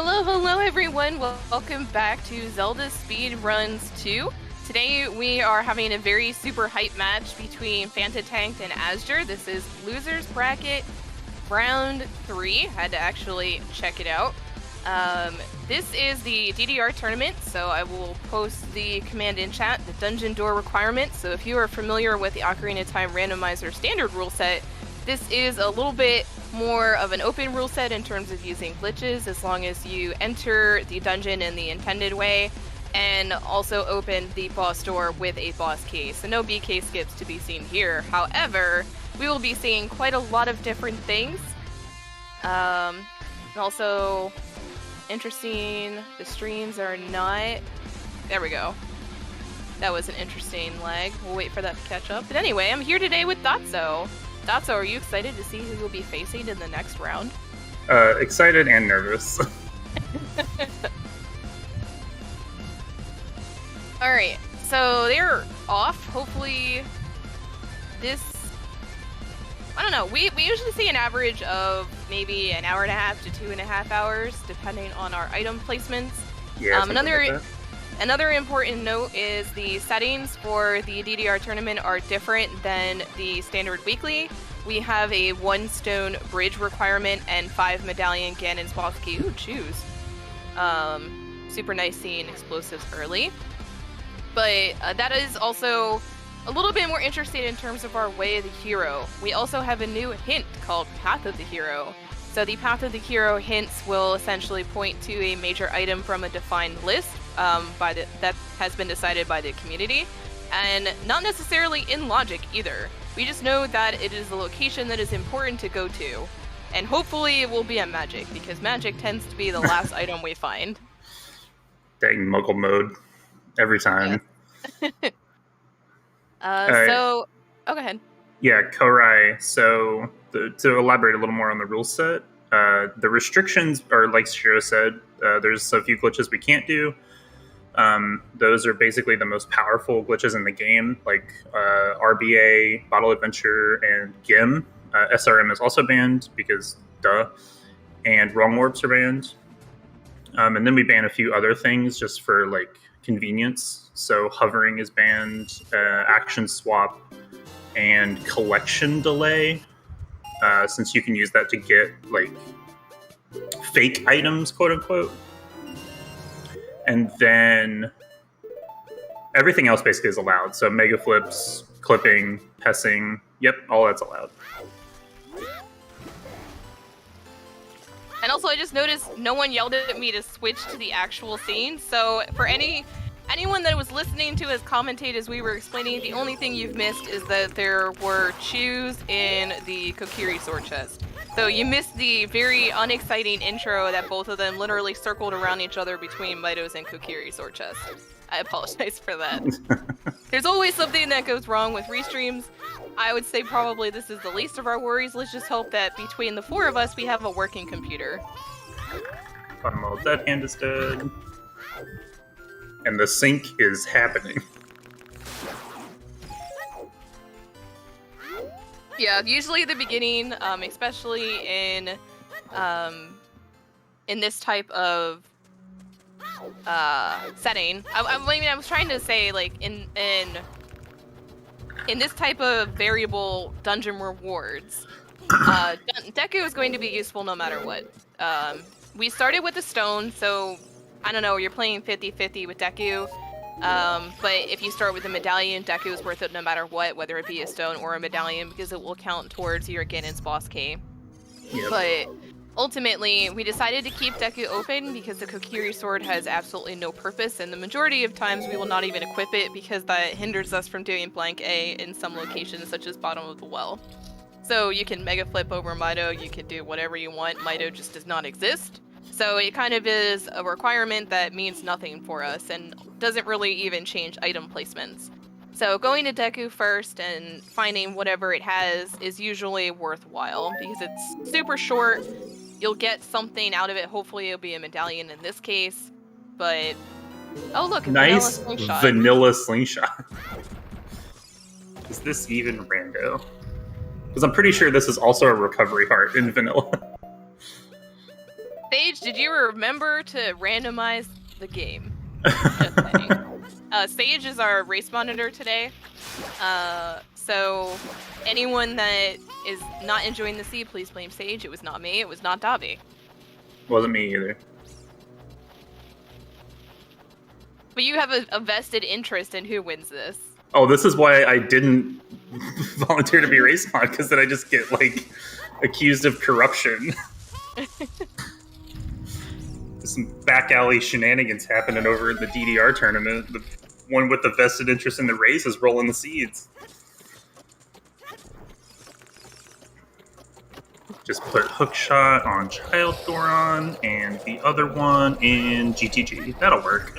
Hello everyone. Welcome back to ZeldaSpeedRuns 2. Today we are having a very super hype match between FantaTanked and azder. This is Losers Bracket Round 3. Had to actually check it out. This is the DDR tournament, so I will post the command in chat, the dungeon door requirement. So if you are familiar with the Ocarina of Time Randomizer standard rule set, this is a little bit more of an open rule set in terms of using glitches, as long as you enter the dungeon in the intended way and also open the boss door with a boss key. So no BK skips to be seen here. However, we will be seeing quite a lot of different things. Also interesting, the streams are not... There we go. That was an interesting lag. We'll wait for that to catch up. But anyway, I'm here today with Dotso. Dotso, are you excited to see who you'll be facing in the next round? Excited and nervous. Alright, so they're off. Hopefully this... I don't know, we usually see an average of maybe an hour and a half to 2.5 hours, depending on our item placements. Yeah, Another important note is the settings for the DDR tournament are different than the standard weekly. We have a 1 stone bridge requirement and 5 medallion Ganon's boss key. Ooh, choose. Super nice seeing explosives early. But that is also a little bit more interesting in terms of our way of the hero. We also have a new hint called Path of the Hero. So the Path of the Hero hints will essentially point to a major item from a defined list that has been decided by the community, and not necessarily in logic either. We just know that it is a location that is important to go to, and hopefully it will be a magic, because magic tends to be the last item we find. Dang Muggle mode every time. Yes. So, go ahead. Yeah, Korai. So to elaborate a little more on the rule set, the restrictions are like Shiro said. There's a few glitches we can't do. Those are basically the most powerful glitches in the game, like RBA, Bottle Adventure, and GIM. SRM is also banned because duh, and Wrong Warps are banned. And then we ban a few other things just for like convenience. So hovering is banned, action swap, and collection delay, since you can use that to get like fake items, quote unquote. And then everything else basically is allowed. So mega flips, clipping, pessing, yep, all that's allowed. And also I just noticed no one yelled at me to switch to the actual scene, so for anyone that was listening to us commentate as we were explaining, the only thing you've missed is that there were chews in the Kokiri sword chest. So you missed the very unexciting intro that both of them literally circled around each other between Mido's and Kokiri sword chest. I apologize for that. There's always something that goes wrong with restreams. I would say probably this is the least of our worries. Let's just hope that between the 4 of us we have a working computer. Bottom dead hand is dead. And the sync is happening. Yeah, usually at the beginning, especially in this type of setting. I was trying to say like in this type of variable dungeon rewards, Deku is going to be useful no matter what. We started with the stone, so I don't know, you're playing 50-50 with Deku. But if you start with a medallion, Deku is worth it no matter what, whether it be a stone or a medallion, because it will count towards your Ganon's boss key. Yep. But ultimately, we decided to keep Deku open because the Kokiri sword has absolutely no purpose, and the majority of times we will not even equip it because that hinders us from doing blank A in some locations, such as bottom of the well. So you can mega flip over Mido, you can do whatever you want, Mido just does not exist. So it kind of is a requirement that means nothing for us and doesn't really even change item placements. So going to Deku first and finding whatever it has is usually worthwhile because it's super short. You'll get something out of it. Hopefully it'll be a medallion in this case. But, oh look, a nice vanilla slingshot. Vanilla slingshot. Is this even rando? Because I'm pretty sure this is also a recovery heart in vanilla. Sage, did you remember to randomize the game? Just saying. Sage is our race monitor today. So anyone that is not enjoying the seed, please blame Sage. It was not me. It was not Dobby. Wasn't me either. But you have a vested interest in who wins this. Oh, this is why I didn't volunteer to be race mod, because then I just get, like, accused of corruption. There's some back alley shenanigans happening over in the DDR tournament. The one with the vested interest in the race is rolling the seeds. Just put Hookshot on Child Thoron and the other one in GTG. That'll work.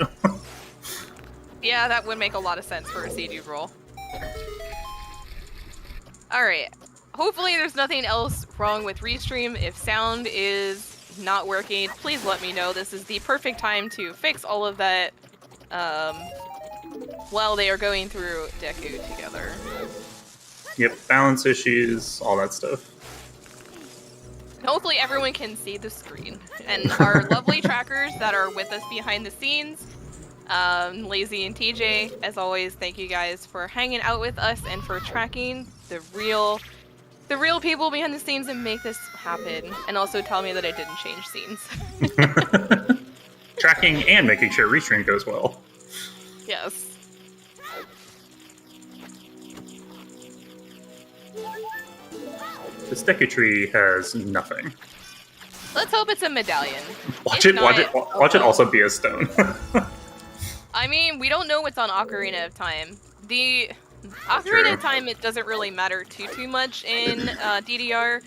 Yeah, that would make a lot of sense for a CG roll. Alright. Hopefully there's nothing else wrong with Restream. If sound is not working, please let me know. This is the perfect time to fix all of that while they are going through Deku together. Yep, balance issues, all that stuff. Hopefully everyone can see the screen. And our lovely trackers that are with us behind the scenes, Lazy and TJ, as always, thank you guys for hanging out with us and for tracking the real people behind the scenes and make this happen. And also tell me that I didn't change scenes. Tracking and making sure Restream goes well. Yes. This Deku tree has nothing. Let's hope it's a medallion. Watch it also be a stone. I mean, we don't know what's on Ocarina of Time. The Ocarina of Time, it doesn't really matter too much in DDR.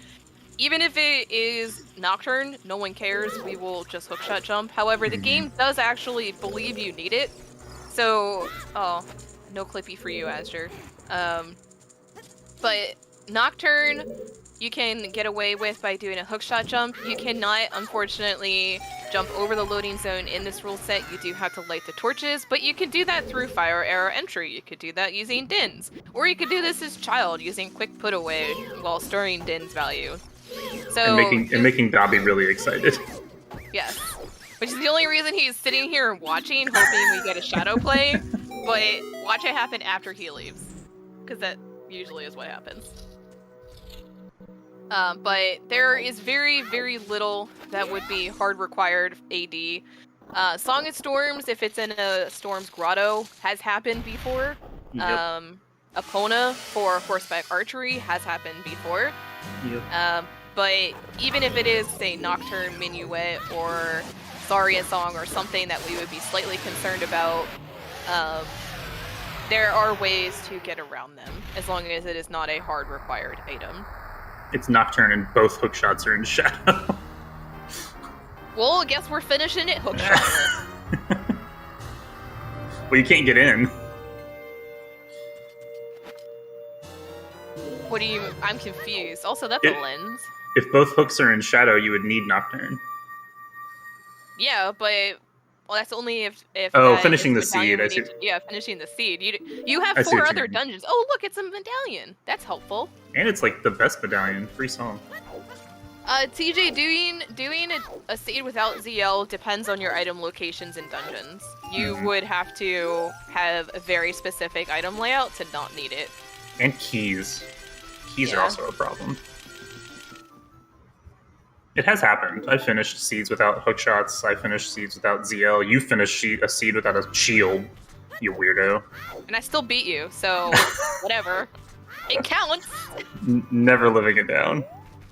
Even if it is Nocturne, no one cares. We will just hookshot jump. However, the game does actually believe you need it. So, oh, no clippy for you, azder. But Nocturne, you can get away with by doing a hookshot jump. You cannot, unfortunately, jump over the loading zone in this rule set. You do have to light the torches, but you can do that through fire arrow entry. You could do that using Din's. Or you could do this as Child, using quick put away while storing Din's value. So, and making Dobby really excited. Yes. Which is the only reason he's sitting here watching, hoping we get a shadow play. But watch it happen after he leaves. Because that usually is what happens. But there is very, very little that would be hard required AD. Song of Storms, if it's in a Storm's Grotto, has happened before. Yep. Epona for horseback archery has happened before. Yep. But even if it is, say, Nocturne, Minuet, or Zarya Song, or something that we would be slightly concerned about, there are ways to get around them, as long as it is not a hard required item. It's Nocturne and both hookshots are in shadow. Well, I guess we're finishing it hookshot. Well, you can't get in. What do you... I'm confused. Also, that's a lens. If both hooks are in shadow, you would need Nocturne. Yeah, but... Well, that's only if oh, finishing the seed. Yeah, finishing the seed. You have 4 other dungeons. Oh, look, it's a medallion. That's helpful. And it's like the best medallion. Free song. TJ, doing a seed without ZL depends on your item locations and dungeons. You would have to have a very specific item layout to not need it. And keys. Keys are also a problem. It has happened. I finished seeds without hookshots. I finished seeds without ZL. You finished a seed without a shield, you weirdo. And I still beat you, so whatever. It counts. Never living it down.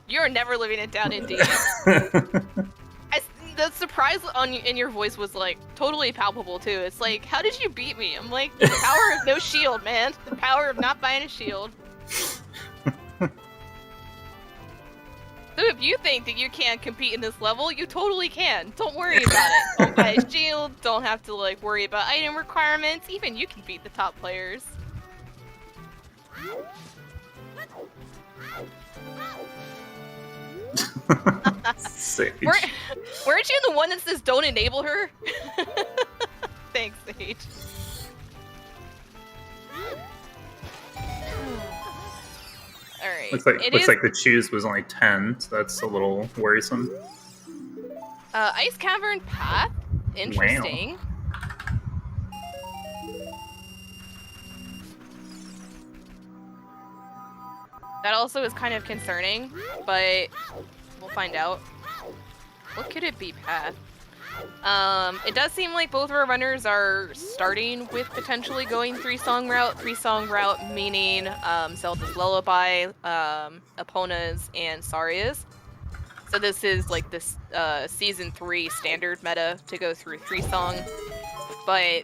You're never living it down, indeed. The surprise in your voice was like totally palpable too. It's like, how did you beat me? I'm like, the power of no shield, man. The power of not buying a shield. So if you think that you can't compete in this level, you totally can. Don't worry about it. Don't buy a shield. Don't have to like worry about item requirements. Even you can beat the top players. Sage. Weren't you the one that says don't enable her? Thanks, Sage. Alright. Looks like the choose was only 10, so that's a little worrisome. Ice Cavern Path. Interesting. Wow. That also is kind of concerning, but we'll find out. What could it be, Path? It does seem like both of our runners are starting with potentially going 3-song route. 3-song route meaning Zelda's Lullaby, Epona's, and Saria's. So this is like this season 3 standard meta to go through 3-song. But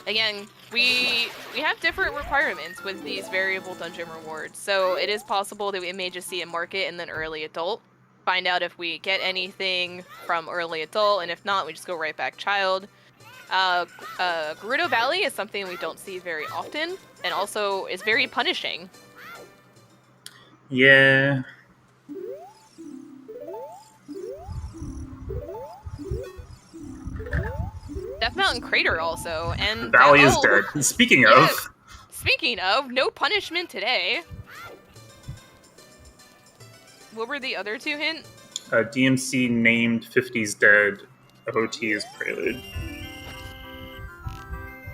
again, we have different requirements with these variable dungeon rewards. So it is possible that we may just see a market and then early adult. Find out if we get anything from early adult, and if not, we just go right back child. Gerudo Valley is something we don't see very often, and also is very punishing. Yeah. Death Mountain Crater also, and The Valley is dead. Speaking of, no punishment today. What were the other 2 hints? DMC named 50's dead. OT is prelude.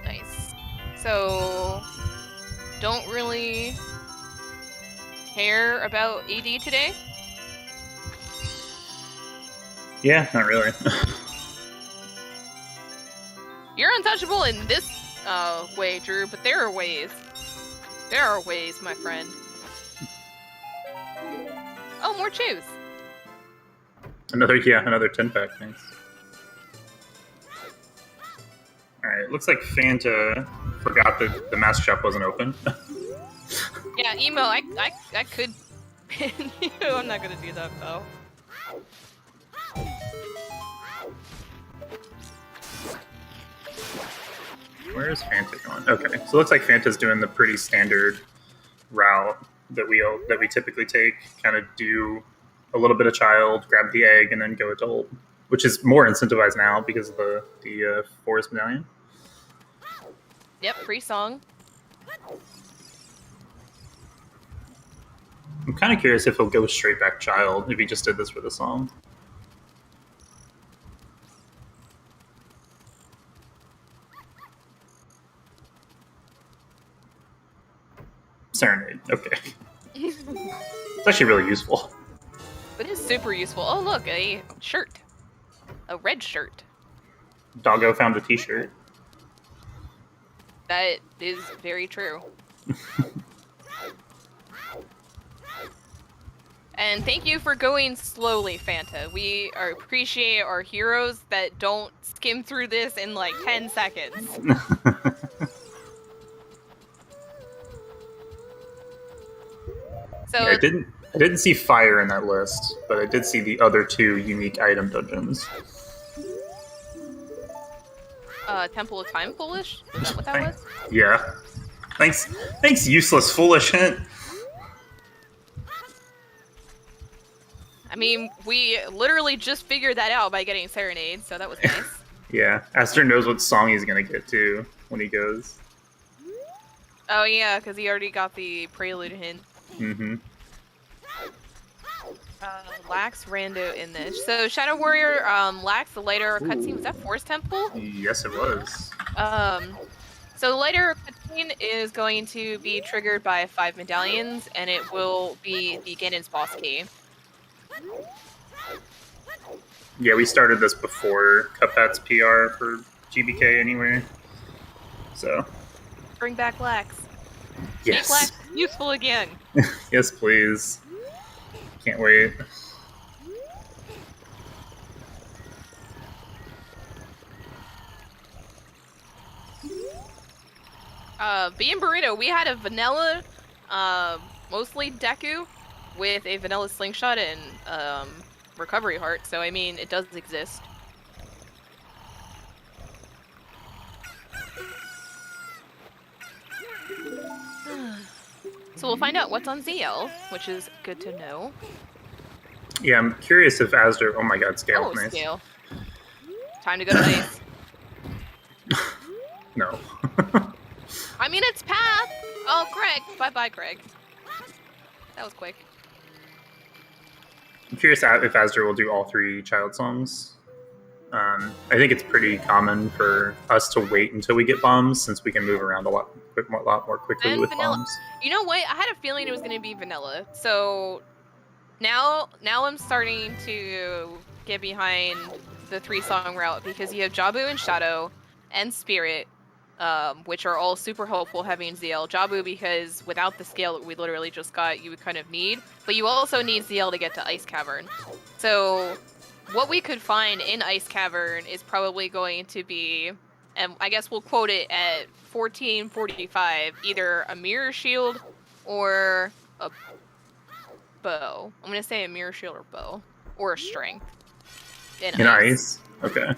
Nice. So, don't really care about AD today? Yeah, not really. You're untouchable in this way, Drew, but there are ways. There are ways, my friend. Oh, more chews. Another 10-pack, thanks. Alright, looks like Fanta forgot that the mask shop wasn't open. Yeah, Emo, I could pin you. I'm not gonna do that, though. Where is Fanta going? Okay, so it looks like Fanta's doing the pretty standard route that we typically take. Kind of do a little bit of child, grab the egg, and then go adult, which is more incentivized now because of the forest medallion. Yep, free song. I'm kind of curious if he'll go straight back child if he just did this for the song. Serenade. Okay. It's actually really useful. It is super useful. Oh, look, a shirt. A red shirt. Doggo found a t-shirt. That is very true. And thank you for going slowly, Fanta. We appreciate our heroes that don't skim through this in like 10 seconds. So Yeah, I didn't see fire in that list, but I did see the other 2 unique item dungeons. Temple of Time Foolish? Is that what that was? Yeah. Thanks, useless foolish hint. I mean, we literally just figured that out by getting Serenade, so that was nice. Yeah, Aster knows what song he's gonna get to when he goes. Oh yeah, because he already got the prelude hint. Mm-hmm. Lacks rando in this. So Shadow Warrior lacks the lighter cutscene. Was that Forest Temple? Yes, it was. So the lighter cutscene is going to be triggered by 5 medallions, and it will be the Ganon's boss key. Yeah, we started this before Cuphead's PR for GBK anyway. So. Bring back Lax. Yes. Make Lax useful again. Yes, please. Can't wait. Being Burrito, we had a vanilla, mostly Deku, with a vanilla slingshot and recovery heart, so I mean, it does exist. So we'll find out what's on ZL, which is good to know. Yeah, I'm curious if Azder... Oh my god, Scale. Oh, Nice. Scale. Time to go to base. No. I mean, it's Path! Oh, Craig! Bye-bye, Craig. That was quick. I'm curious if Azder will do all 3 child songs. I think it's pretty common for us to wait until we get bombs, since we can move around a lot more quickly And with vanilla. bombs. You know what? I had a feeling it was going to be vanilla. So now I'm starting to get behind the 3-song route, because you have Jabu and Shadow and Spirit, which are all super helpful having ZL. Jabu, because without the scale that we literally just got, you would kind of need. But you also need ZL to get to Ice Cavern. So what we could find in Ice Cavern is probably going to be, and I guess we'll quote it at 1445, either a Mirror Shield or a bow. I'm going to say a Mirror Shield or bow. Or a Strength. In ice? Okay.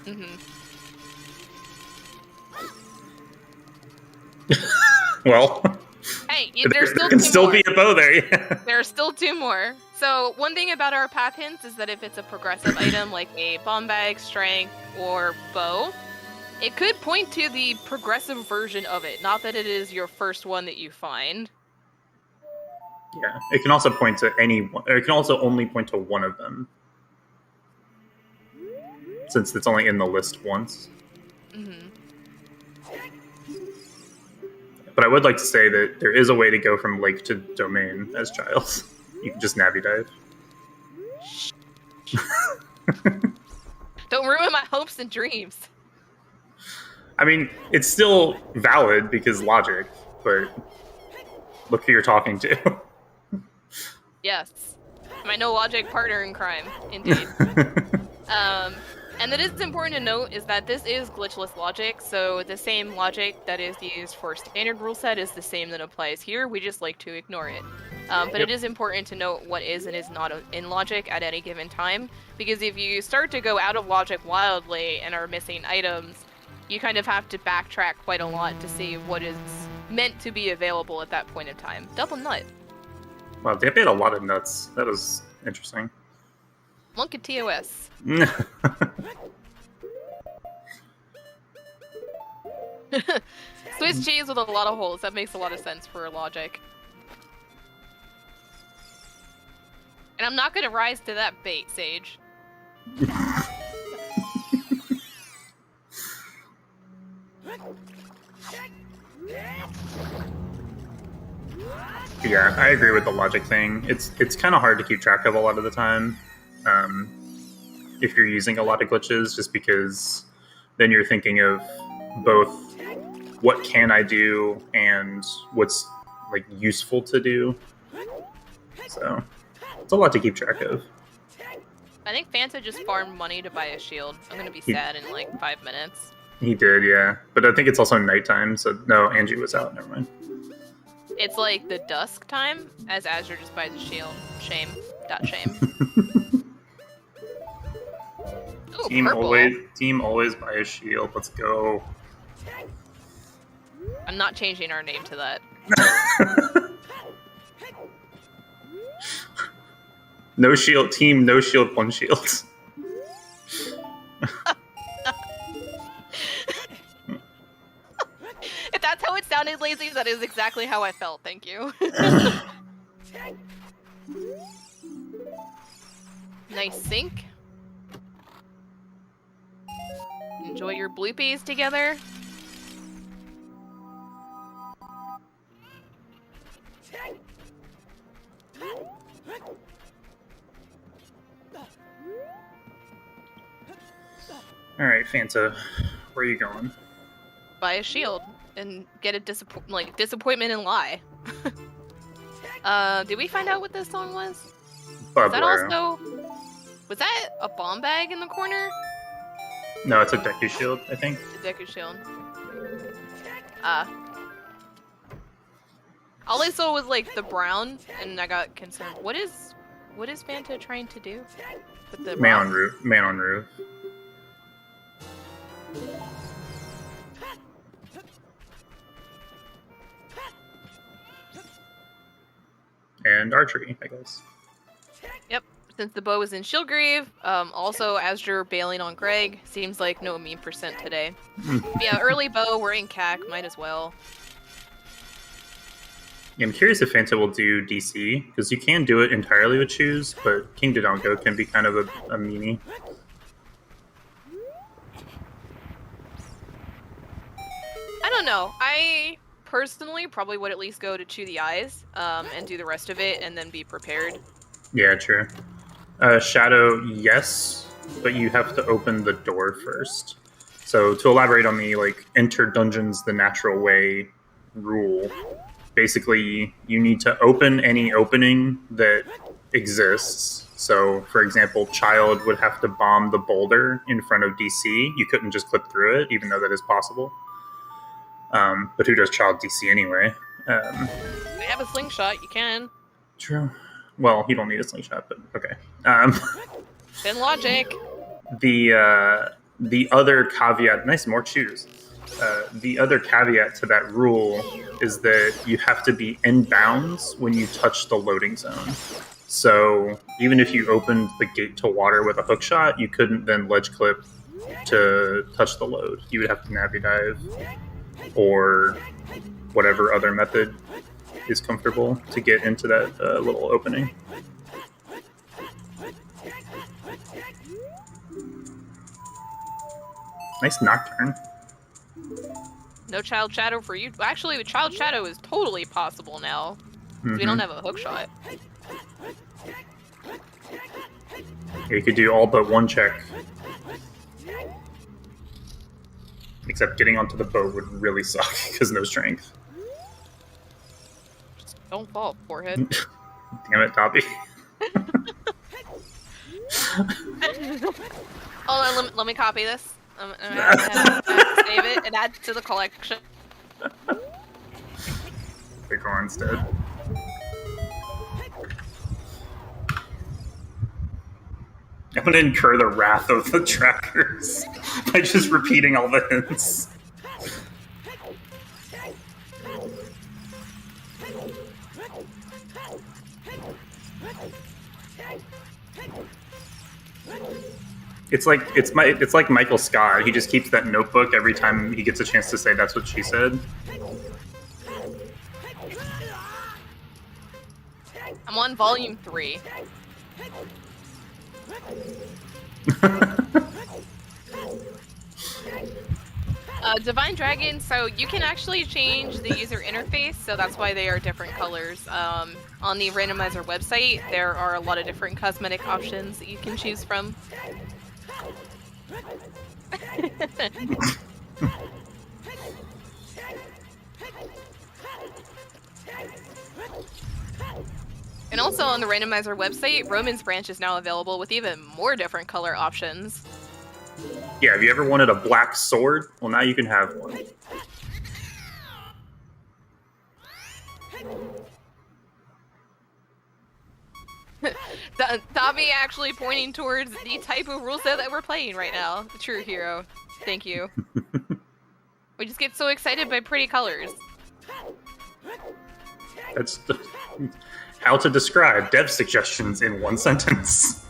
Well, hey, there can still be a bow there. Yeah. There are still 2 more. So one thing about our path hints is that if it's a progressive item like a bomb bag, strength, or bow, it could point to the progressive version of it. Not that it is your first one that you find. Yeah, it can also point to any one, or it can also only point to one of them, since it's only in the list once. But I would like to say that there is a way to go from lake to domain as Giles. You can just Navi dive. Don't ruin my hopes and dreams. I mean, it's still valid because logic, but look who you're talking to. Yes. My no logic partner in crime, indeed. And that is important to note is that this is glitchless logic, so the same logic that is used for standard rule set is the same that applies here. We just like to ignore it. But it is important to note what is and is not in logic at any given time, because if you start to go out of logic wildly and are missing items, you kind of have to backtrack quite a lot to see what is meant to be available at that point in time. Double nut. Wow, they had a lot of nuts. That was interesting. Monk at TOS. Swiss cheese with a lot of holes. That makes a lot of sense for logic. And I'm not going to rise to that bait, Sage. Yeah, I agree with the logic thing. It's kind of hard to keep track of a lot of the time. If you're using a lot of glitches, just because then you're thinking of both what can I do and what's like useful to do. So it's a lot to keep track of. I think Fanta just farmed money to buy a shield. I'm gonna be sad in like 5 minutes. He did, yeah. But I think it's also nighttime, so no, Angie was out. Never mind. It's like the dusk time, as Azure just buys a shield. Shame. Shame. Ooh, Team always buy a shield. Let's go. I'm not changing our name to that. No shield team, no shield, one shield. If that's how it sounded, Lazy, that is exactly how I felt. Thank you. Nice sync. Enjoy your bloopies together. Alright, Fanta, where are you going? Buy a shield and get a disappointment and lie. Did we find out what this song was? Was that also... Was that a bomb bag in the corner? No, it's a Deku shield, I think. A Deku shield. All I saw was like the brown, and I got concerned. What is Fanta trying to do with the man on roof? Man on roof. And archery, I guess. Yep. Since the bow is in Shieldgrave, also Azure bailing on Greg. Seems like no meme percent today. Yeah, early bow, we're in CAC, might as well. Yeah, I'm curious if Fanta will do DC, because you can do it entirely with choose, but King Dodongo can be kind of a meanie. know. I personally probably would at least go to chew the eyes, and do the rest of it, and then be prepared. Yeah, true. Shadow, yes, but you have to open the door first. So to elaborate on the like enter dungeons the natural way rule, basically you need to open any opening that exists. So, for example, Child would have to bomb the boulder in front of DC. You couldn't just clip through it, even though that is possible. But who does Child DC anyway? They have a slingshot. You can. True. Well, you don't need a slingshot, but okay. Then logic. The other caveat, nice, more shoes. The other caveat to that rule is that you have to be in bounds when you touch the loading zone. So even if you opened the gate to water with a hook shot, you couldn't then ledge clip to touch the load. You would have to navi dive or whatever other method is comfortable to get into that little opening. Nice Nocturne. No Child Shadow for you. Actually, the Child Shadow is totally possible now. Mm-hmm. We don't have a hook shot. You could do all but one check. Except getting onto the boat would really suck because no strength. Just don't fall, forehead. Damn it, Toppy. Hold on, let me copy this. I'm gonna have to save it and add to the collection. Pick on instead. I'm gonna incur the wrath of the trackers by just repeating all the hints. It's like Michael Scott. He just keeps that notebook every time he gets a chance to say that's what she said. I'm on volume 3. Divine Dragon, so you can actually change the user interface, so that's why they are different colors. On the Randomizer website, there are a lot of different cosmetic options that you can choose from. And also on the Randomizer website, Roman's Branch is now available with even more different color options. Yeah, have you ever wanted a black sword? Well, now you can have one. Tommy actually pointing towards the type of rule set that we're playing right now. The true hero. Thank you. We just get so excited by pretty colors. That's how to describe dev suggestions in one sentence.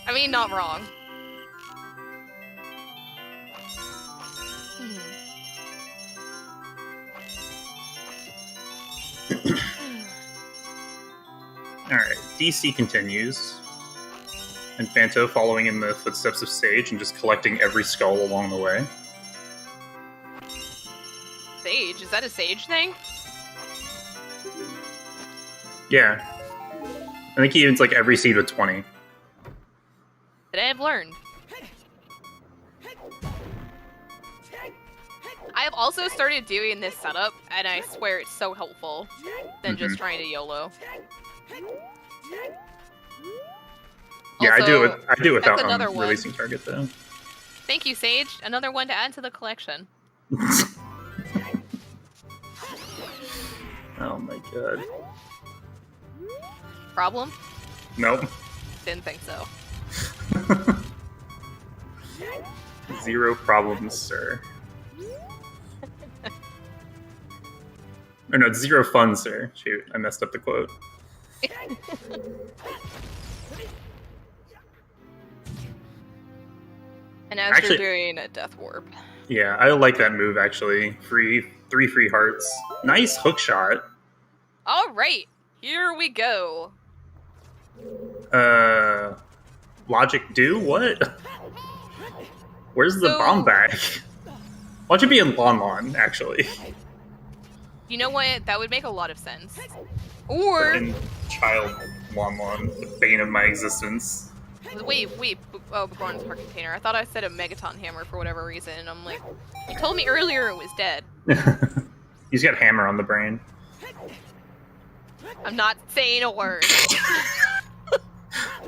I mean, not wrong. Alright, DC continues. And Fanto following in the footsteps of Sage and just collecting every skull along the way. Sage? Is that a Sage thing? Yeah. I think he owns like every seed with 20. Today I've learned. I have also started doing this setup, and I swear it's so helpful than just trying to YOLO. Yeah, also, I do it without one. releasing target though. Thank you, Sage. Another one to add to the collection. Oh my god. Problem? Nope. Didn't think so. Zero problems, sir. Or no, it's zero fun, sir. Shoot, I messed up the quote. And as you're doing a Death Warp. Yeah, I like that move actually. Three free hearts. Nice hook shot. Alright, here we go. Logic do what? Where's the bomb bag? Why don't you be in Lon Lon, actually? You know what? That would make a lot of sense. Or... in Child Lon Lon, the bane of my existence. Wait. Oh, bronze heart container. I thought I said a Megaton hammer for whatever reason, and I'm like, you told me earlier it was dead. He's got hammer on the brain. I'm not saying a word.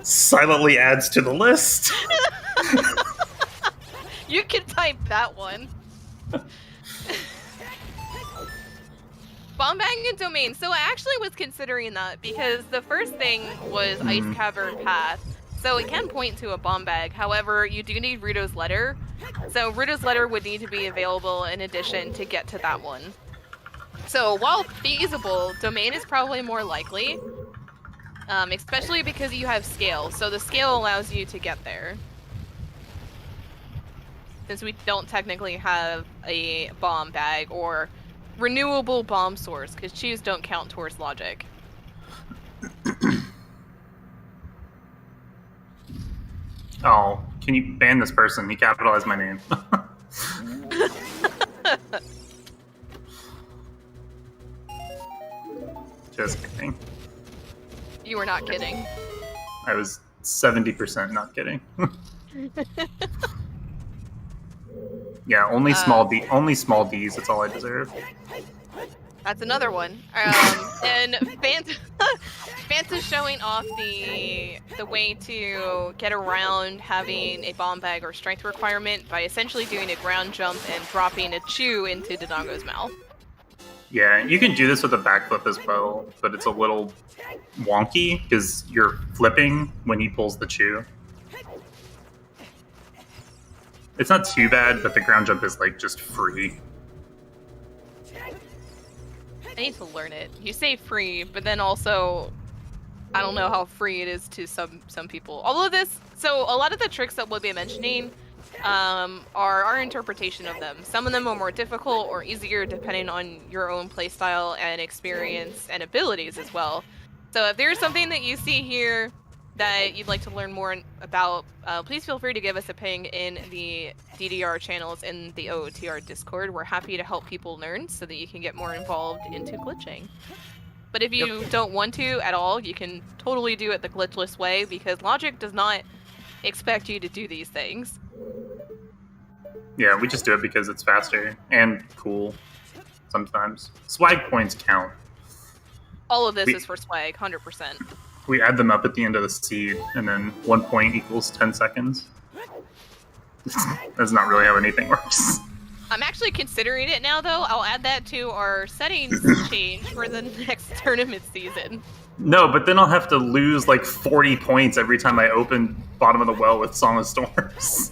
Silently adds to the list. You can type that one. Bomb bag and domain. So I actually was considering that because the first thing was Ice Cavern Path. So it can point to a bomb bag. However, you do need Ruto's letter. So Ruto's letter would need to be available in addition to get to that one. So while feasible, domain is probably more likely. Especially because you have scale. So the scale allows you to get there. Since we don't technically have a bomb bag or renewable bomb source, because chews don't count towards logic. Oh, can you ban this person? He capitalized my name. Just kidding. You were not kidding. I was 70% not kidding. Yeah, only small D's. That's all I deserve. That's another one. And Fanta's showing off the way to get around having a bomb bag or strength requirement by essentially doing a ground jump and dropping a chew into Dodongo's mouth. Yeah, you can do this with a backflip as well, but it's a little wonky because you're flipping when he pulls the chew. It's not too bad, but the ground jump is like just free. I need to learn it. You say free, but then also, I don't know how free it is to some people. All of this, so a lot of the tricks that we'll be mentioning are our interpretation of them. Some of them are more difficult or easier depending on your own playstyle and experience and abilities as well. So if there's something that you see here that you'd like to learn more about, please feel free to give us a ping in the DDR channels in the OoTR Discord. We're happy to help people learn so that you can get more involved into glitching. But if you don't want to at all, you can totally do it the glitchless way because logic does not expect you to do these things. Yeah, we just do it because it's faster and cool sometimes. Swag points count. All of this is for swag, 100%. We add them up at the end of the seed, and then 1 point equals 10 seconds. That's not really how anything works. I'm actually considering it now, though. I'll add that to our settings change for the next tournament season. No, but then I'll have to lose like 40 points every time I open Bottom of the Well with Song of Storms.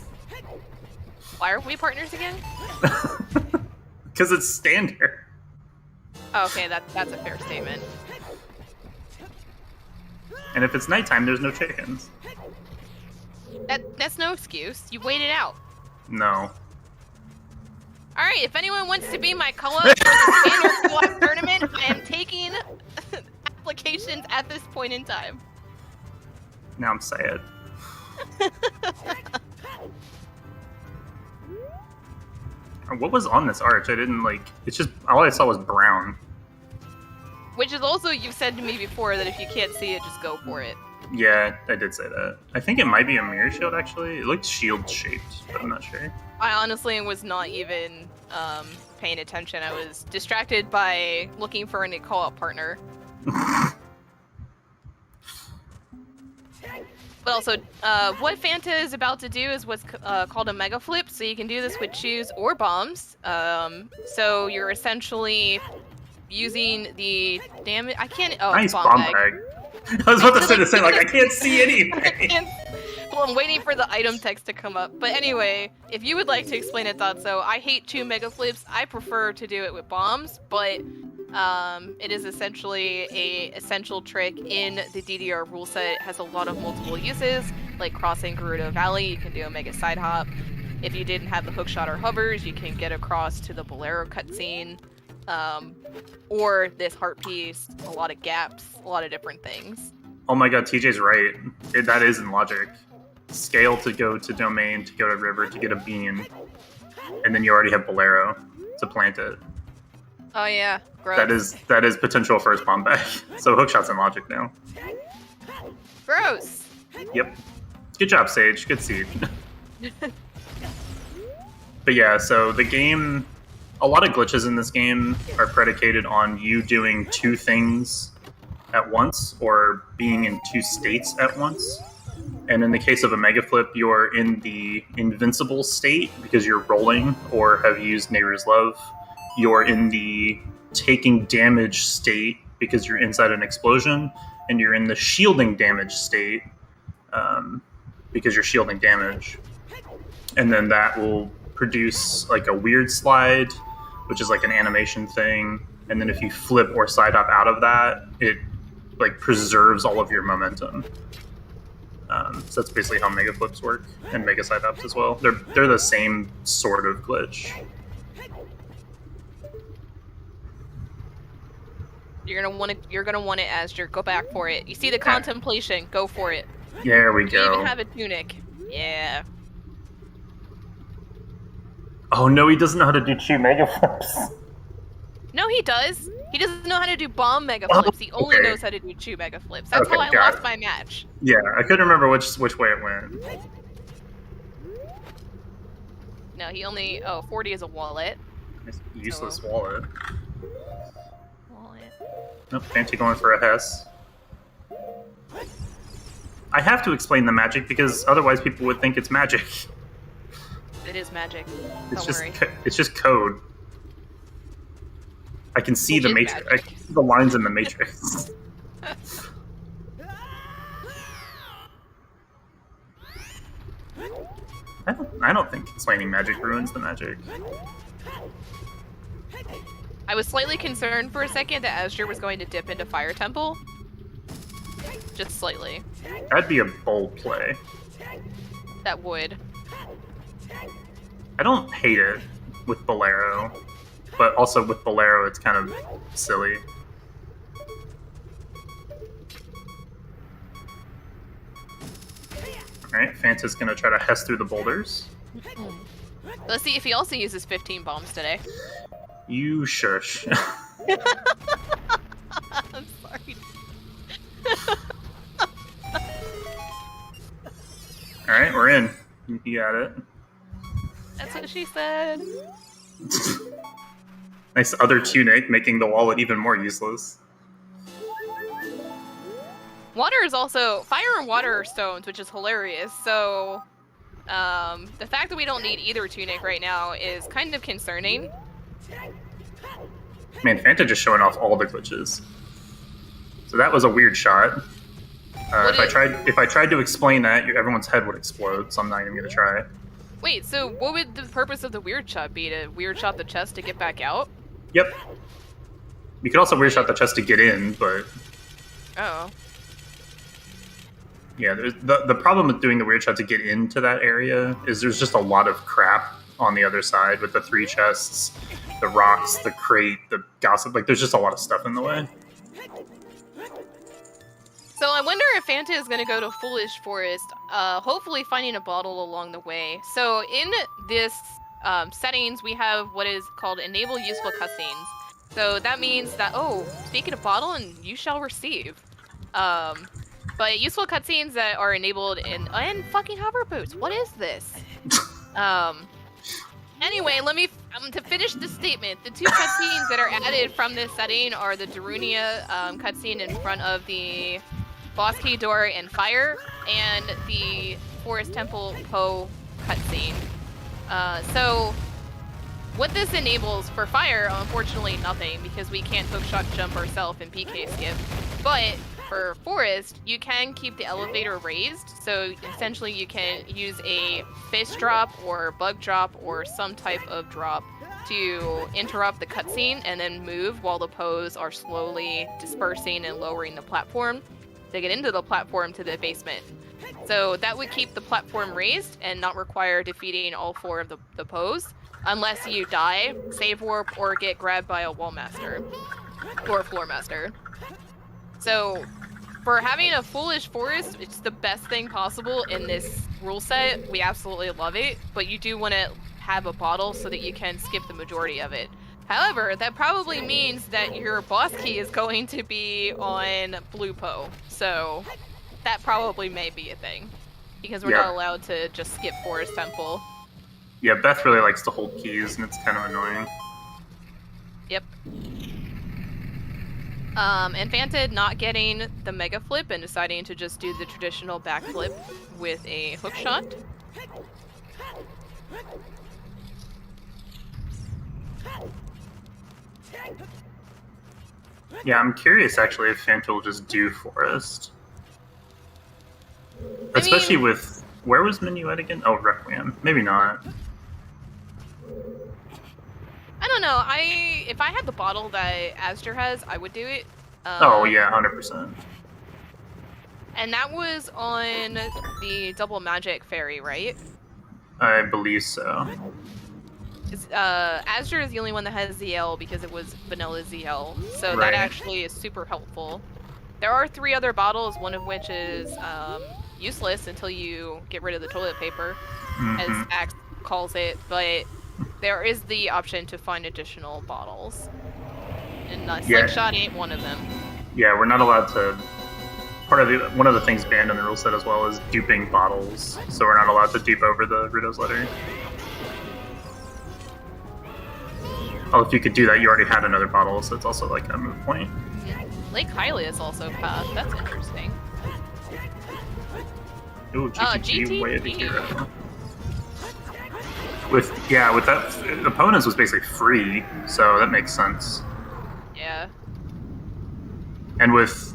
Why are we partners again? Because it's standard. Oh, okay, that's a fair statement. And if it's nighttime, there's no chickens. That's no excuse. You wait it out. No. Alright, if anyone wants to be my co-op for the standard co-op tournament, I am taking applications at this point in time. Now I'm sad. What was on this arch? I didn't like... It's just... All I saw was brown. Which is also, you've said to me before that if you can't see it, just go for it. Yeah, I did say that. I think it might be a mirror shield, actually. It looked shield-shaped, but I'm not sure. I honestly was not even paying attention. I was distracted by looking for a co-op partner. But also, what Fanta is about to do is what's called a mega flip, so you can do this with chews or bombs. So you're essentially using the damage. I can't. Oh, nice bomb bag. I was about to say the same. Like I can't see anything. Well, I'm waiting for the item text to come up. But anyway, if you would like to explain it, so I hate chew mega flips. I prefer to do it with bombs, but it is essentially a essential trick in the DDR rule set. It has a lot of multiple uses, like crossing Gerudo Valley. You can do a mega side hop. If you didn't have the hookshot or hovers, you can get across to the Bolero cutscene. Or this heart piece, a lot of gaps, a lot of different things. Oh my god, TJ's right. That is in logic. scale to go to domain, to go to river, to get a bean, and then you already have Bolero to plant it. Oh yeah, gross. That is potential first bomb back. So hookshot's in logic now. Gross. Yep. Good job, Sage. Good seed. But yeah, so the game, a lot of glitches in this game are predicated on you doing two things at once or being in two states at once. And in the case of a Mega Flip, you're in the invincible state because you're rolling or have used Neighbor's Love. You're in the taking damage state because you're inside an explosion. And you're in the shielding damage state because you're shielding damage. And then that will produce like a weird slide, which is like an animation thing. And then if you flip or side hop out of that, it like preserves all of your momentum. So that's basically how mega flips work, and mega side hops as well. They're the same sort of glitch. You're gonna want it, Azder. Go back for it. You see the contemplation? Go for it. There we go. You even have a tunic. Yeah. Oh no, he doesn't know how to do two mega flips. No, he does. He doesn't know how to do bomb mega flips. He only knows how to do 2 mega flips. That's how I lost my match. Yeah, I couldn't remember which way it went. No, he only... Oh, 40 is a wallet. Useless wallet. Nope, Fancy going for a Hess. I have to explain the magic because otherwise people would think it's magic. It is magic. It's Don't worry. It's just code. I can see the matrix. I can see the lines in the matrix. I don't think explaining magic ruins the magic. I was slightly concerned for a second that Azure was going to dip into Fire Temple. Just slightly. That'd be a bold play. That would. I don't hate it with Bolero, but also with Bolero it's kind of silly. Alright, Fanta's gonna try to Hess through the boulders. Let's see if he also uses 15 bombs today. You shush. I'm sorry. Alright, we're in. You got it. That's what she said. Nice other tunic, making the wallet even more useless. Water is also... Fire and water are stones, which is hilarious, so... the fact that we don't need either tunic right now is kind of concerning. Man, Fanta just showing off all the glitches. So that was a weird shot. If I tried to explain that, everyone's head would explode, so I'm not even gonna try. Wait, so what would the purpose of the weird shot be? To weird shot the chest to get back out? Yep. You could also weird shot the chest to get in, but... Oh. Yeah, the problem with doing the weird shot to get into that area is there's just a lot of crap on the other side with the 3 chests, the rocks, the crate, the gossip. Like, there's just a lot of stuff in the way. So I wonder if Fanta is going to go to Foolish Forest, hopefully finding a bottle along the way. So in this settings, we have what is called Enable Useful Cutscenes. So that means that, oh, speaking of bottle, and you shall receive. But useful cutscenes that are enabled in... And fucking hover boots, what is this? Anyway, to finish this statement, the 2 cutscenes that are added from this setting are the Darunia cutscene in front of the Boss Key door and Fire, and the Forest Temple Poe cutscene. So, what this enables for Fire, unfortunately nothing, because we can't hookshot jump ourselves in PK skip, but for Forest, you can keep the elevator raised, so essentially you can use a fist drop or bug drop or some type of drop to interrupt the cutscene and then move while the Poes are slowly dispersing and lowering the platform to get into the platform to the basement. So that would keep the platform raised and not require defeating all 4 of the Poes, unless you die, save warp, or get grabbed by a wall master or a floor master. So For having a foolish forest, it's the best thing possible in this rule set. We absolutely love it, but you do want to have a bottle so that you can skip the majority of it. However, that probably means that your boss key is going to be on Blue Po, so that probably may be a thing. Because we're not allowed to just skip Forest Temple. Yeah, Beth really likes to hold keys, and it's kind of annoying. Yep. And Fanta not getting the Mega Flip and deciding to just do the traditional backflip with a hook shot. Yeah, I'm curious actually if Fanta will just do Forest. Especially with... Where was Minuet again? Oh, Requiem. Maybe not. I don't know. If I had the bottle that azder has, I would do it. Oh, yeah, 100%. And that was on the Double Magic Fairy, right? I believe so. azder is the only one that has ZL because it was vanilla ZL, so that actually is super helpful. There are 3 other bottles, one of which is useless until you get rid of the toilet paper, as Axe calls it, but there is the option to find additional bottles. And Slingshot ain't one of them. Yeah, we're not allowed to... One of the things banned in the rule set as well is duping bottles, so we're not allowed to dupe over the Rito's letter. Oh, if you could do that, you already had another bottle, so it's also like a moot point. Lake Hylia's also passed. That's interesting. Ooh, GTG, way of the hero. With that, opponents was basically free, so that makes sense. Yeah. And with...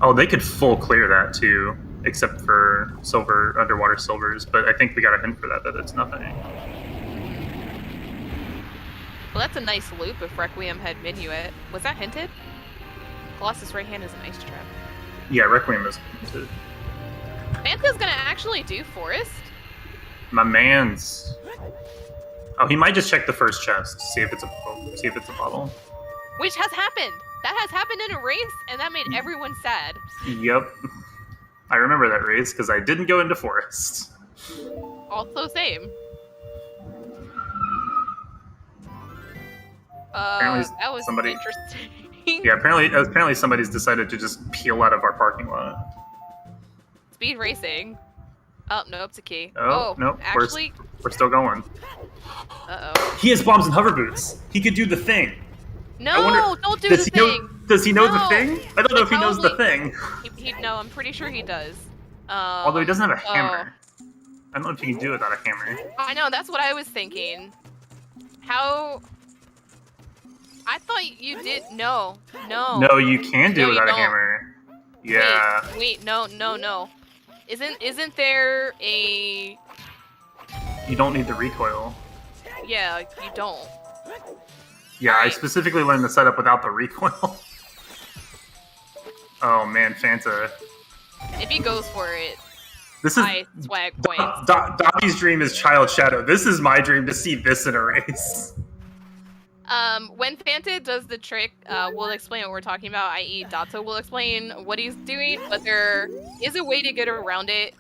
Oh, they could full clear that too, except for silver, underwater silvers, but I think we got a hint for that it's nothing. Well, that's a nice loop if Requiem had Minuet. Was that hinted? Colossus right hand is an ice trap. Yeah, Requiem is hinted. Fanta's gonna actually do Forest? My man's... Oh, he might just check the first chest, see if it's a bottle. Which has happened! That has happened in a race, and that made everyone sad. Yep. I remember that race, because I didn't go into Forest. Also same. That was interesting. Yeah, apparently somebody's decided to just peel out of our parking lot. Speed racing. Oh, no, it's a key. Oh, no, actually... We're still going. Uh-oh. He has bombs and hover boots. He could do the thing. No, don't do the thing. Does he know the thing? I don't know if he knows the thing. No, I'm pretty sure he does. Although he doesn't have a hammer. I don't know if he can do it without a hammer. I know, that's what I was thinking. How... I thought you did... No. No, you can do it without a hammer. Yeah. Wait, no. Isn't there a... You don't need the recoil. Yeah, you don't. Yeah, I specifically learned the setup without the recoil. Oh man, Fanta. If he goes for it, this is I swag points. Dobby's dream is Child Shadow. This is my dream to see this in a race. When Fanta does the trick, we'll explain what we're talking about, i.e. Dato will explain what he's doing, but there is a way to get around it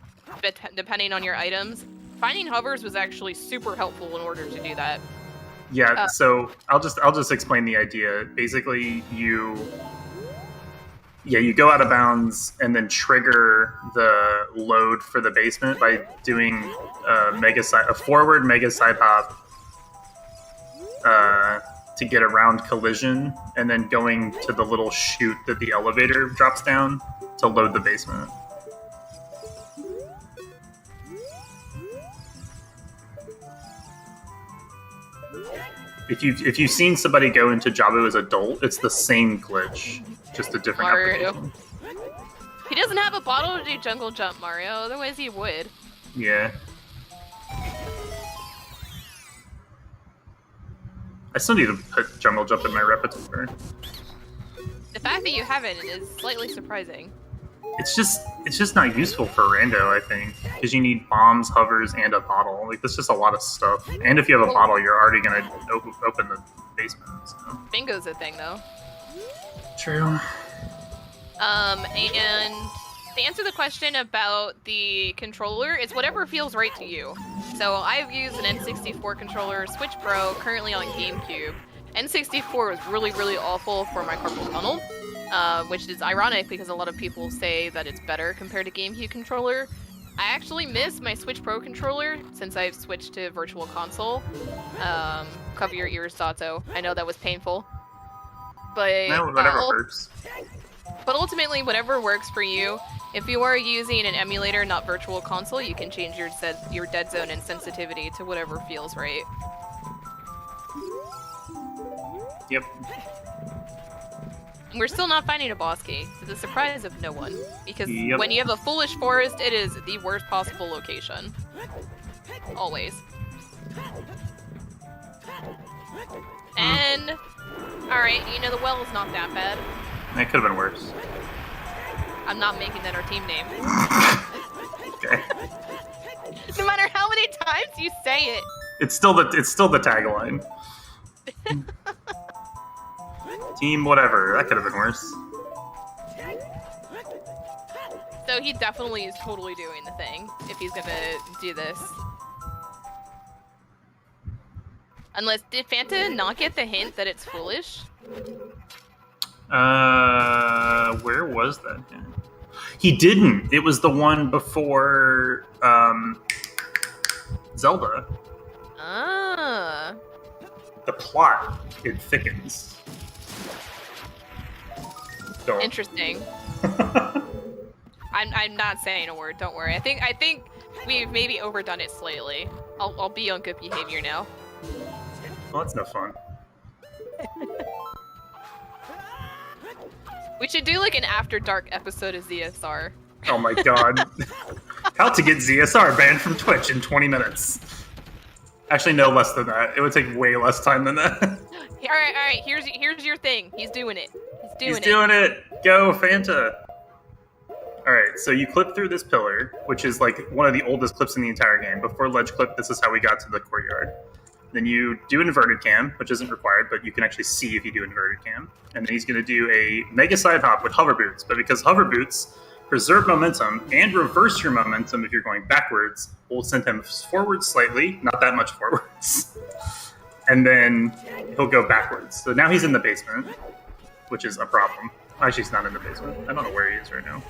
depending on your items. Finding hovers was actually super helpful in order to do that. Yeah, so I'll just explain the idea. Basically, you go out of bounds and then trigger the load for the basement by doing a forward mega side hop to get around collision, and then going to the little chute that the elevator drops down to load the basement. If you've seen somebody go into Jabu as adult, it's the same glitch, just a different application. He doesn't have a bottle to do jungle jump, Mario. Otherwise, he would. Yeah. I still need to put jungle jump in my repertoire. The fact that you haven't is slightly surprising. It's just not useful for rando, I think, because you need bombs, hovers, and a bottle. Like, that's just a lot of stuff. And if you have a bottle, you're already gonna open the basement. So. Bingo's a thing, though. True. And to answer the question about the controller, it's whatever feels right to you. So I've used an N64 controller, Switch Pro, currently on GameCube. N64 was really, really awful for my carpal tunnel, which is ironic because a lot of people say that it's better compared to GameCube controller. I actually miss my Switch Pro controller since I've switched to Virtual Console. Cover your ears, Sato. I know that was painful. But No, whatever works. But ultimately, whatever works for you. If you are using an emulator, not Virtual Console, you can change your dead zone and sensitivity to whatever feels right. Yep. We're still not finding a boss key, to the surprise of no one. Because Yep. when you have a foolish forest, it is the worst possible location. Always. And... Alright, you know, the well is not that bad. It could have been worse. I'm not making that our team name. Okay. No matter how many times you say it. It's still the tagline. Team whatever. That could have been worse. So he definitely is totally doing the thing, if he's gonna do this. Unless, did Fanta not get the hint that it's foolish? Where was that? He didn't. It was the one before, Zelda. Ah. The plot, it thickens. So. Interesting. I'm not saying a word, don't worry. I think we've maybe overdone it slightly. I'll be on good behavior now. Well, that's no fun. We should do like an After Dark episode of ZSR. Oh my god. How to get ZSR banned from Twitch in 20 minutes. Actually, no, less than that. It would take way less time than that. Alright, here's your thing. He's doing it. He's doing it. Go, Fanta. Alright, so you clip through this pillar, which is like one of the oldest clips in the entire game. Before ledge clip, this is how we got to the courtyard. Then you do inverted cam, which isn't required, but you can actually see if you do inverted cam. And then he's going to do a mega side hop with hover boots. But because hover boots preserve momentum and reverse your momentum if you're going backwards, we'll send him forward slightly, not that much forwards. And then he'll go backwards. So now he's in the basement, which is a problem. Actually, he's not in the basement. I don't know where he is right now.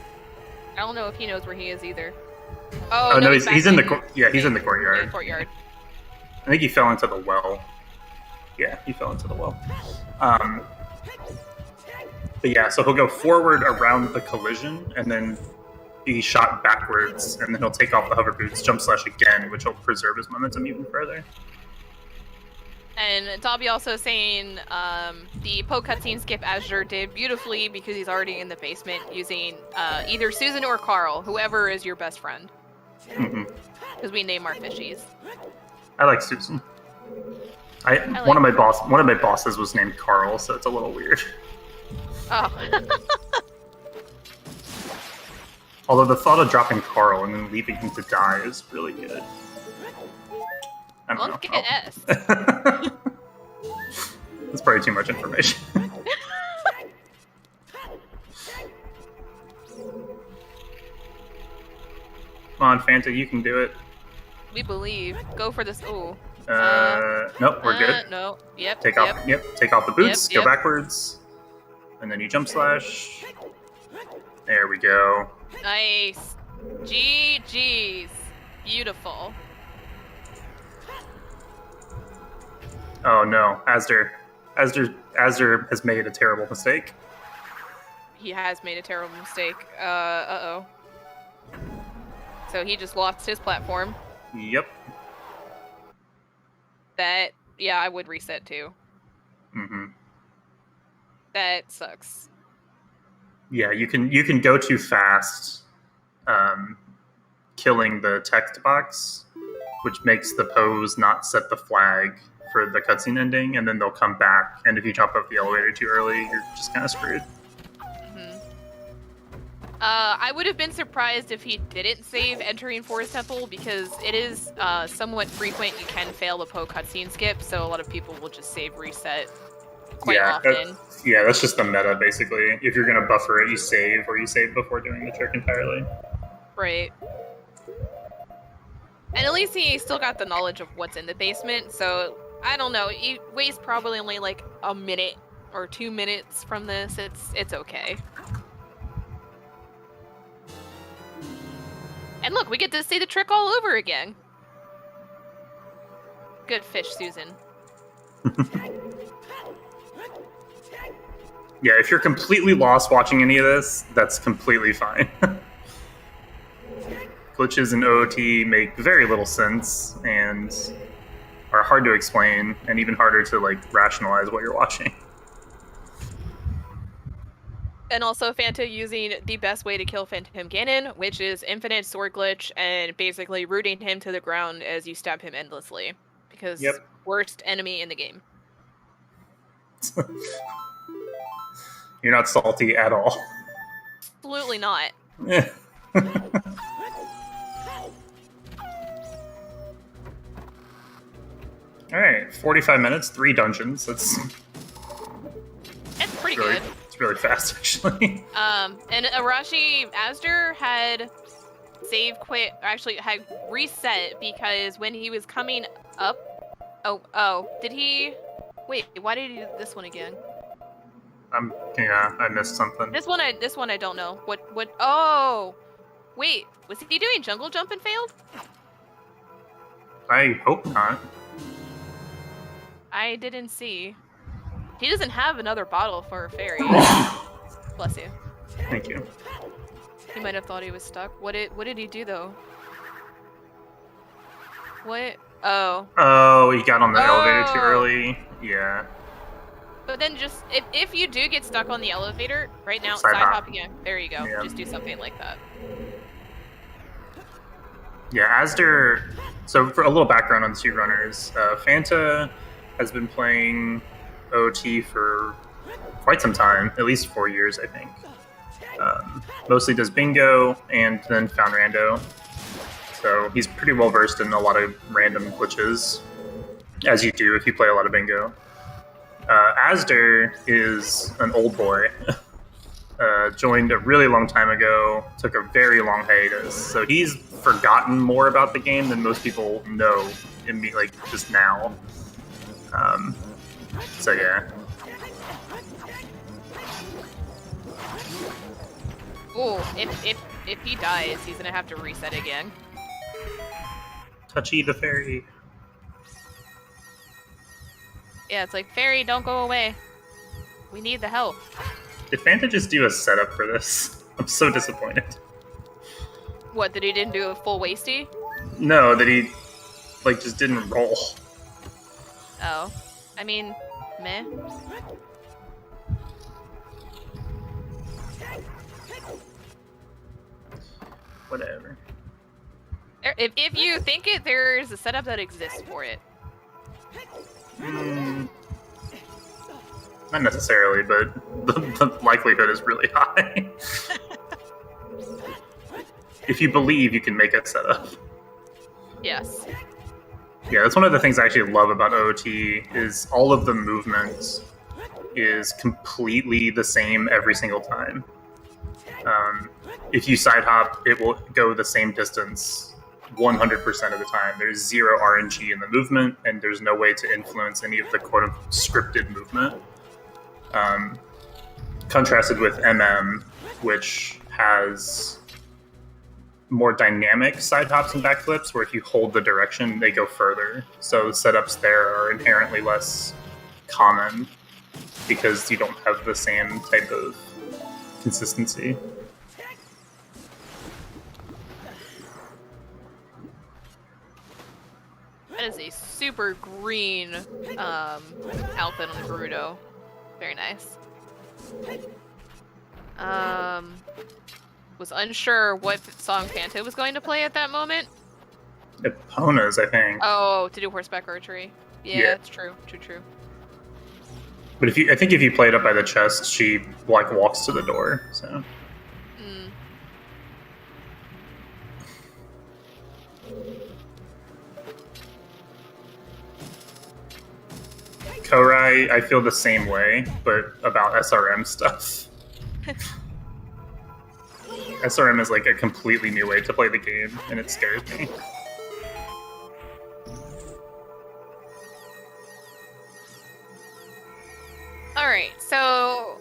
I don't know if he knows where he is either. Oh no, he's in the he's in the courtyard. In the courtyard. I think he fell into the well. Yeah, he fell into the well. But yeah, so he'll go forward around the collision, and then be shot backwards, and then he'll take off the hover boots, jump slash again, which will preserve his momentum even further. And Dobby also saying the Poe cutscene skip azder did beautifully because he's already in the basement using either Susan or Carl, whoever is your best friend. Because we name our fishies. I like Susan. One of my bosses was named Carl, so it's a little weird. Oh. Although the thought of dropping Carl and then leaving him to die is really good. I don't know. Get S. That's probably too much information. Come on, Fanta, you can do it. We believe. Go for this. Ooh. Nope, we're good. No. Yep. Take off the boots. Go backwards, and then you jump slash. There we go. Nice. GG's. Beautiful. Oh no, azder has made a terrible mistake. He has made a terrible mistake. Uh-oh. So he just lost his platform. Yep. Yeah, I would reset too. That sucks. Yeah, you can go too fast, killing the text box, which makes the pose not set the flag for the cutscene ending, and then they'll come back. And if you jump off the elevator too early, you're just kind of screwed. I would have been surprised if he didn't save entering Forest Temple, because it is somewhat frequent you can fail the Poe cutscene skip, so a lot of people will just save reset. quite often. Yeah, that's just the meta, basically. If you're going to buffer it, you save, or you save before doing the trick entirely. Right. And at least he still got the knowledge of what's in the basement, so I don't know. He wastes probably only like a minute or 2 minutes from this. It's okay. And look, we get to see the trick all over again. Good fish, Susan. Yeah, if you're completely lost watching any of this, that's completely fine. Glitches in OOT make very little sense and are hard to explain, and even harder to like rationalize what you're watching. And also Fanta using the best way to kill Phantom Ganon, which is infinite sword glitch and basically rooting him to the ground as you stab him endlessly. Because worst enemy in the game. You're not salty at all. Absolutely not. Alright, 45 minutes, 3 dungeons. It's pretty really, good. It's really fast, actually. And Arashi Azder had had reset because when he was coming up... did he... Wait, why did he do this one again? I missed something. This one I don't know. What? Oh! Wait, was he doing jungle jump and failed? I hope not. I didn't see. He doesn't have another bottle for a fairy. Bless you. Thank you. He might have thought he was stuck. What did he do though? What? Oh. Oh, he got on the elevator too early. Yeah. But then just if you do get stuck on the elevator right now, side hop again. There you go. Yeah. Just do something like that. Yeah, Azder. So for a little background on the two runners, Fanta has been playing OT for quite some time, at least 4 years, I think. Mostly does bingo and then found rando. So he's pretty well versed in a lot of random glitches, as you do if you play a lot of bingo. Azder is an old boy. Joined a really long time ago, took a very long hiatus. So he's forgotten more about the game than most people know just now. So yeah. Ooh, if he dies, he's gonna have to reset again. Touchy the fairy. Yeah, it's like, fairy, don't go away. We need the help. Did Fanta just do a setup for this? I'm so disappointed. What, that he didn't do a full wasty? No, that he just didn't roll. Oh. I mean, meh. Whatever. If you think it, there's a setup that exists for it. Not necessarily, but the likelihood is really high. If you believe, you can make a setup. Yes. Yeah, that's one of the things I actually love about OOT is all of the movement is completely the same every single time. If you side hop, it will go the same distance 100% of the time. There's zero RNG in the movement, and there's no way to influence any of the quote-unquote scripted movement. Contrasted with MM, which has more dynamic side hops and backflips, where if you hold the direction, they go further. So the setups there are inherently less common because you don't have the same type of consistency. That is a super green outfit on the Gerudo. Very nice. Was unsure what song Fanta was going to play at that moment. Epona's, I think. Oh, to do horseback archery. Yeah, it's true. True. But I think if you play it up by the chest, she walks to the door. So. Torai, I feel the same way, but about SRM stuff. SRM is like a completely new way to play the game, and it scares me. Alright, so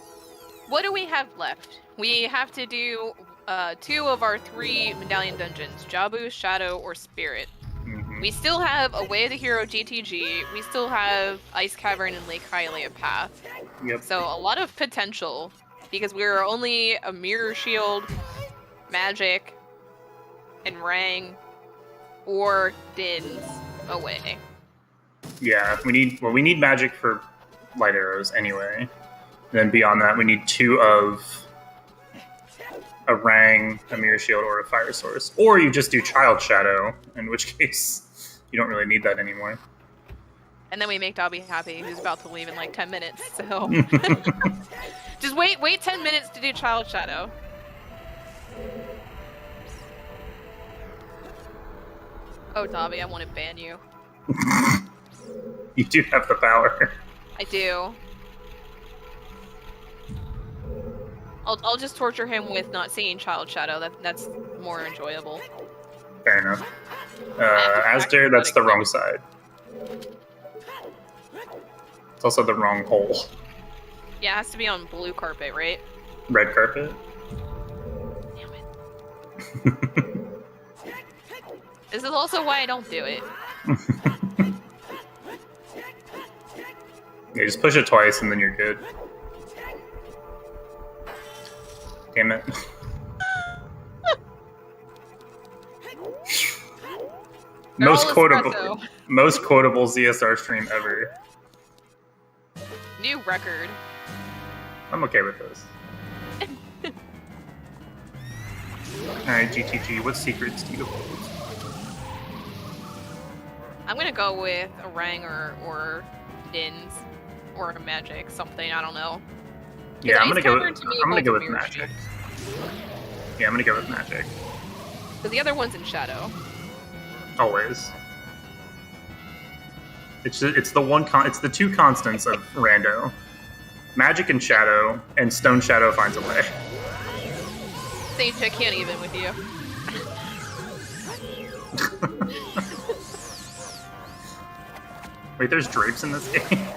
what do we have left? We have to do 2 of our 3 medallion dungeons, Jabu, Shadow, or Spirit. We still have a Way of the Hero GTG, we still have Ice Cavern and Lake Hylia Path. Yep. So a lot of potential, because we're only a Mirror Shield, Magic, and Rang, or Dins away. Yeah, we need Magic for light arrows anyway. Then beyond that, we need 2 of a Rang, a Mirror Shield, or a Fire Source. Or you just do Child Shadow, in which case you don't really need that anymore. And then we make Dobby happy, who's about to leave in like 10 minutes, so... Just wait 10 minutes to do Child Shadow. Oh, Dobby, I want to ban you. You do have the power. I do. I'll just torture him with not seeing Child Shadow. That's more enjoyable. Fair enough. Azder, that's the wrong side. It's also the wrong hole. Yeah, it has to be on blue carpet, right? Red carpet? Damn it. This is also why I don't do it. Yeah, just push it twice and then you're good. Damn it. most quotable ZSR stream ever. New record. I'm okay with this. Alright, GTG, what secrets do you hold? I'm gonna go with a Rang or Dins or a Magic, something, I don't know. Yeah, I'm gonna go with Magic. Yeah, I'm gonna go with Magic. But the other one's in Shadow. Always. It's the 2 constants of Rando. Magic and Shadow, and Stone Shadow finds a way. Sage, I can't even with you. Wait, there's drapes in this game?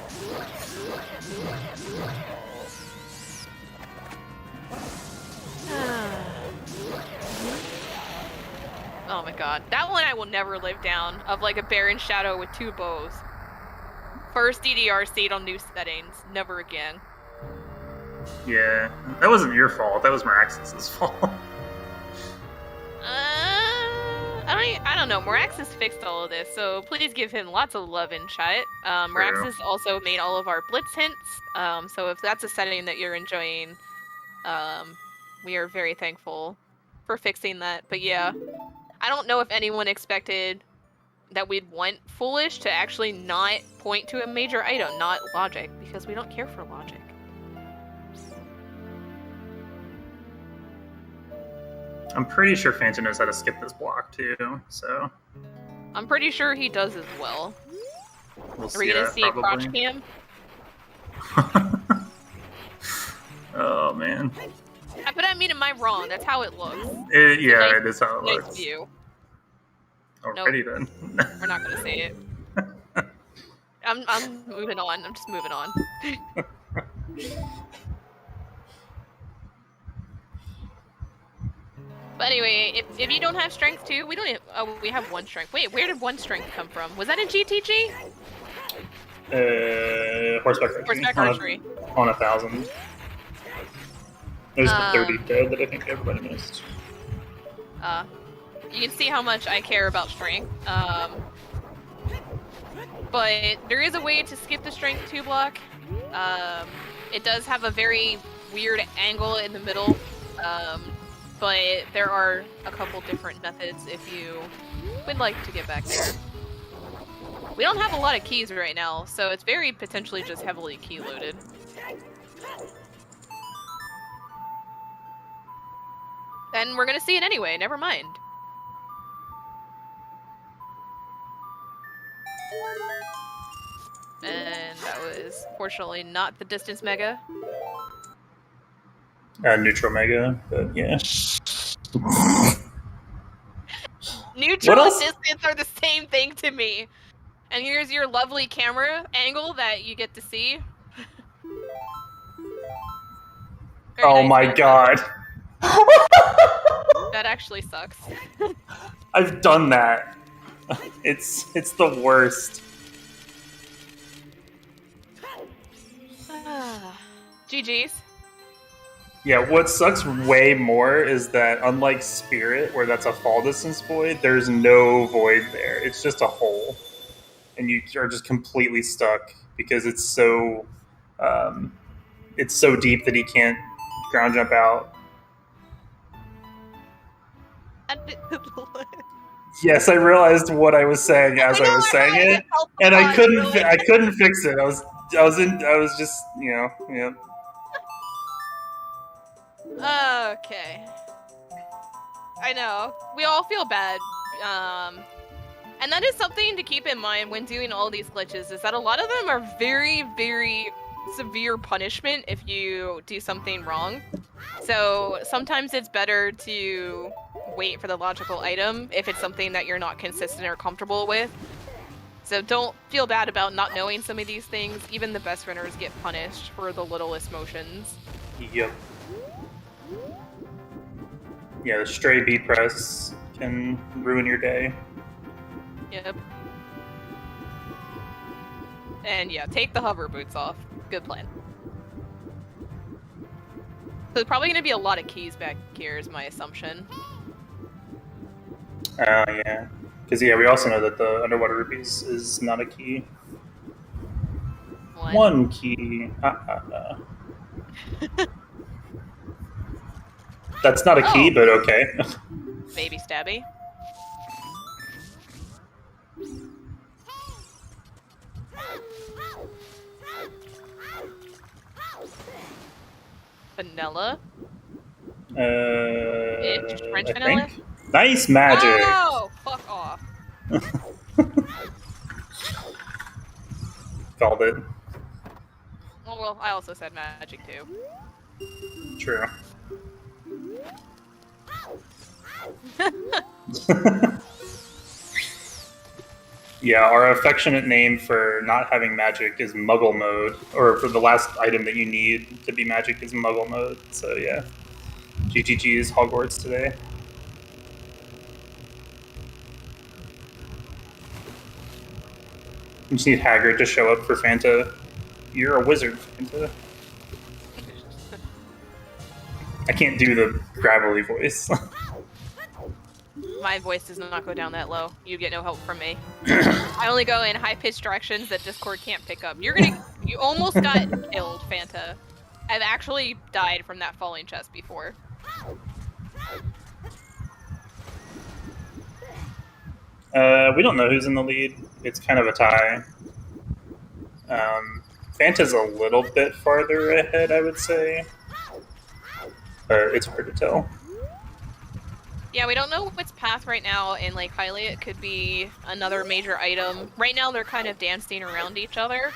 Oh my god. That one I will never live down, of like a Baron Shadow with 2 bows. First DDR seed on new settings. Never again. Yeah, that wasn't your fault. That was Meraxis' fault. I don't know. Meraxis fixed all of this, so please give him lots of love in chat. Meraxis also made all of our blitz hints, so if that's a setting that you're enjoying, we are very thankful for fixing that. But yeah, I don't know if anyone expected that we'd want Foolish to actually not point to a major item, not logic, because we don't care for logic. I'm pretty sure Fanta knows how to skip this block too, so... I'm pretty sure he does as well. We'll Are we gonna see crotch cam? Oh, man. But I mean, am I wrong? That's how it looks. Yeah, it is how it nice looks. View. Alrighty then. We're not gonna say it. I'm moving on. I'm just moving on. But anyway, if you don't have strength too, we don't have, oh, we have 1 strength. Wait, where did 1 strength come from? Was that in GTG? Horseback archery. Horseback archery. On 1,000. There's the 30 dead that I think everybody missed. You can see how much I care about strength. But there is a way to skip the strength 2 block. It does have a very weird angle in the middle. But there are a couple different methods if you would like to get back there. We don't have a lot of keys right now, so it's very potentially just heavily key loaded. And we're gonna see it anyway, never mind. And that was is fortunately not the distance mega. Neutral mega, but yeah. Neutral and distance are the same thing to me. And here's your lovely camera angle that you get to see. Oh nice, my god. That actually sucks. I've done that. It's the worst. GG's. Yeah, what sucks way more is that unlike Spirit, where that's a fall distance void, there's no void there. It's just a hole. And you are just completely stuck because it's so deep that he can't ground jump out. Yes, I realized what I was saying as I was saying it, and I couldn't fix it. I was just, you know, yeah. Okay. I know. We all feel bad. And that is something to keep in mind when doing all these glitches, is that a lot of them are very, very severe punishment if you do something wrong. So sometimes it's better to wait for the logical item if it's something that you're not consistent or comfortable with. So don't feel bad about not knowing some of these things. Even the best runners get punished for the littlest motions. Yep. Yeah, the stray B press can ruin your day. Yep. And yeah, take the hover boots off. Good plan. So there's probably going to be a lot of keys back here is my assumption. Oh, yeah. Because, yeah, we also know that the underwater rupees is not a key. One key. That's not a key, but okay. Baby stabby. Vanilla. French vanilla? Nice magic! Oh! Fuck off. Called it. Oh, well, I also said magic too. True. Yeah, our affectionate name for not having magic is Muggle mode, or for the last item that you need to be magic is Muggle mode. So yeah, GGG is Hogwarts today. You just need Hagrid to show up for Fanta. You're a wizard, Fanta. I can't do the gravelly voice. My voice does not go down that low. You get no help from me. I only go in high-pitched directions that Discord can't pick up. You almost got killed, Fanta. I've actually died from that falling chest before. We don't know who's in the lead. It's kind of a tie. Fanta's a little bit farther ahead, I would say. It's hard to tell. Yeah, we don't know what's path right now in Lake Hylia. It could be another major item. Right now, they're kind of dancing around each other.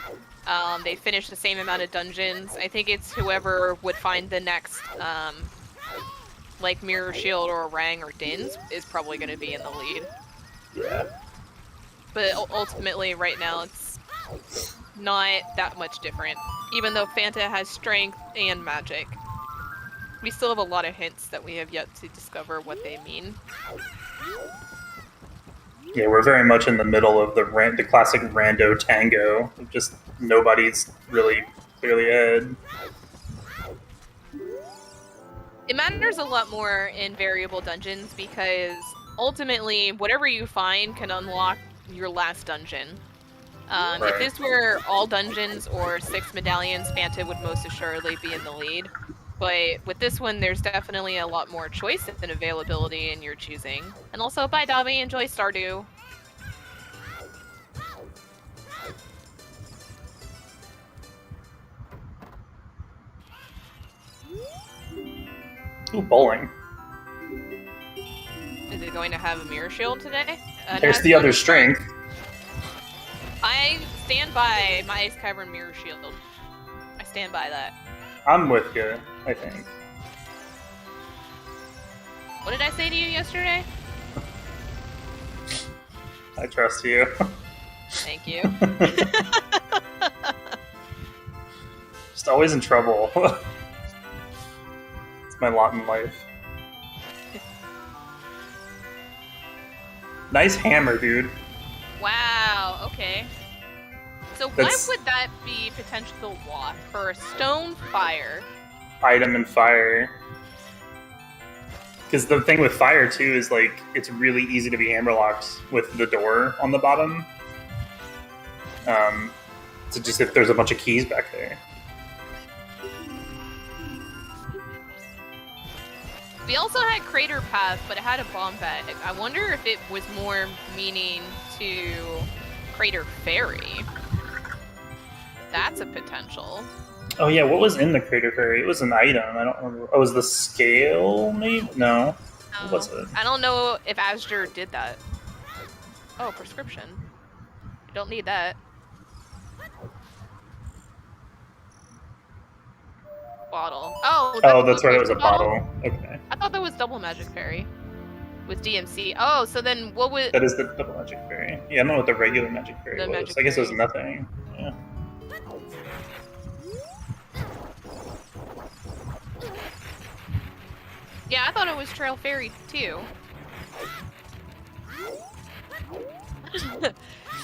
They finished the same amount of dungeons. I think it's whoever would find the next, like Mirror Shield or Rang or Dins is probably going to be in the lead. Yeah. But ultimately, right now, it's not that much different. Even though Fanta has strength and magic. We still have a lot of hints that we have yet to discover what they mean. Yeah, we're very much in the middle of the classic rando tango. Just nobody's really clearly ahead. It matters a lot more in variable dungeons because ultimately, whatever you find can unlock your last dungeon. Right. If this were all dungeons or 6 medallions, Fanta would most assuredly be in the lead. But with this one, there's definitely a lot more choice and availability in your choosing. And also, bye Davi, enjoy Stardew. Ooh, bowling. Is it going to have a mirror shield today? There's the other strength. I stand by my Ice Cavern Mirror Shield. I stand by that. I'm with you, I think. What did I say to you yesterday? I trust you. Thank you. Just always in trouble. It's my lot in life. Nice hammer, dude. Wow, okay. So why would that be potential loss for a stone fire? Item and fire. Because the thing with fire, too, is, like, it's really easy to be hammerlocked with the door on the bottom. So just if there's a bunch of keys back there. We also had Crater Path, but it had a bomb bag. I wonder if it was more meaning to Crater Ferry. That's a potential. Oh yeah, what was in the Crater Ferry? It was an item. I don't remember. Oh, was the scale maybe? No. What was it? I don't know if azder did that. Oh, prescription. You don't need that. Bottle. Oh, that's right. It was a bottle. Okay. I thought that was double magic fairy with DMC. Oh, so then what was? That is the double magic fairy. Yeah, I don't know what the regular magic fairy was. I guess it was nothing. Yeah. Yeah, I thought it was Trail Fairy too.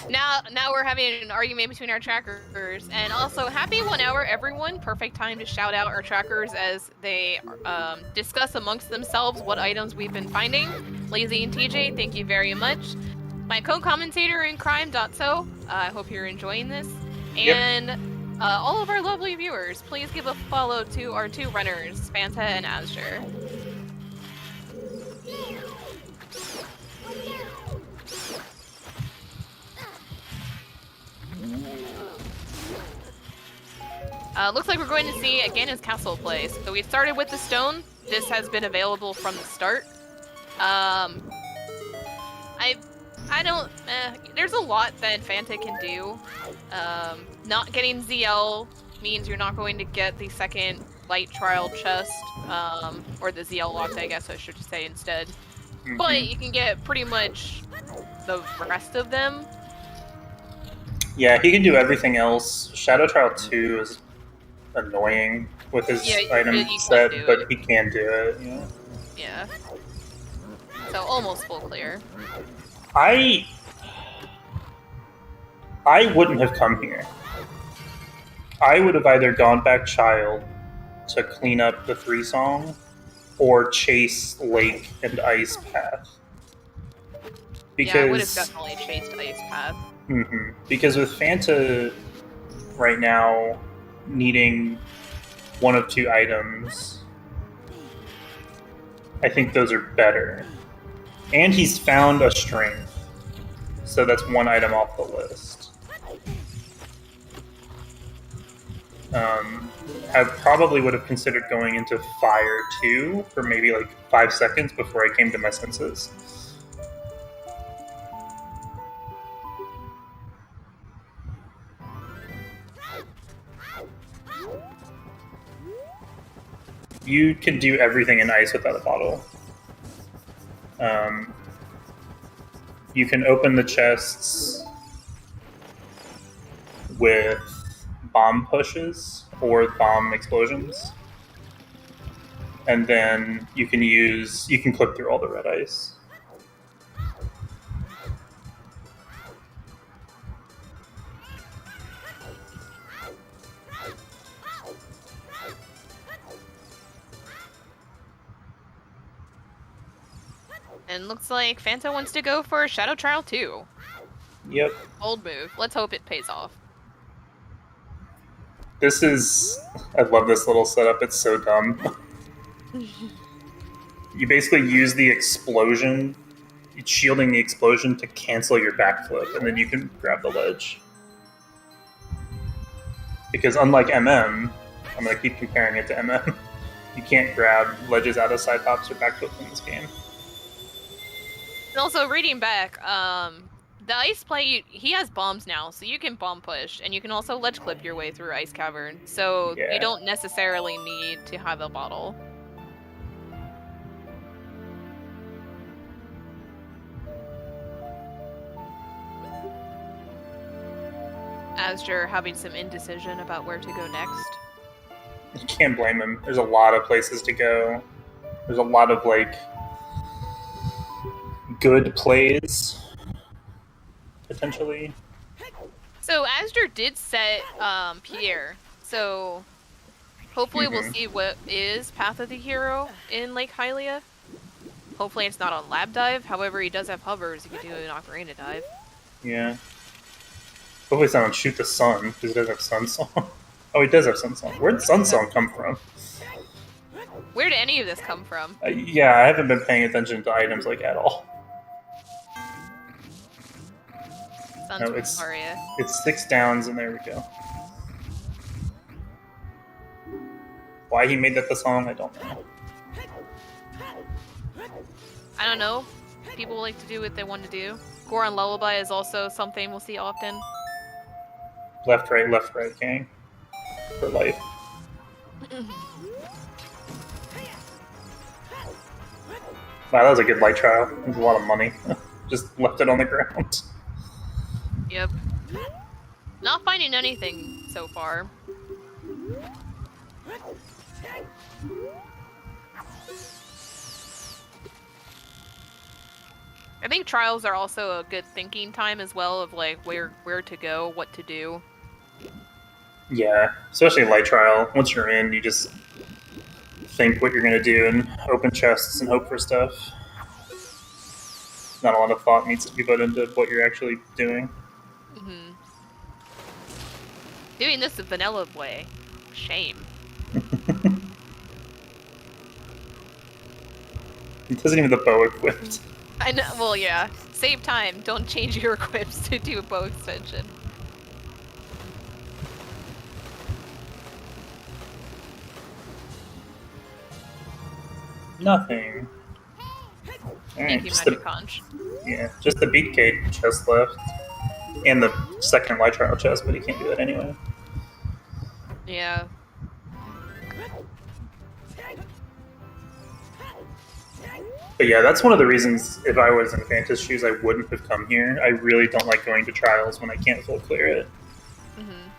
Now we're having an argument between our trackers, and also happy 1 hour, everyone. Perfect time to shout out our trackers as they discuss amongst themselves what items we've been finding. Lazy and TJ, thank you very much. My co-commentator in crime, Dotso, I hope you're enjoying this. And all of our lovely viewers, please give a follow to our two runners, Fanta and azder. Looks like we're going to see again his castle play. So we started with the stone. This has been available from the start. I don't. There's a lot that Fanta can do. Not getting ZL means you're not going to get the second light trial chest, or the ZL locked, I guess I should say instead. Mm-hmm. But you can get pretty much the rest of them. Yeah, he can do everything else. Shadow Trial 2 is annoying with his item set, but he can do it. Yeah. So almost full clear. I wouldn't have come here. I would have either gone back Child to clean up the 3-song or chase Lake and Ice Path. Because I would have definitely chased Ice Path. Mm-hmm. Because with Fanta right now needing one of 2 items, I think those are better. And he's found a strength, so that's 1 item off the list. I probably would have considered going into Fire 2 for maybe like 5 seconds before I came to my senses. You can do everything in ice without a bottle. You can open the chests with bomb pushes or bomb explosions. And then you can clip through all the red ice. And looks like Fanta wants to go for Shadow Trial 2. Yep. Old move. Let's hope it pays off. I love this little setup. It's so dumb. You basically use the explosion, shielding the explosion to cancel your backflip, and then you can grab the ledge. Because unlike MM, I'm going to keep comparing it to MM, you can't grab ledges out of side hops or backflips in this game. And also, reading back, The ice play, he has bombs now, so you can bomb push, and you can also ledge clip your way through Ice Cavern, so Yeah. you don't necessarily need to have a bottle. Azder having some indecision about where to go next. You can't blame him. There's a lot of places to go. There's a lot of, like, good plays, potentially. So Azder did set Pierre, so hopefully we'll see what is Path of the Hero in Lake Hylia. Hopefully it's not on Lab Dive, however he does have hovers, he could do an Ocarina Dive. Yeah. Hopefully it's not on Shoot the Sun, because it does have Sun Song. Oh, he does have Sun Song. Where'd Sun Song come from? Where did any of this come from? Yeah, I haven't been paying attention to items, like, at all. Sun's No, it's Aria. 6 downs, and there we go. Why he made that the song, I don't know. I don't know. People like to do what they want to do. Goron Lullaby is also something we'll see often. Left, right, gang. For life. Wow, that was a good light trial. It was a lot of money. Just left it on the ground. Yep. Not finding anything so far. I think trials are also a good thinking time as well of like where to go, what to do. Yeah, especially light trial. Once you're in, you just think what you're gonna do and open chests and hope for stuff. Not a lot of thought needs to be put into what you're actually doing. Mm-hmm. Doing this the vanilla way. Shame. It doesn't even the bow equipped. I know, well yeah. Save time, don't change your equips to do a bow extension. Nothing. Thank you, just Magic Conch. Yeah, just the Beatcade chest left. And the second light trial chest, but he can't do that anyway. Yeah. But yeah, that's one of the reasons if I was in Fanta's shoes, I wouldn't have come here. I really don't like going to trials when I can't full clear it. Mm-hmm.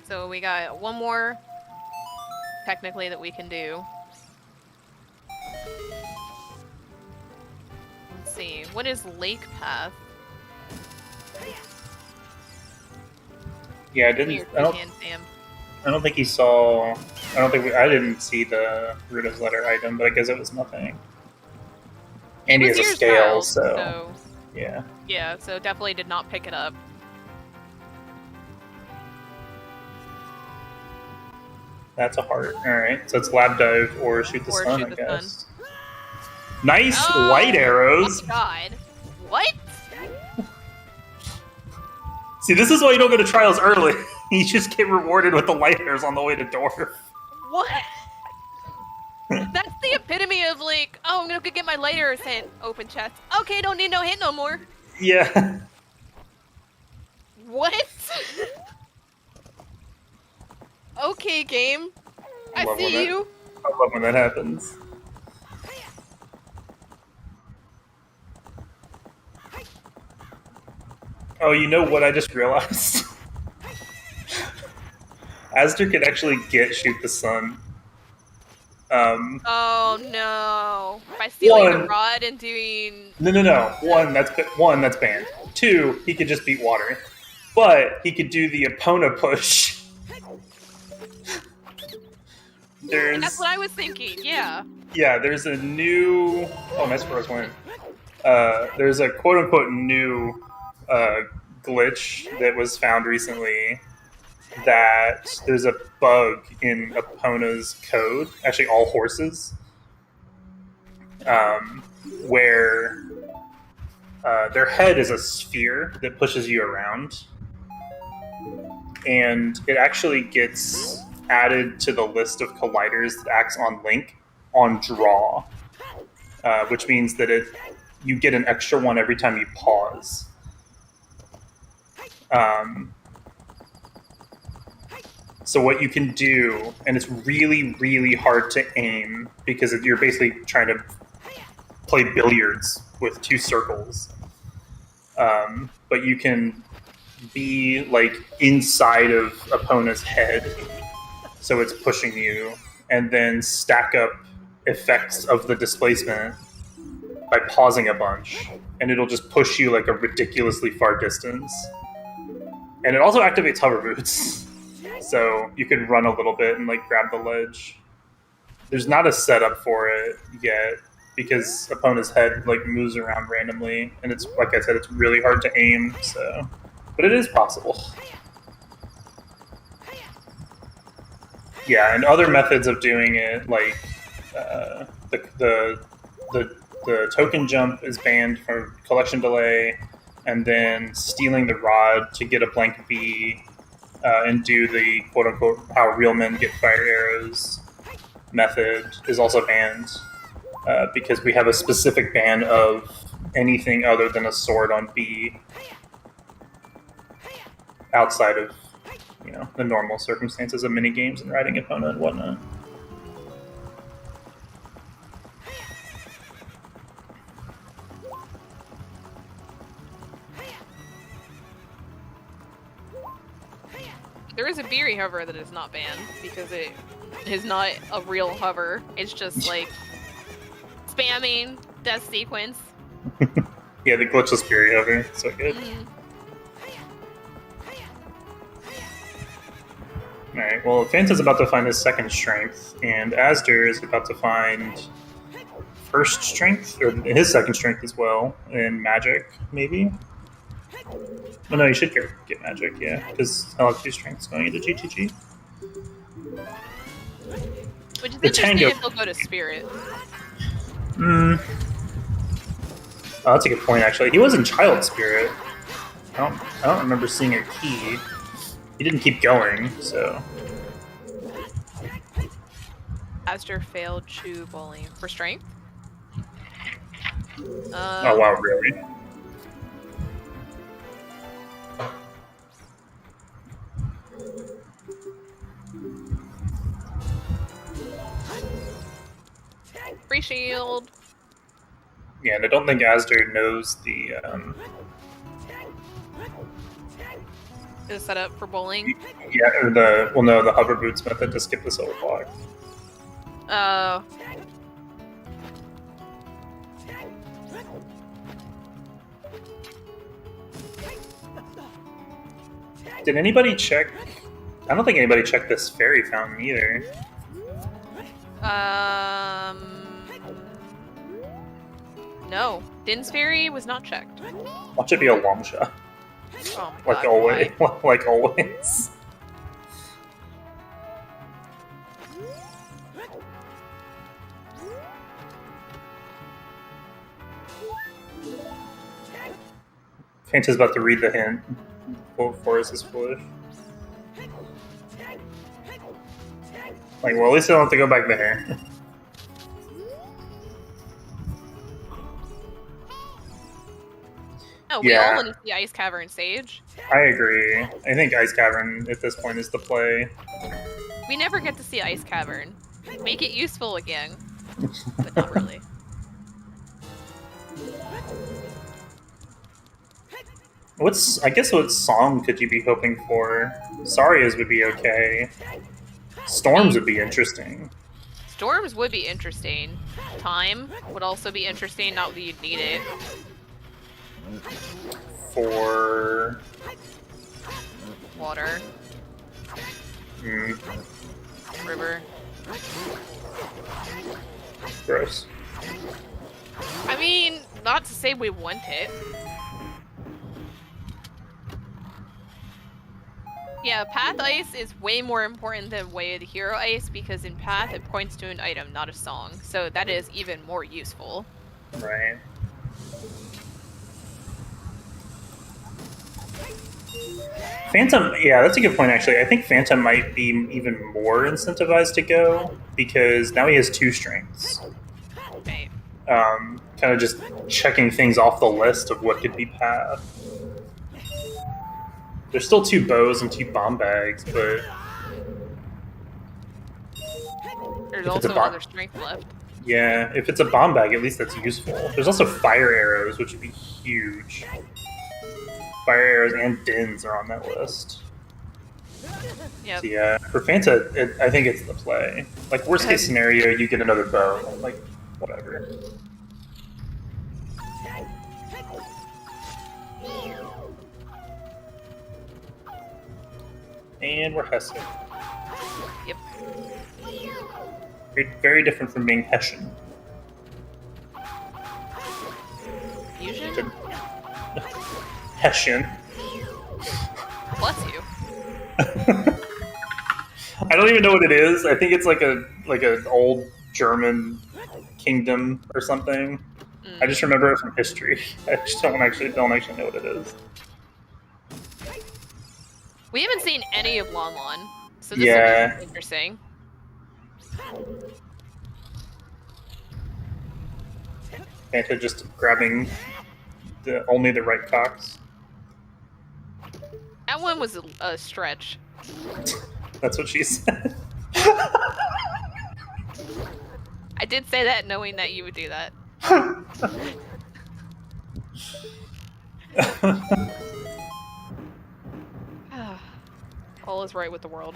So we got one more, technically, that we can do. Let's see, what is Lake Path? Yeah, I didn't. I don't think he saw. I don't think I didn't see the Ruta's letter item, but I guess it was nothing. And he has a scale, so yeah. Yeah, so definitely did not pick it up. That's a heart. All right, so it's lab dive or shoot the sun, I guess. Nice light arrows. Oh my god! What? See, this is why you don't go to trials early. You just get rewarded with the light arrows on the way to door. What? That's the epitome of like, oh, I'm gonna go get my light arrows hit. Open chest. Okay, don't need no hit no more. Yeah. What? Okay, game. I see you. I love when that happens. Oh, you know what I just realized? Azder could actually shoot the sun. Oh no! By stealing the rod and doing... No. One, that's banned. 2, he could just beat water. But he could do the Epona push. That's what I was thinking, yeah. Yeah, there's a new... Oh, nice first one. There's a quote-unquote new glitch that was found recently that there's a bug in Epona's code, actually all horses, where their head is a sphere that pushes you around, and it actually gets added to the list of colliders that acts on Link on draw, which means that you get an extra one every time you pause. So what you can do, and it's really, really hard to aim because you're basically trying to play billiards with two circles. But you can be like inside of opponent's head, so it's pushing you, and then stack up effects of the displacement by pausing a bunch, and it'll just push you like a ridiculously far distance. And it also activates hover boots, so you can run a little bit and like grab the ledge. There's not a setup for it yet because opponent's head like moves around randomly, and it's like I said, it's really hard to aim. So, but it is possible. Yeah, and other methods of doing it, like the token jump is banned for collection delay, and then stealing the rod to get a blank B and do the quote-unquote how real men get fire arrows method is also banned because we have a specific ban of anything other than a sword on B outside of the normal circumstances of mini games and riding opponent and whatnot. There is a Beery hover that is not banned because it is not a real hover. It's just like spamming death sequence. Yeah, the glitchless Beery hover, so good. Alright, well, Fanta's about to find his second strength, and Azder is about to find first strength, or his second strength as well, in magic, maybe? Oh no, you should get magic, yeah, because I'll have 2 strengths going into GGG. Which is interesting if he'll go to Spirit. Oh, that's a good point, actually. He was in Child Spirit. I don't remember seeing a key. He didn't keep going, so... Azder failed Chew Bowling for strength. Oh wow, really? Free shield. Yeah, and I don't think Azder knows the Is set up for bowling. Yeah, or the hover boots method to skip the solo block. Oh. Did anybody check? I don't think anybody checked this fairy fountain either. No. Din's Fairy was not checked. Watch it be a long shot. Oh my god. Like always. Like always. Fanta's about to read the hint. Forest is foolish. Like, well, at least I don't have to go back there. Oh, we all want to see Ice Cavern Sage. I agree. I think Ice Cavern at this point is the play. We never get to see Ice Cavern. Make it useful again. But not really. I guess what song could you be hoping for? Saria's would be okay. Storms would be interesting. Storms would be interesting. Time would also be interesting, not that you'd need it. For... Water. River. Gross. I mean, not to say we want it. Yeah, Path Ice is way more important than Way of the Hero Ice because in Path it points to an item, not a song. So that is even more useful. Right. Phantom, yeah, that's a good point, actually. I think Phantom might be even more incentivized to go because now he has 2 strengths. Right. Kind of just checking things off the list of what could be path. There's still 2 bows and 2 bomb bags, but There's also another strength left. Yeah, if it's a bomb bag, at least that's useful. There's also fire arrows, which would be huge. Fire arrows and dins are on that list. Yep. So yeah, for Fanta, I think it's the play. Like, worst case scenario, you get another bow. Like, whatever. And we're Hessian. Yep. Very, very different from being Hessian. Fusion? Hessian. Bless you. I don't even know what it is. I think it's like an old German kingdom or something. I just remember it from history. I just don't actually know what it is. We haven't seen any of Lon Lon, so this will be interesting. Fanta just grabbing only the right cocks. That one was a stretch. That's what she said. I did say that knowing that you would do that. All is right with the world.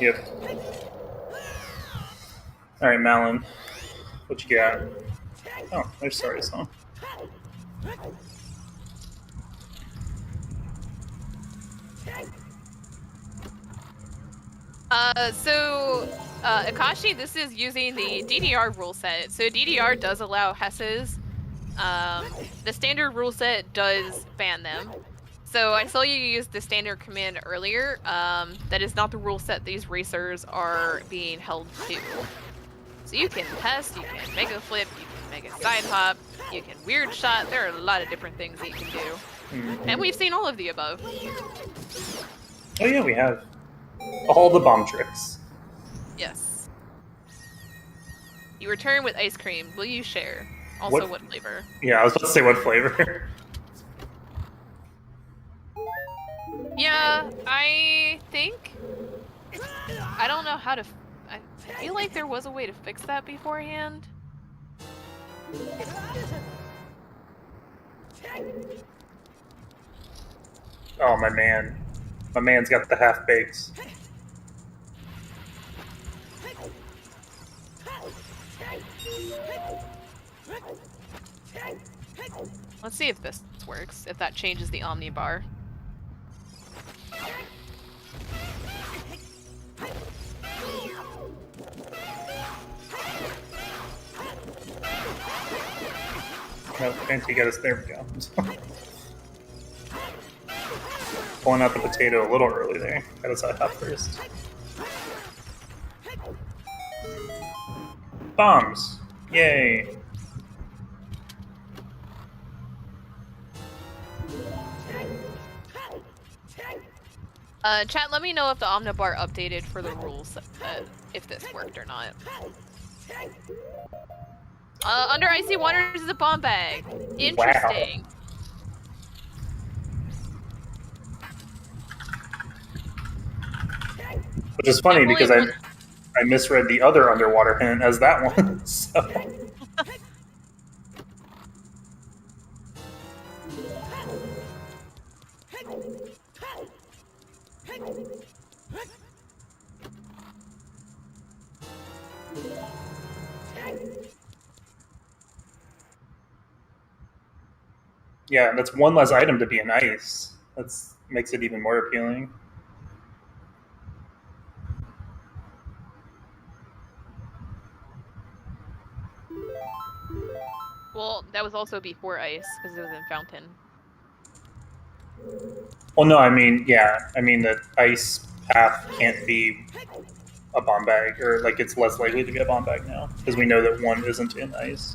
Yep. Alright, Malin. What you got? Oh, there's Sorry Song. Akashi, this is using the DDR rule set. So DDR does allow Hesses. The standard rule set does ban them. So I saw you use the standard command earlier. That is not the rule set these racers are being held to. So you can test, you can mega flip, you can mega side hop, you can weird shot. There are a lot of different things that you can do. And we've seen all of the above. Oh yeah, we have. All the bomb tricks. Yes. You return with ice cream. Will you share? Also, what flavor? Yeah, I was about to say what flavor. Yeah, I think... I don't know how to... I feel like there was a way to fix that beforehand. Oh, my man. My man's got the half-bakes. Let's see if this works, if that changes the Omni bar. No, Fancy got us. There we go. Pulling out the potato a little early there. Got us out first. Bombs! Yay! Chat, let me know if the Omnibar updated for the rules, if this worked or not. Under Icy Waters is a bomb bag. Interesting. Wow. Which is funny because I misread the other underwater hint as that one. So. Yeah, that's one less item to be in ice. That makes it even more appealing. Well, that was also before ice, because it was in Fountain. Well, no, I mean, yeah. I mean, the ice path can't be a bomb bag, or, like, it's less likely to be a bomb bag now, because we know that one isn't in ice.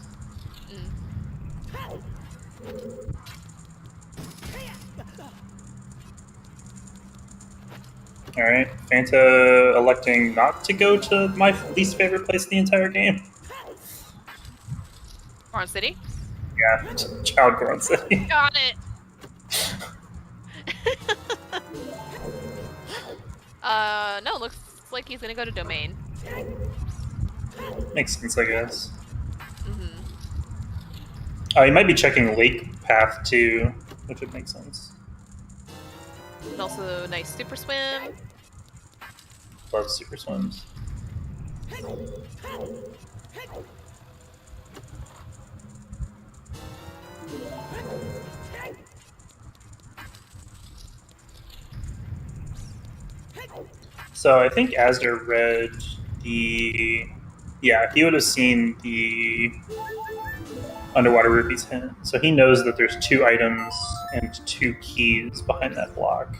All right, Fanta electing not to go to my least favorite place in the entire game. Orange City? Yeah, Child Grown City. Got it! No, looks like he's gonna go to Domain. Makes sense, I guess. Mm-hmm. He might be checking Lake Path too, which would make sense. And also, nice Super Swim. Love Super Swims. So I think Azder read the... Yeah, he would have seen the Underwater Rupees hint. So he knows that there's 2 items and 2 keys behind that block.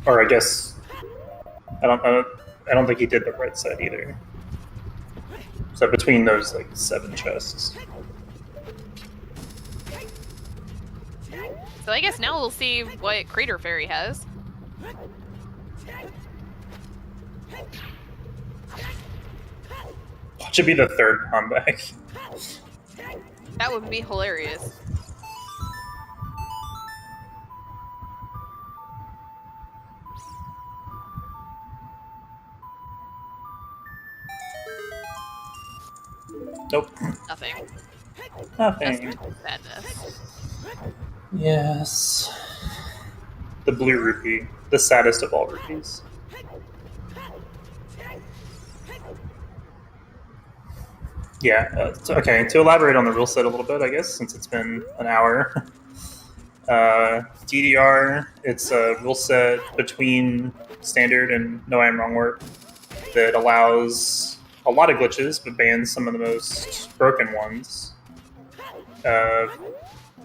Or I guess... I don't think he did the right side either. So between those, like, 7 chests. So I guess now we'll see what Crater Fairy has. What should be the 3rd comeback? That would be hilarious. Nope. Nothing. Nothing. Sadness. Yes. The blue rupee. The saddest of all rupees. Yeah, okay, to elaborate on the rule set a little bit, I guess, since it's been an hour. DDR, it's a rule set between standard and No I Am Wrong work that allows a lot of glitches, but bans some of the most broken ones.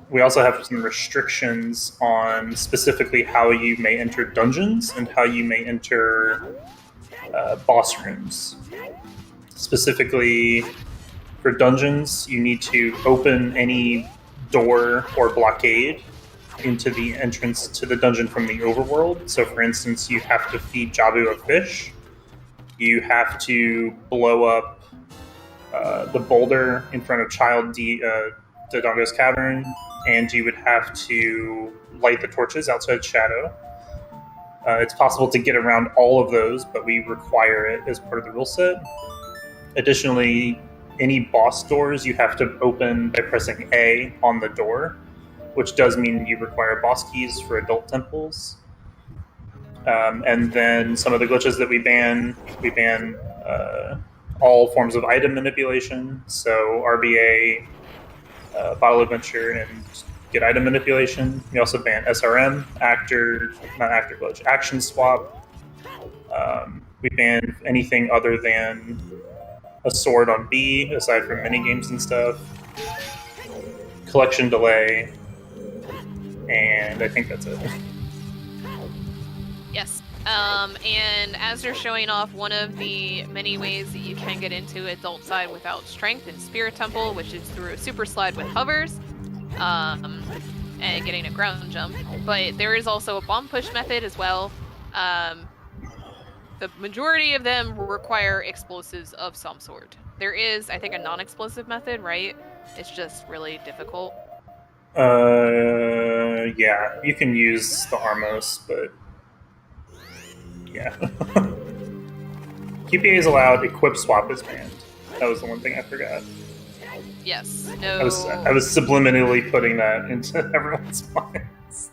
We also have some restrictions on specifically how you may enter dungeons and how you may enter boss rooms. Specifically, for dungeons, you need to open any door or blockade into the entrance to the dungeon from the overworld. So, for instance, you have to feed Jabu a fish. You have to blow up the boulder in front of Dodongo's Cavern, and you would have to light the torches outside Shadow. It's possible to get around all of those, but we require it as part of the rule set. Additionally, any boss doors you have to open by pressing A on the door, which does mean you require boss keys for adult temples. And then some of the glitches that we ban all forms of item manipulation, so RBA, Bottle Adventure, and Get Item Manipulation. We also ban SRM, Action Swap. We ban anything other than a sword on B, aside from minigames and stuff. Collection delay, and I think that's it. Yes. And as they're showing off one of the many ways that you can get into adult side without strength in Spirit Temple, which is through a super slide with hovers, and getting a ground jump. But there is also a bomb push method as well. The majority of them require explosives of some sort. There is, I think, a non-explosive method, right? It's just really difficult. Yeah, you can use the Armos, but yeah. QPA is allowed, equip swap is banned. That was the one thing I forgot. Yes, no... I was subliminally putting that into everyone's minds.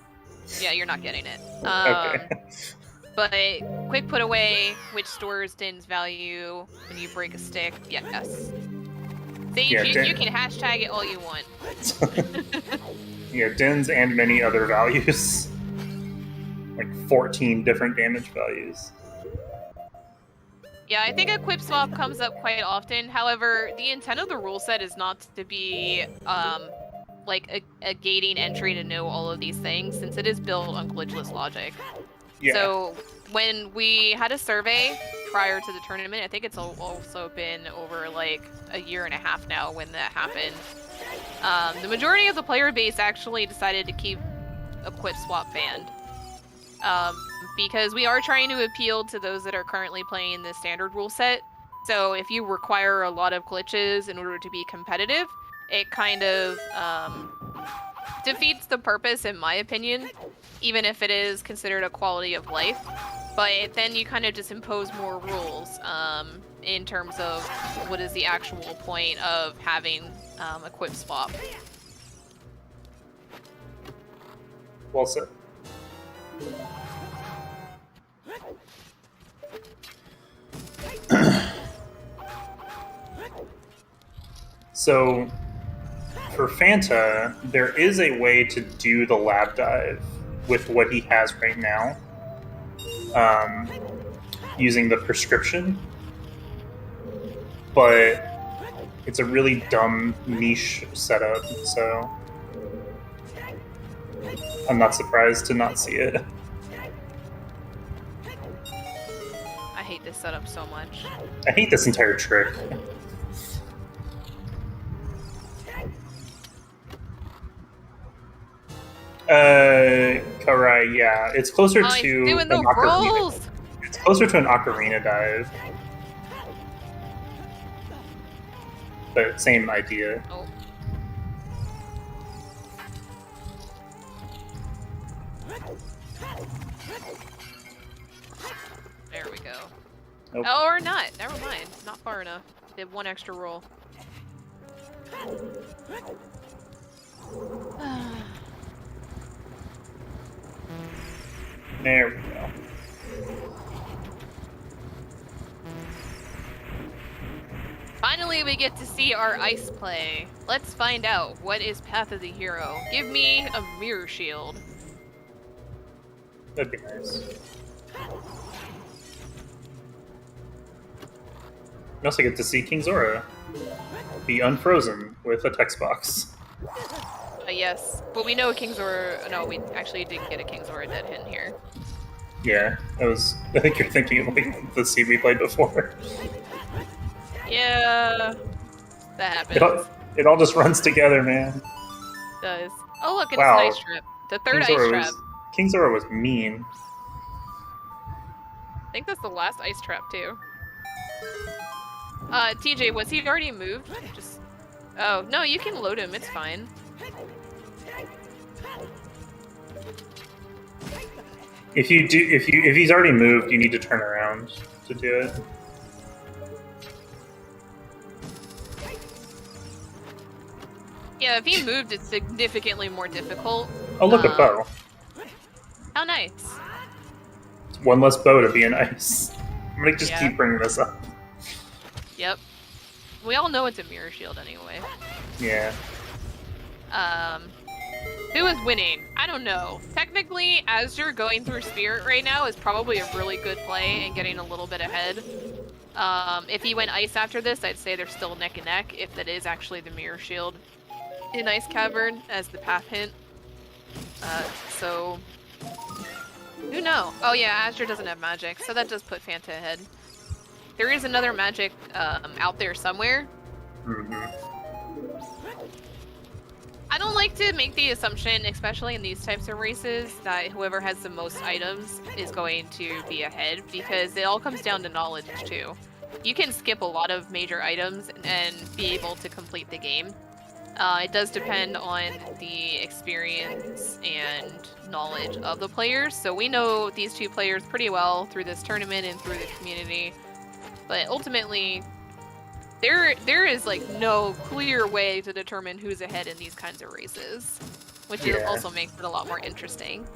Yeah, you're not getting it. Okay. But quick put away, which stores Din's value when you break a stick. Yes. Sage, Yeah, you can hashtag it all you want. Yeah, Din's and many other values. Like 14 different damage values. Yeah, I think a quip swap comes up quite often. However, the intent of the rule set is not to be like a gating entry to know all of these things, since it is built on glitchless logic. Yeah. So when we had a survey prior to the tournament, I think it's also been over like a year and a half now when that happened. The majority of the player base actually decided to keep equip swap banned. Because we are trying to appeal to those that are currently playing the standard rule set. So if you require a lot of glitches in order to be competitive, it kind of defeats the purpose, in my opinion, even if it is considered a quality of life. But then you kind of just impose more rules in terms of what is the actual point of having equip swap. Well said. So, for Fanta, there is a way to do the lab dive with what he has right now, using the prescription, but it's a really dumb niche setup, so I'm not surprised to not see it. I hate this setup so much. I hate this entire trick. Karai, yeah. It's closer to doing an the ocarina. rolls. It's closer to an ocarina dive. But same idea. Oh. There we go. Nope. Oh, or not. Never mind. Not far enough. Did one extra roll. There we go. Finally, we get to see our ice play. Let's find out. What is Path of the Hero? Give me a mirror shield. That'd be nice. We also get to see King Zora be unfrozen with a text box. Yes, but we know King Zora. No, we actually didn't get a King Zora dead hint here. Yeah, I think you're thinking of like the scene we played before. Yeah, that happens. It all just runs together, man. It does. Oh look, it's Wow. an ice trap. The third King Zora ice trap. King Zora was mean. I think that's the last ice trap too. TJ, was he already moved? Just. Oh no, you can load him. It's fine. If he's already moved, you need to turn around to do it. Yeah, if he moved, it's significantly more difficult. Oh, look, a bow. How nice. It's one less bow to be an ice. I'm gonna just keep bringing this up. Yep. We all know it's a mirror shield anyway. Yeah. Who is winning? I don't know. Technically, Azder going through Spirit right now is probably a really good play and getting a little bit ahead. If he went Ice after this, I'd say they're still neck and neck, if that is actually the mirror shield in Ice Cavern as the path hint. So... who knows? Oh yeah, Azure doesn't have magic, so that does put Fanta ahead. There is another magic out there somewhere. I don't like to make the assumption, especially in these types of races, that whoever has the most items is going to be ahead, because it all comes down to knowledge too. You can skip a lot of major items and be able to complete the game. It does depend on the experience and knowledge of the players. So we know these two players pretty well through this tournament and through the community. But ultimately, there is like no clear way to determine who's ahead in these kinds of races, which also makes it a lot more interesting.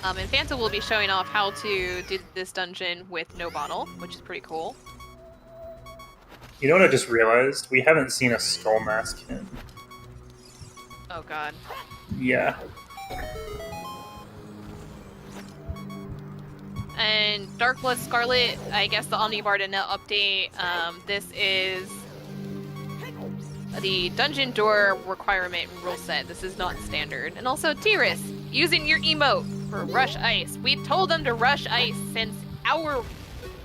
And Fanta will be showing off how to do this dungeon with no bottle, which is pretty cool. You know what I just realized? We haven't seen a skull mask hint. Oh god. Yeah. And Darkblood Scarlet, I guess the Omnibar now update. This is the dungeon door requirement rule set. This is not standard. And also Tiris, using your emote. for rush ice. We told them to rush ice since hour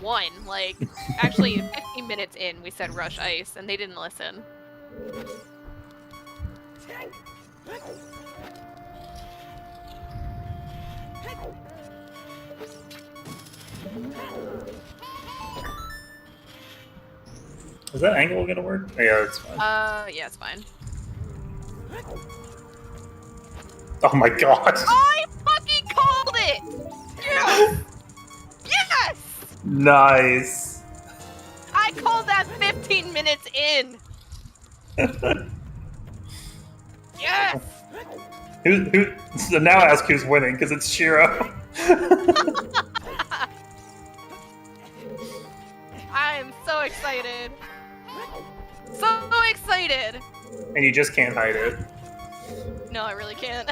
1. Like, actually, 15 minutes in, we said rush ice, and they didn't listen. Is that angle gonna work? Oh, yeah, it's fine. Yeah, it's fine. Oh my god! I fucking called it! Yes! Yes! Nice! I called that 15 minutes in! Yes! So now ask who's winning, because it's Shiro. I am so excited. So excited! And you just can't hide it. No, I really can't.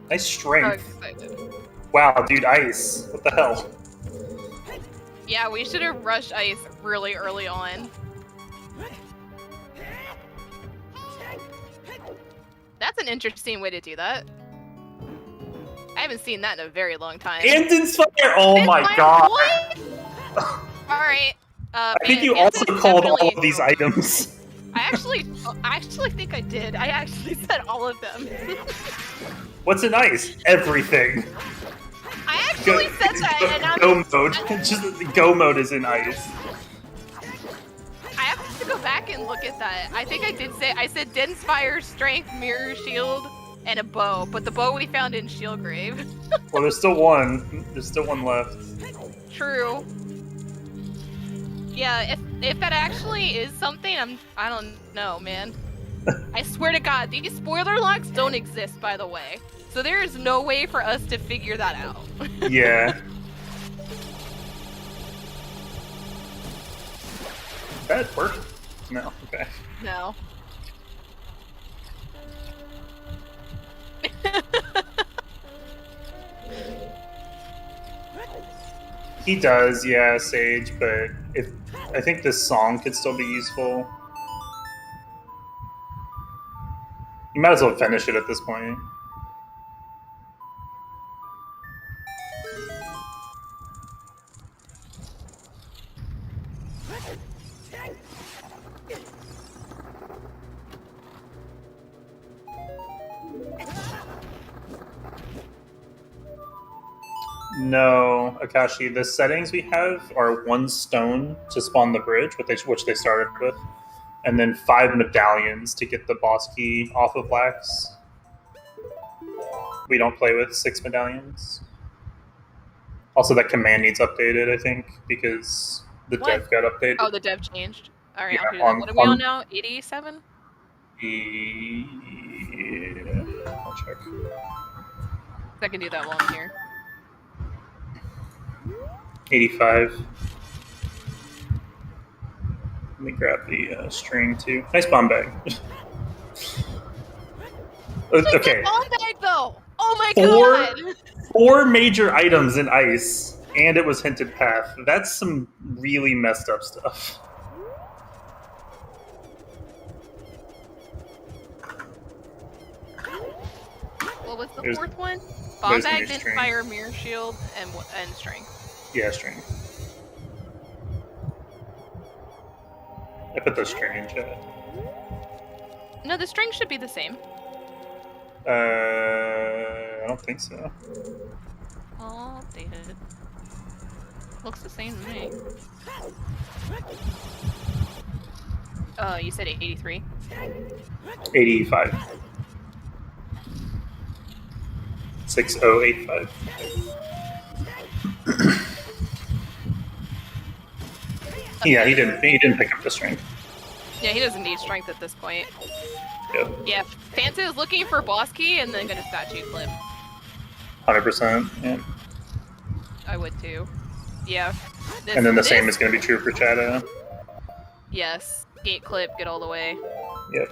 Nice strength. So excited. Wow, dude, ice. What the hell? Yeah, we should have rushed ice really early on. That's an interesting way to do that. I haven't seen that in a very long time. And Inspire! Oh my god! Alright. I think you also called all of these items. I actually think I did. I actually said all of them. What's in ice? Everything. I actually said that, and Go mode. Just the go mode is in ice. I have to go back and look at that. I think I did say, I said dense fire, strength, mirror, shield, and a bow, but the bow we found in Shieldgrave. Well, there's still one. There's still one left. True. Yeah, if that actually is something, I don't know, man. I swear to God, these spoiler locks don't exist, by the way. So there is no way for us to figure that out. Yeah. Did that work? No. Okay. No. He does, yeah, Sage, but I think this song could still be useful. You might as well finish it at this point. No, Akashi, the settings we have are 1 stone to spawn the bridge, which they started with, and then 5 medallions to get the boss key off of Lax. We don't play with 6 medallions. Also, that command needs updated, I think, because the dev got updated. Oh, the dev changed. Alright, Yeah, I'll do that. What are we on now? 87? Yeah, I'll check. I can do that while I'm here. 85. Let me grab the string too. Nice bomb bag. Okay. Bomb bag though. Oh my god. 4 major items in ice, and it was hinted path. That's some really messed up stuff. What was the 4th one? Bomb bag, then string. fire, mirror shield, and string. Yeah, string. I put the string in chat. No, the string should be the same. I don't think so. Oh, updated. Looks the same to me. Oh, you said 83? 85. 6085. Yeah, he didn't pick up the string. Yeah, he doesn't need strength at this point. Yep. Yeah, Fanta is looking for boss key and then gonna statue clip. 100%. Yeah. I would too. Yeah. And then the same is going to be true for Shadow. Yes. Gate clip, get all the way. Yep.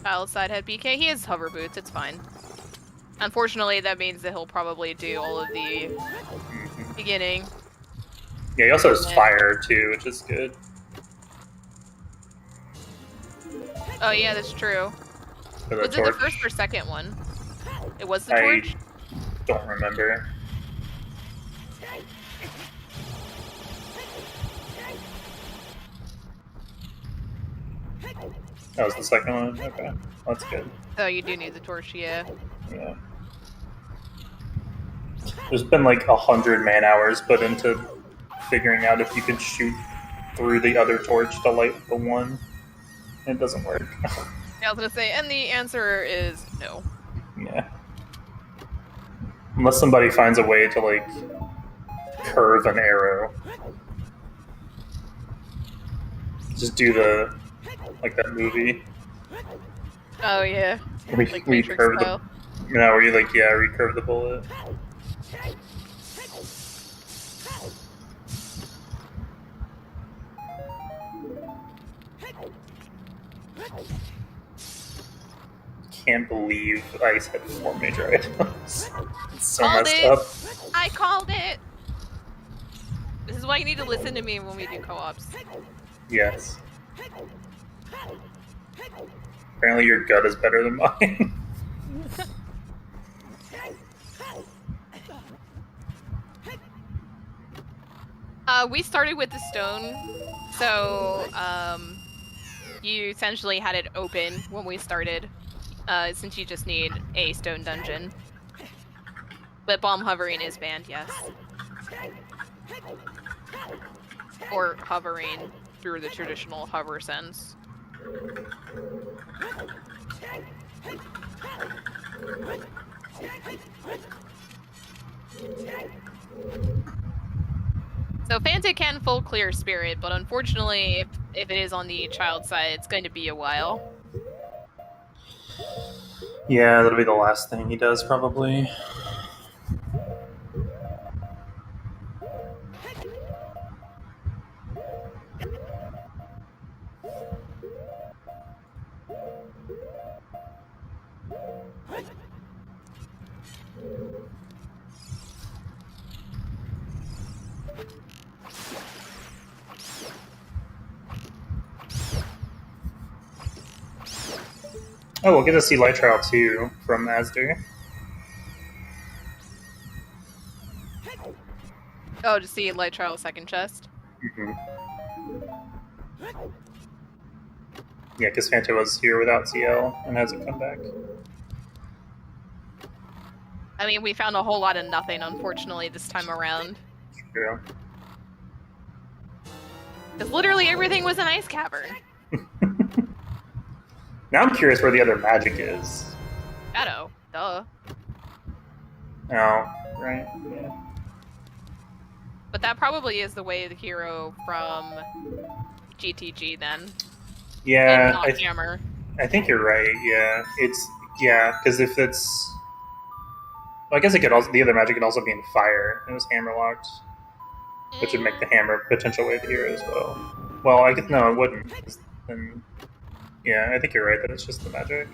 Child side head BK. He has hover boots. It's fine. Unfortunately, that means that he'll probably do all of the beginning. Yeah, he also has fire too, which is good. Oh yeah, that's true. Was it the first or second one? It was the torch? I don't remember. That was the second one? Okay. That's good. Oh, you do need the torch, yeah. Yeah. There's been like 100 man hours put into figuring out if you can shoot through the other torch to light the one. It doesn't work. I was gonna say, and the answer is no. Yeah. Unless somebody finds a way to like curve an arrow. Just do the like that movie. Oh yeah. Like recurve the where you like recurve the bullet. Can't believe I said 4 major items. It's so messed up. I called it! This is why you need to listen to me when we do co-ops. Yes. Apparently your gut is better than mine. We started with the stone, so you essentially had it open when we started, since you just need a stone dungeon. But bomb hovering is banned, yes. Or hovering through the traditional hover sense. So Fanta can full clear spirit, but unfortunately, if it is on the child side, it's going to be a while. Yeah, that'll be the last thing he does, probably. Oh, we'll get to see Light Trial 2 from azder. Oh, to see Light Trial second chest? Mm-hmm. Yeah, because Fanta was here without CL and hasn't come back. I mean, we found a whole lot of nothing, unfortunately, this time around. True. Because literally everything was an ice cavern. Now I'm curious where the other magic is. Shadow. Duh. Oh, right. Yeah. But that probably is the way of the hero from GTG then. Yeah. And not Hammer. I think you're right, yeah. Because if it's... Well, I guess it could also... The other magic could also be in fire. It was hammer locked. Which would make the hammer potential way of the hero as well. Well, I guess... No, it wouldn't. Then... Yeah, I think you're right that it's just the magic.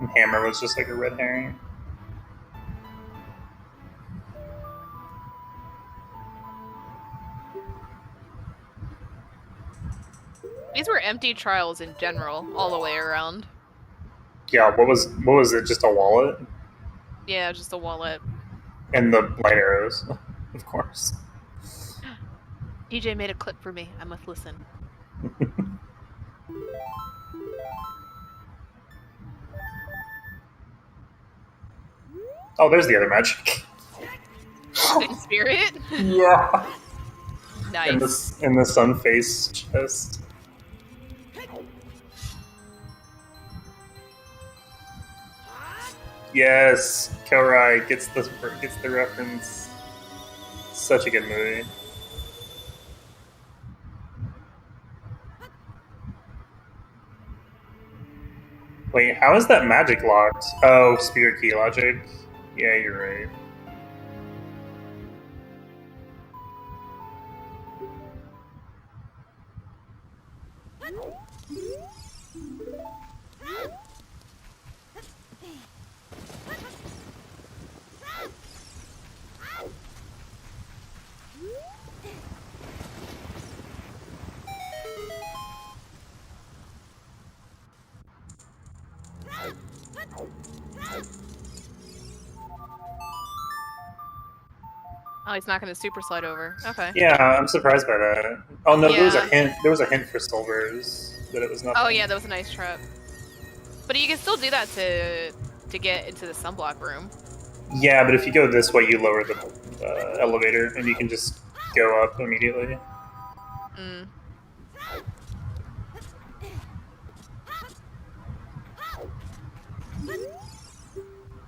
And hammer was just like a red herring. These were empty trials in general, all the way around. Yeah, what was it? Just a wallet? Yeah, just a wallet. And the light arrows, of course. DJ made a clip for me. I must listen. Oh, there's the other magic. In spirit? Yeah. Nice. In the sun face chest. Yes, Kelrai gets the reference. Such a good movie. Wait, how is that magic locked? Oh, spirit key logic. Yeah, you're right. Oh, he's not going to super slide over. Okay. Yeah, I'm surprised by that. Oh no, Yeah. there was a hint. There was a hint for Silvers that it was nothing. Oh yeah, that was a nice trap. But you can still do that to get into the sunblock room. Yeah, but if you go this way, you lower the elevator, and you can just go up immediately. Mm.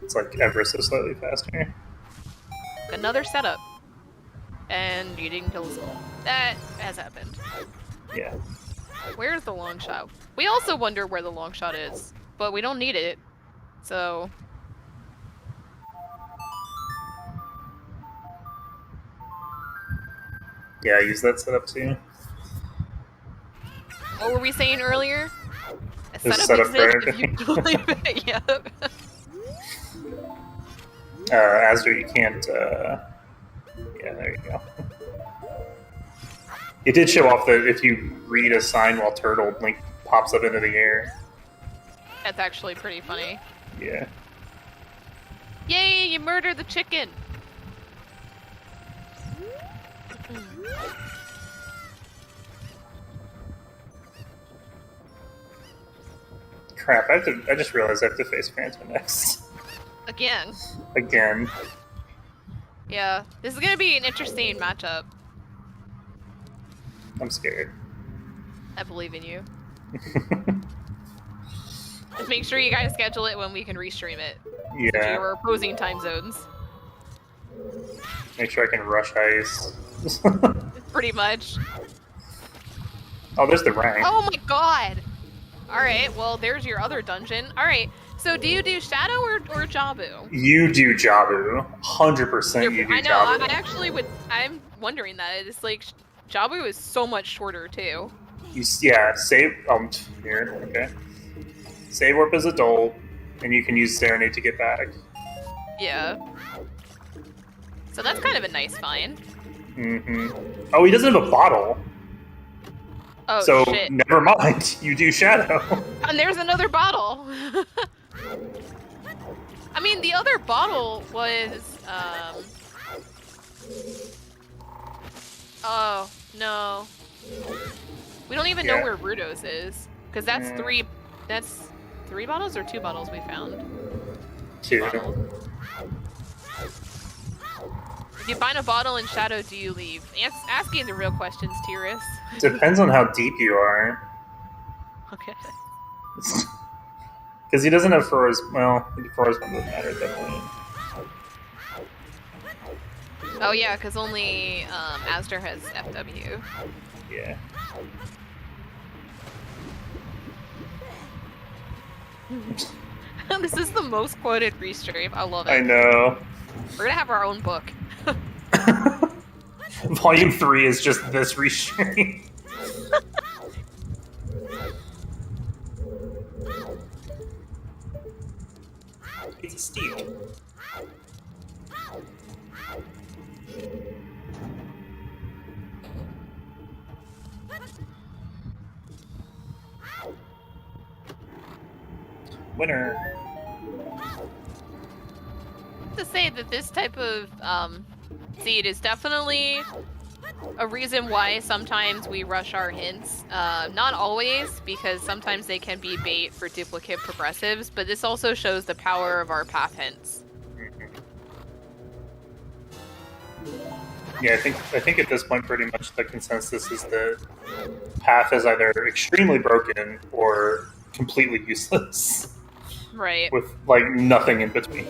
It's like ever so slightly faster. Another setup. And you didn't kill us all. That has happened. Yeah. Where's the long shot? We also wonder where the long shot is, but we don't need it. So... Yeah, I use that setup too. What were we saying earlier? A There's setup setup exists if you believe it. Yep. Azder, you can't. Yeah, there you go. It did show off that if you read a sign while turtle, Link pops up into the air. That's actually pretty funny. Yeah. Yay, you murdered the chicken! Crap! I just realized I have to face Phantom next. Again. Again. Yeah, this is gonna be an interesting matchup. I'm scared. I believe in you. Just make sure you guys schedule it when we can restream it. Yeah. Your opposing time zones. Make sure I can rush ice. Pretty much. Oh, there's the rank. Oh my god! Alright, well there's your other dungeon. Alright, so do you do Shadow or Jabu? You do Jabu. 100% you do I know, Jabu. I actually would... I'm wondering that. It's like, Jabu is so much shorter too. Yeah, save... here, okay. Save warp as adult, and you can use Serenade to get back. Yeah. So that's kind of a nice find. Mm-hmm. Oh, he doesn't have a bottle. Oh, so, shit. never mind. You do Shadow. And there's another bottle. I mean, the other bottle was, Oh, no. We don't even know where Rudo's is. Because that's three bottles or 2 bottles we found? 2. If you find a bottle in Shadow, do you leave? Asking the real questions, Tyrus. Depends on how deep you are. Okay. Because he doesn't have Froze. Well, Froze one doesn't matter at that point. Oh yeah, because only Azder has FW. Yeah. This is the most quoted restream. I love it. I know. We're gonna have our own book. Volume 3 is just this restream. It's a steal. Winner. To say that this type of seed is definitely a reason why sometimes we rush our hints. Not always, because sometimes they can be bait for duplicate progressives, but this also shows the power of our path hints. Yeah, I think at this point pretty much the consensus is that path is either extremely broken or completely useless. Right. With like nothing in between.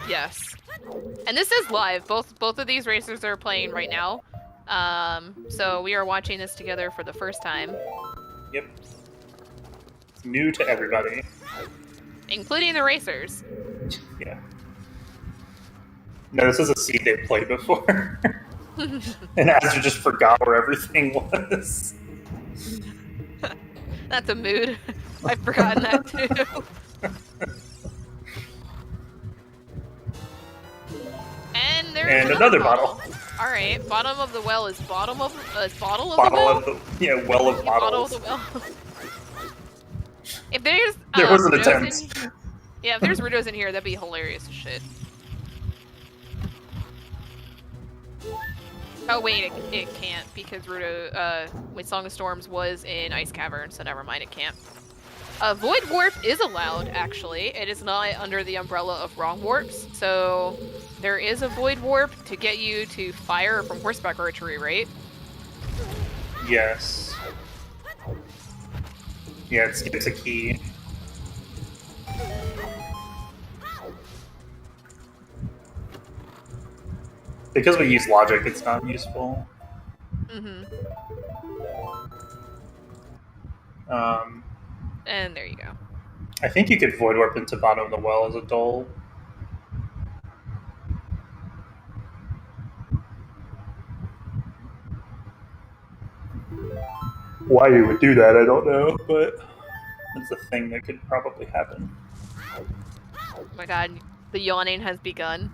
Yes. And this is live. Both of these racers are playing right now. So we are watching this together for the first time. Yep. It's new to everybody. Including the racers. Yeah. No, this is a seed they've played before. And Azure just forgot where everything was. That's a mood. I've forgotten that too. And there's another bottle. All right, bottom of the well is bottle of the well. Well of bottles. Bottle of the well. If there's there was an attempt. Yeah, if there's Rudos in here, that'd be hilarious as shit. Oh wait, it can't because Rudo with Song of Storms was in Ice Cavern, so never mind, it can't. Void Warp is allowed, actually. It is not under the umbrella of Wrong Warps, so there is a Void Warp to get you to fire from horseback archery, right? Yes. Yeah, it's a key. Because we use logic, it's not useful. And there you go. I think you could void warp into bottom of the well as a dole. Why you would do that, I don't know, but it's a thing that could probably happen. Oh my god, the yawning has begun.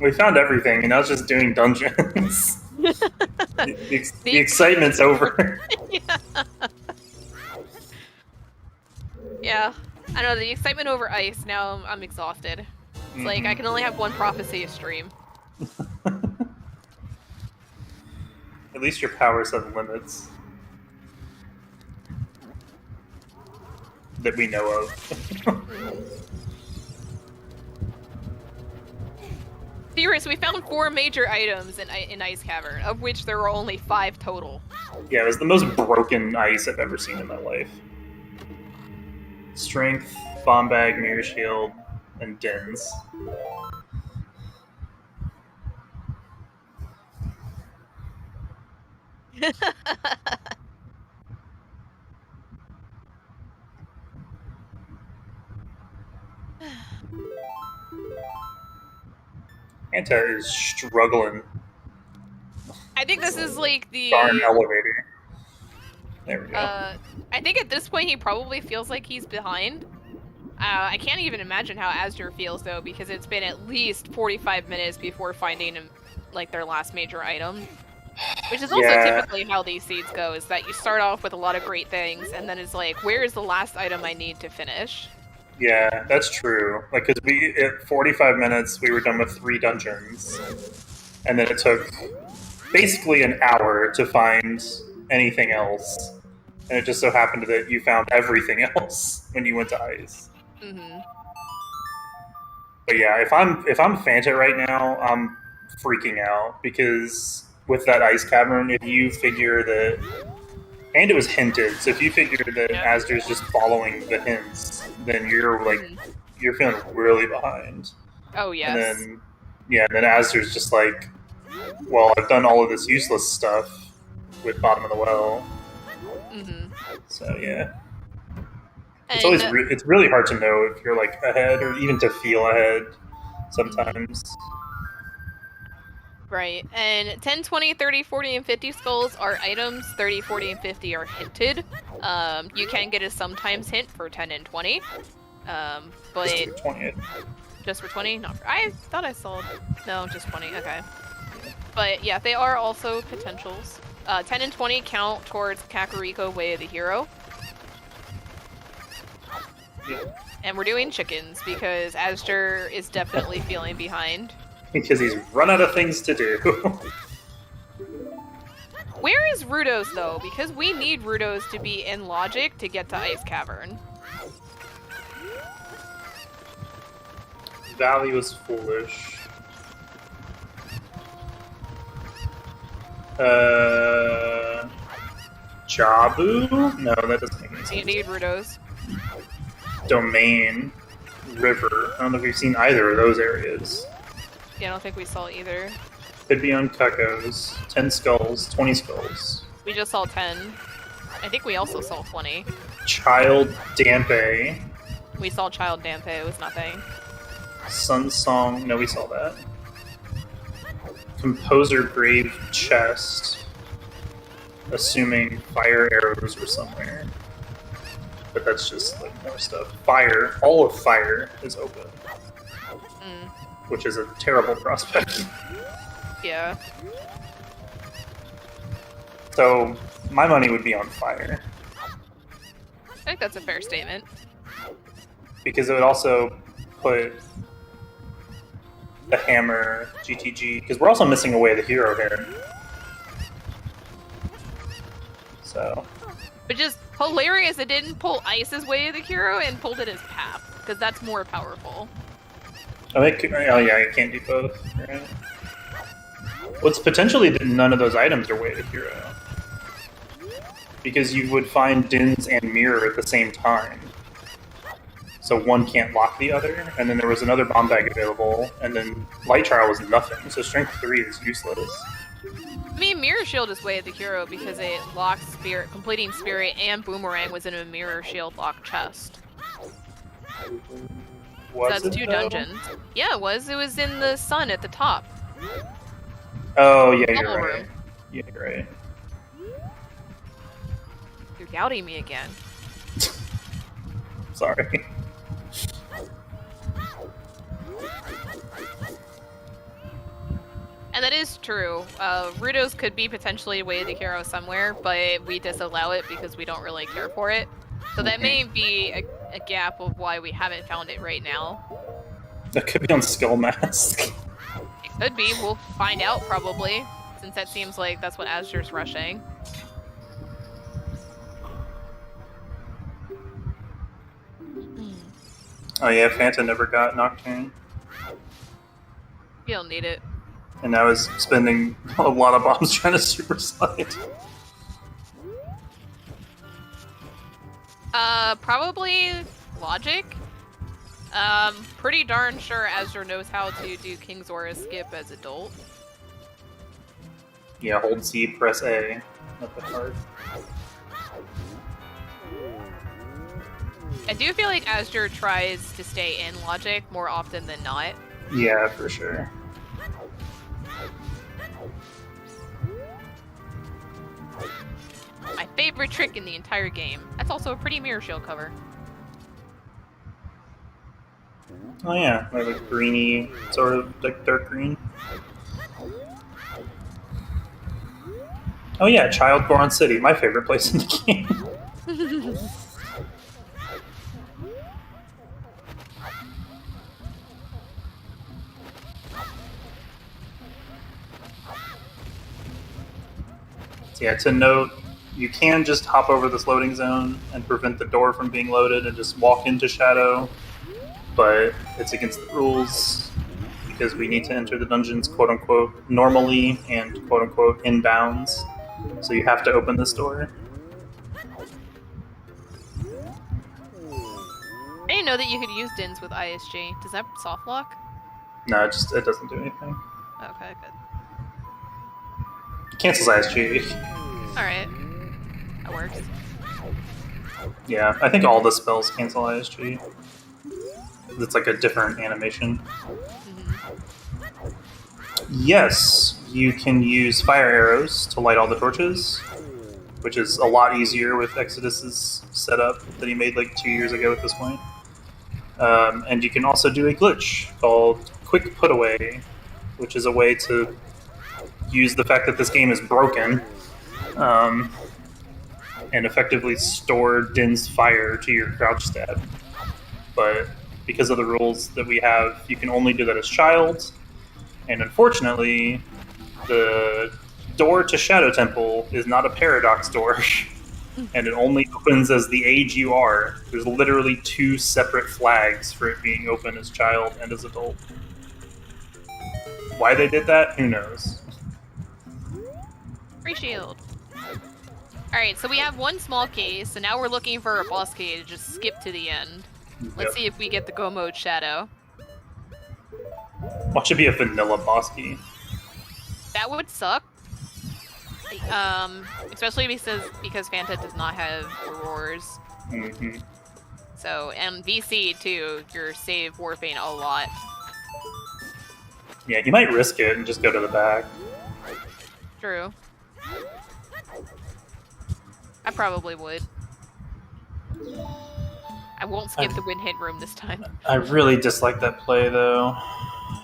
We found everything, and now it's just doing dungeons. the excitement's over. Yeah. I know, the excitement over ice, now I'm exhausted. It's like, I can only have one prophecy a stream. At least your powers have limits. That we know of. Serious, we found 4 major items in Ice Cavern, of which there were only 5 total. Yeah, it was the most broken ice I've ever seen in my life. Strength, bomb bag, mirror shield, and dens. Fanta is struggling. I think this is like the darn elevator. There we go. I think at this point he probably feels like he's behind. I can't even imagine how Azder feels though, because it's been at least 45 minutes before finding like their last major item. Which is also typically how these seeds go, is that you start off with a lot of great things, and then it's like, where is the last item I need to finish? Yeah, that's true. Like, because at 45 minutes, we were done with 3 dungeons. And then it took basically an hour to find anything else. And it just so happened that you found everything else when you went to ice. But yeah, if I'm Fanta right now, I'm freaking out, because with that ice cavern, if you figure that, and it was hinted, so if you figure that Azder's just following the hints, then you're like, you're feeling really behind. Oh yes. And then Azder's just like, well, I've done all of this useless stuff with bottom of the well. So yeah. It's always it's really hard to know if you're like ahead, or even to feel ahead sometimes. Right, and 10, 20, 30, 40, and 50 skulls are items. 30, 40, and 50 are hinted. You can get a sometimes hint for 10 and 20. But just for 20. Just for 20? Not for, I thought I saw... No, just 20, okay. But yeah, they are also potentials. 10 and 20 count towards Kakariko Way of the Hero. And we're doing chickens, because Azder is definitely feeling behind. Because he's run out of things to do. Where is Rudos, though? Because we need Rudos to be in logic to get to Ice Cavern. Valley was foolish. Jabu? No, that doesn't make any sense. You need Rudos. Domain. River. I don't know if we've seen either of those areas. Yeah, I don't think we saw either. Could be on Cuckoos. 10 skulls, 20 skulls. We just saw 10. I think we also saw 20. Child Dampe. We saw Child Dampe, it was nothing. Sun Song, no, we saw that. Composer Grave Chest. assuming fire arrows were somewhere. But that's just like more stuff. Fire, all of fire is open. Which is a terrible prospect. Yeah. So, my money would be on fire. I think that's a fair statement. Because it would also put the hammer, GTG, because we're also missing away the hero here. So. But just hilarious it didn't pull Ice's way of the hero and pulled it as Pap, because that's more powerful. Oh yeah, I can't do both. Right? What's potentially that none of those items are way to hero. Because you would find Din's and Mirror at the same time. So one can't lock the other, and then there was another bomb bag available, and then Light Trial was nothing, so Strength 3 is useless. I mean, Mirror Shield is way of the hero because it locks Spirit, completing Spirit and Boomerang was in a Mirror Shield locked chest. Was so that's two dungeons. Yeah, it was. It was in the sun at the top. Oh, yeah, you're right. Room. Yeah, you're right. You're doubting me again. Sorry. And that is true. Rudos could be potentially way of the hero somewhere, but we disallow it because we don't really care for it. So that may be a gap of why we haven't found it right now. That could be on Skill Mask. It could be. We'll find out probably, since that seems like that's what Azder's rushing. Oh yeah, Fanta never got Nocturne. You don't need it. And now is spending a lot of bombs trying to super slide. Probably Logic. Pretty darn sure Azder knows how to do King's Aura skip as adult. Yeah, hold C, press A. Not that hard. I do feel like Azder tries to stay in Logic more often than not. Yeah, for sure. My favorite trick in the entire game. That's also a pretty Mirror Shield cover. Oh yeah, like greeny, sort of like dark green. Oh yeah, Child Goron City, my favorite place in the game. So yeah, to note, you can just hop over this loading zone and prevent the door from being loaded and just walk into Shadow, but it's against the rules because we need to enter the dungeons quote-unquote normally and quote-unquote in bounds. So you have to open this door. I didn't know that you could use Dins with ISG. Does that soft lock? No, it doesn't do anything. Okay, good. It cancels ISG. Alright. That works. Yeah, I think all the spells cancel ISG. It's like a different animation. Yes, you can use fire arrows to light all the torches, which is a lot easier with Exodus's setup that he made like 2 years ago at this point. And you can also do a glitch called Quick Put Away, which is a way to use the fact that this game is broken and effectively store Din's fire to your crouch stab. But because of the rules that we have, you can only do that as Child. And unfortunately, the door to Shadow Temple is not a paradox door, and it only opens as the age you are. There's literally 2 separate flags for it being open as Child and as adult. Why they did that, who knows? Free shield. Alright, so we have one small key, so now we're looking for a boss key to just skip to the end. Let's see if we get the Go Mode Shadow. Watch it be a vanilla boss key. That would suck. Especially because Fanta does not have Roars. So, and VC too, you're save warping a lot. Yeah, you might risk it and just go to the back. True. I probably would. I won't skip the win hit room this time. I really dislike that play, though.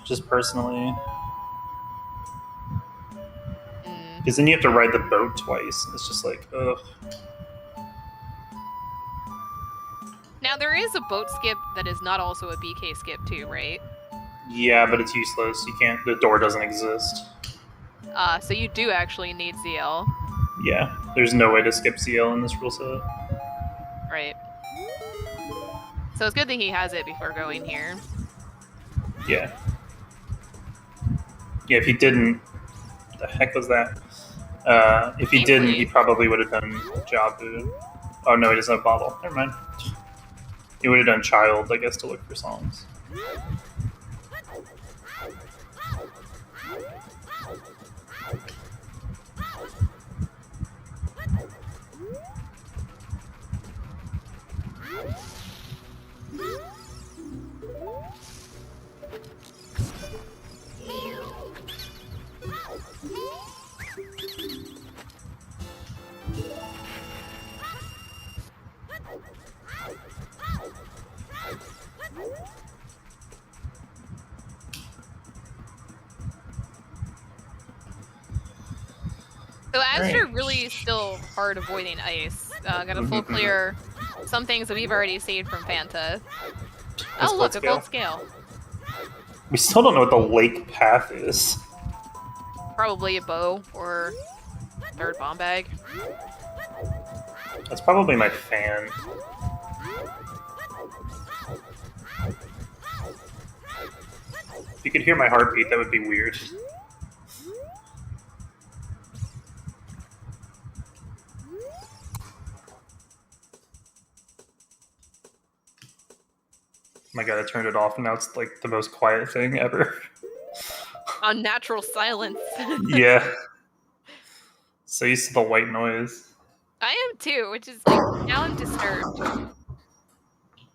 Just personally. Because then you have to ride the boat twice. It's just like, ugh. Now, there is a boat skip that is not also a BK skip, too, right? Yeah, but it's useless. You can't. The door doesn't exist. So you do actually need ZL. Yeah, there's no way to skip CL in this rule set. Right. So it's good that he has it before going here. Yeah. Yeah, if he didn't... What the heck was that? If he didn't, he probably would have done Jabu. Oh, no, he doesn't have Bottle. Never mind. He would have done Child, I guess, to look for songs. So azder really still hard avoiding ice. Got a full clear. Some things that we've already saved from Fanta. Oh look, a gold scale. We still don't know what the lake path is. Probably a bow or third bomb bag. That's probably my fan. If you could hear my heartbeat, that would be weird. Oh my god, I turned it off and now it's like the most quiet thing ever. Unnatural silence. Yeah. So used to the white noise. I am too, which is like, now I'm disturbed.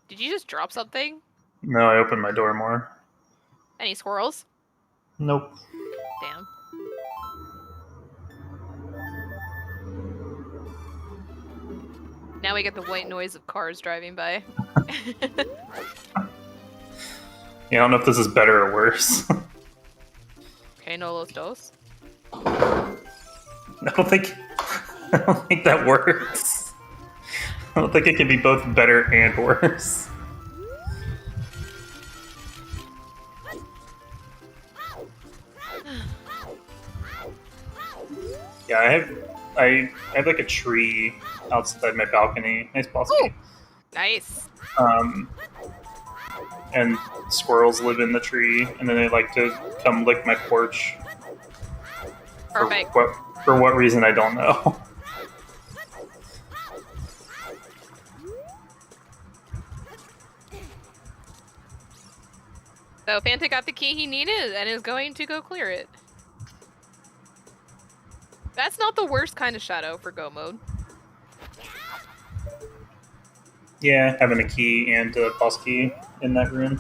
Did you just drop something? No, I opened my door more. Any squirrels? Nope. Damn. Now we get the white noise of cars driving by. Yeah, I don't know if this is better or worse. Okay, no los dos. I don't think that works. I don't think it can be both better and worse. Yeah, I have like a tree outside my balcony. Nice balcony. Nice. And squirrels live in the tree, and then they like to come lick my porch. Perfect. For what reason, I don't know. So Fanta got the key he needed and is going to go clear it. That's not the worst kind of shadow for go mode. Yeah, having a key and a boss key in that room.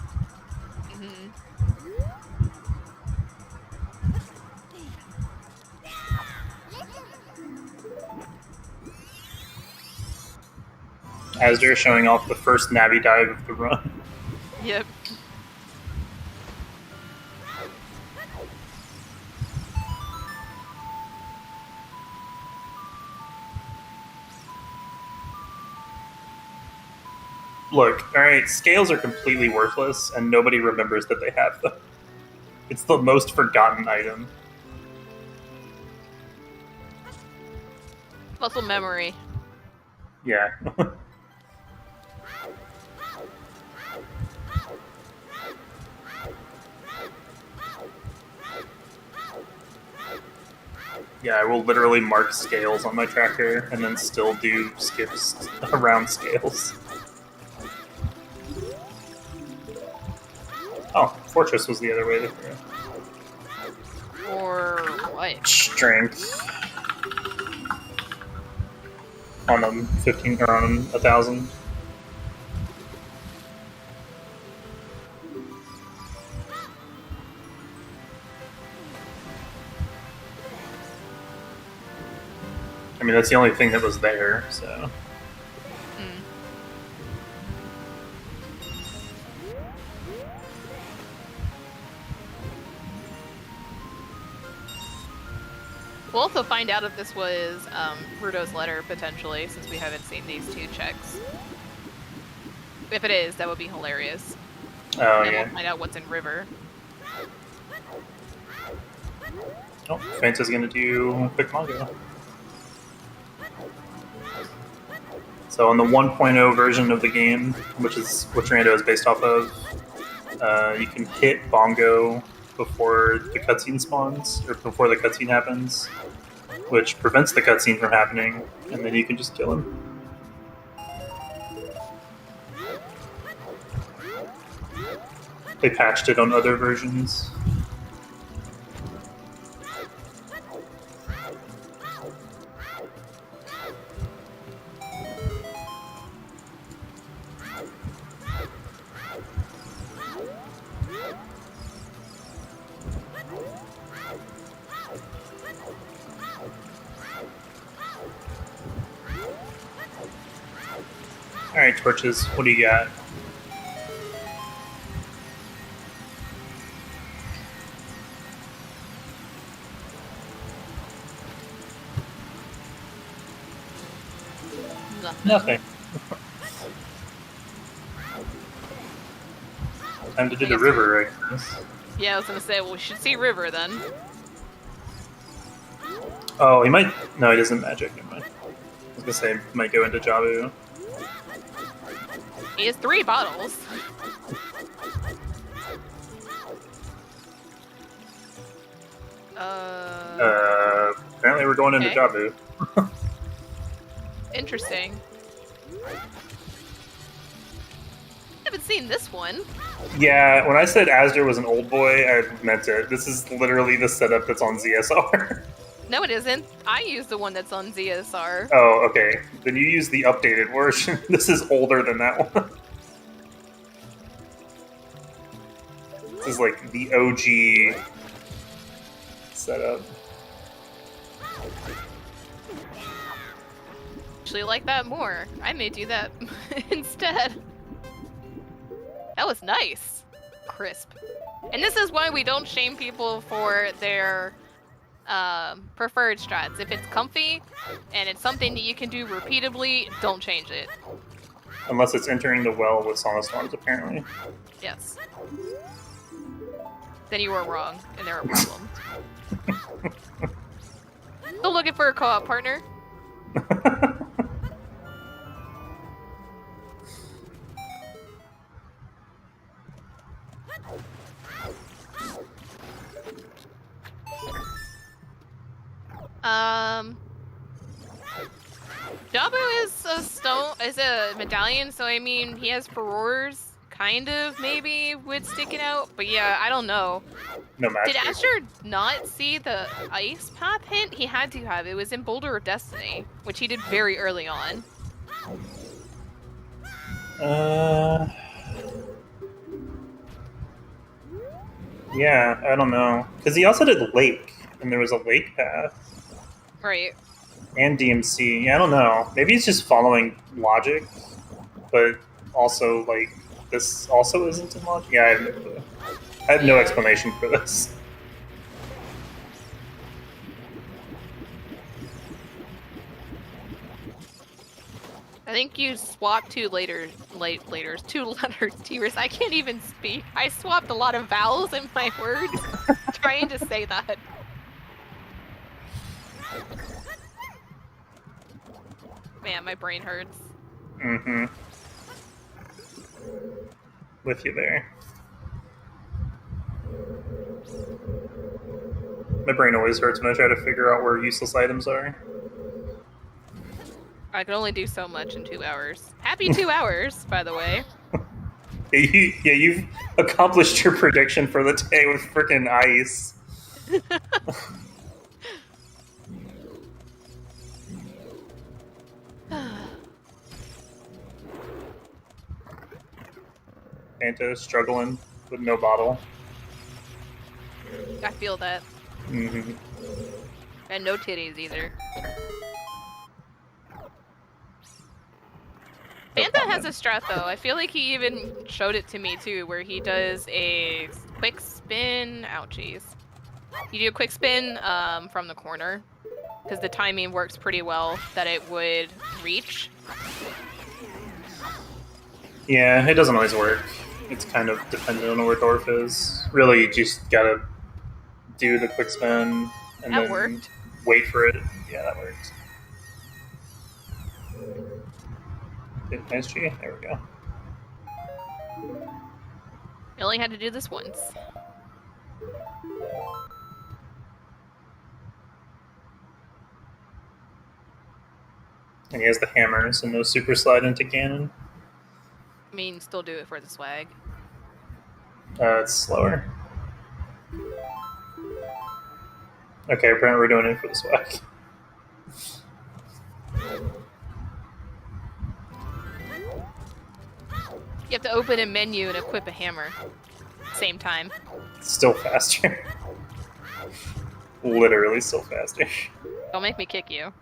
Azder showing off the first Navi dive of the run. Yep. Look, alright, scales are completely worthless, and nobody remembers that they have them. It's the most forgotten item. Muscle memory. Yeah. Yeah, I will literally mark scales on my tracker and then still do skips around scales. Oh, Fortress was the other way there. Or what? Strength. On them 15 or on 1,000. I mean, that's the only thing that was there, so. Mm. We'll also find out if this was Rudo's letter, potentially, since we haven't seen these two checks. If it is, that would be hilarious. Oh, and yeah. we'll find out what's in River. Oh, Fanta's gonna do quick manga. So on the 1.0 version of the game, which Rando is based off of, you can hit Bongo before the cutscene spawns, or before the cutscene happens, which prevents the cutscene from happening, and then you can just kill him. They patched it on other versions. Alright, Torches, what do you got? Nothing. Time to do the river, I guess. Yeah, I was gonna say, well, we should see River then. Oh, he might. No, he doesn't magic. Never mind. I was gonna say, he might go into Jabu. He has 3 bottles. Apparently we're going into Jabu. Interesting. I haven't seen this one. Yeah, when I said Azder was an old boy, I meant it. This is literally the setup that's on ZSR. No, it isn't. I use the one that's on ZSR. Oh, okay. Then you use the updated version. This is older than that one. This is like the OG setup. Actually like that more. I may do that instead. That was nice. Crisp. And this is why we don't shame people for their preferred strats. If it's comfy and it's something that you can do repeatably, don't change it. Unless it's entering the well with Song of Storms, apparently. Yes. Then you were wrong, and there are problems. Still looking for a co-op partner. Jabu is a medallion, so I mean he has furores, kind of maybe with sticking out, but yeah, I don't know. No match. Did Azder not see the ice path hint? He had to have. It was in Boulder of Destiny, which he did very early on. Yeah, I don't know. Because he also did Lake, and there was a Lake path. Right. And DMC. Yeah, I don't know. Maybe he's just following logic, but also, like, this also isn't in logic? Yeah, I have no clue. I have no explanation for this. I think you swapped two letters, Tears. I can't even speak. I swapped a lot of vowels in my words trying to say that. Man, my brain hurts. Mm-hmm. With you there. My brain always hurts when I try to figure out where useless items are. I can only do so much in 2 hours. Happy 2 hours, by the way. Yeah, you've accomplished your prediction for the day with frickin' ice. Fanta struggling with no bottle. I feel that. Mm-hmm. And no titties either. Fanta has a strat though. I feel like he even showed it to me too, where he does a quick spin. Ouchies. You do a quick spin from the corner, because the timing works pretty well that it would reach. Yeah, it doesn't always work. It's kind of dependent on where Dorf is. Really, you just gotta do the quick spin and That then worked. wait for it. Yeah, that works. Nice G. There we go. I only had to do this once. And he has the hammer, so no super slide into cannon. I mean, still do it for the swag. It's slower. Okay, apparently we're doing it for the swag. You have to open a menu and equip a hammer. Same time. Still faster. Literally still faster. Don't make me kick you.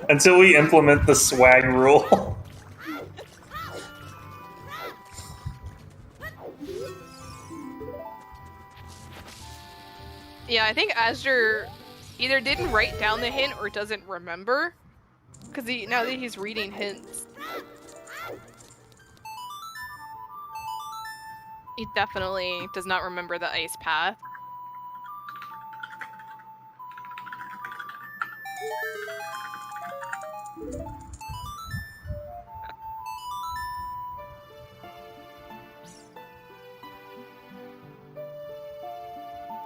Until we implement the swag rule. Yeah, I think Azder either didn't write down the hint or doesn't remember. Because now that he's reading hints. He definitely does not remember the ice path.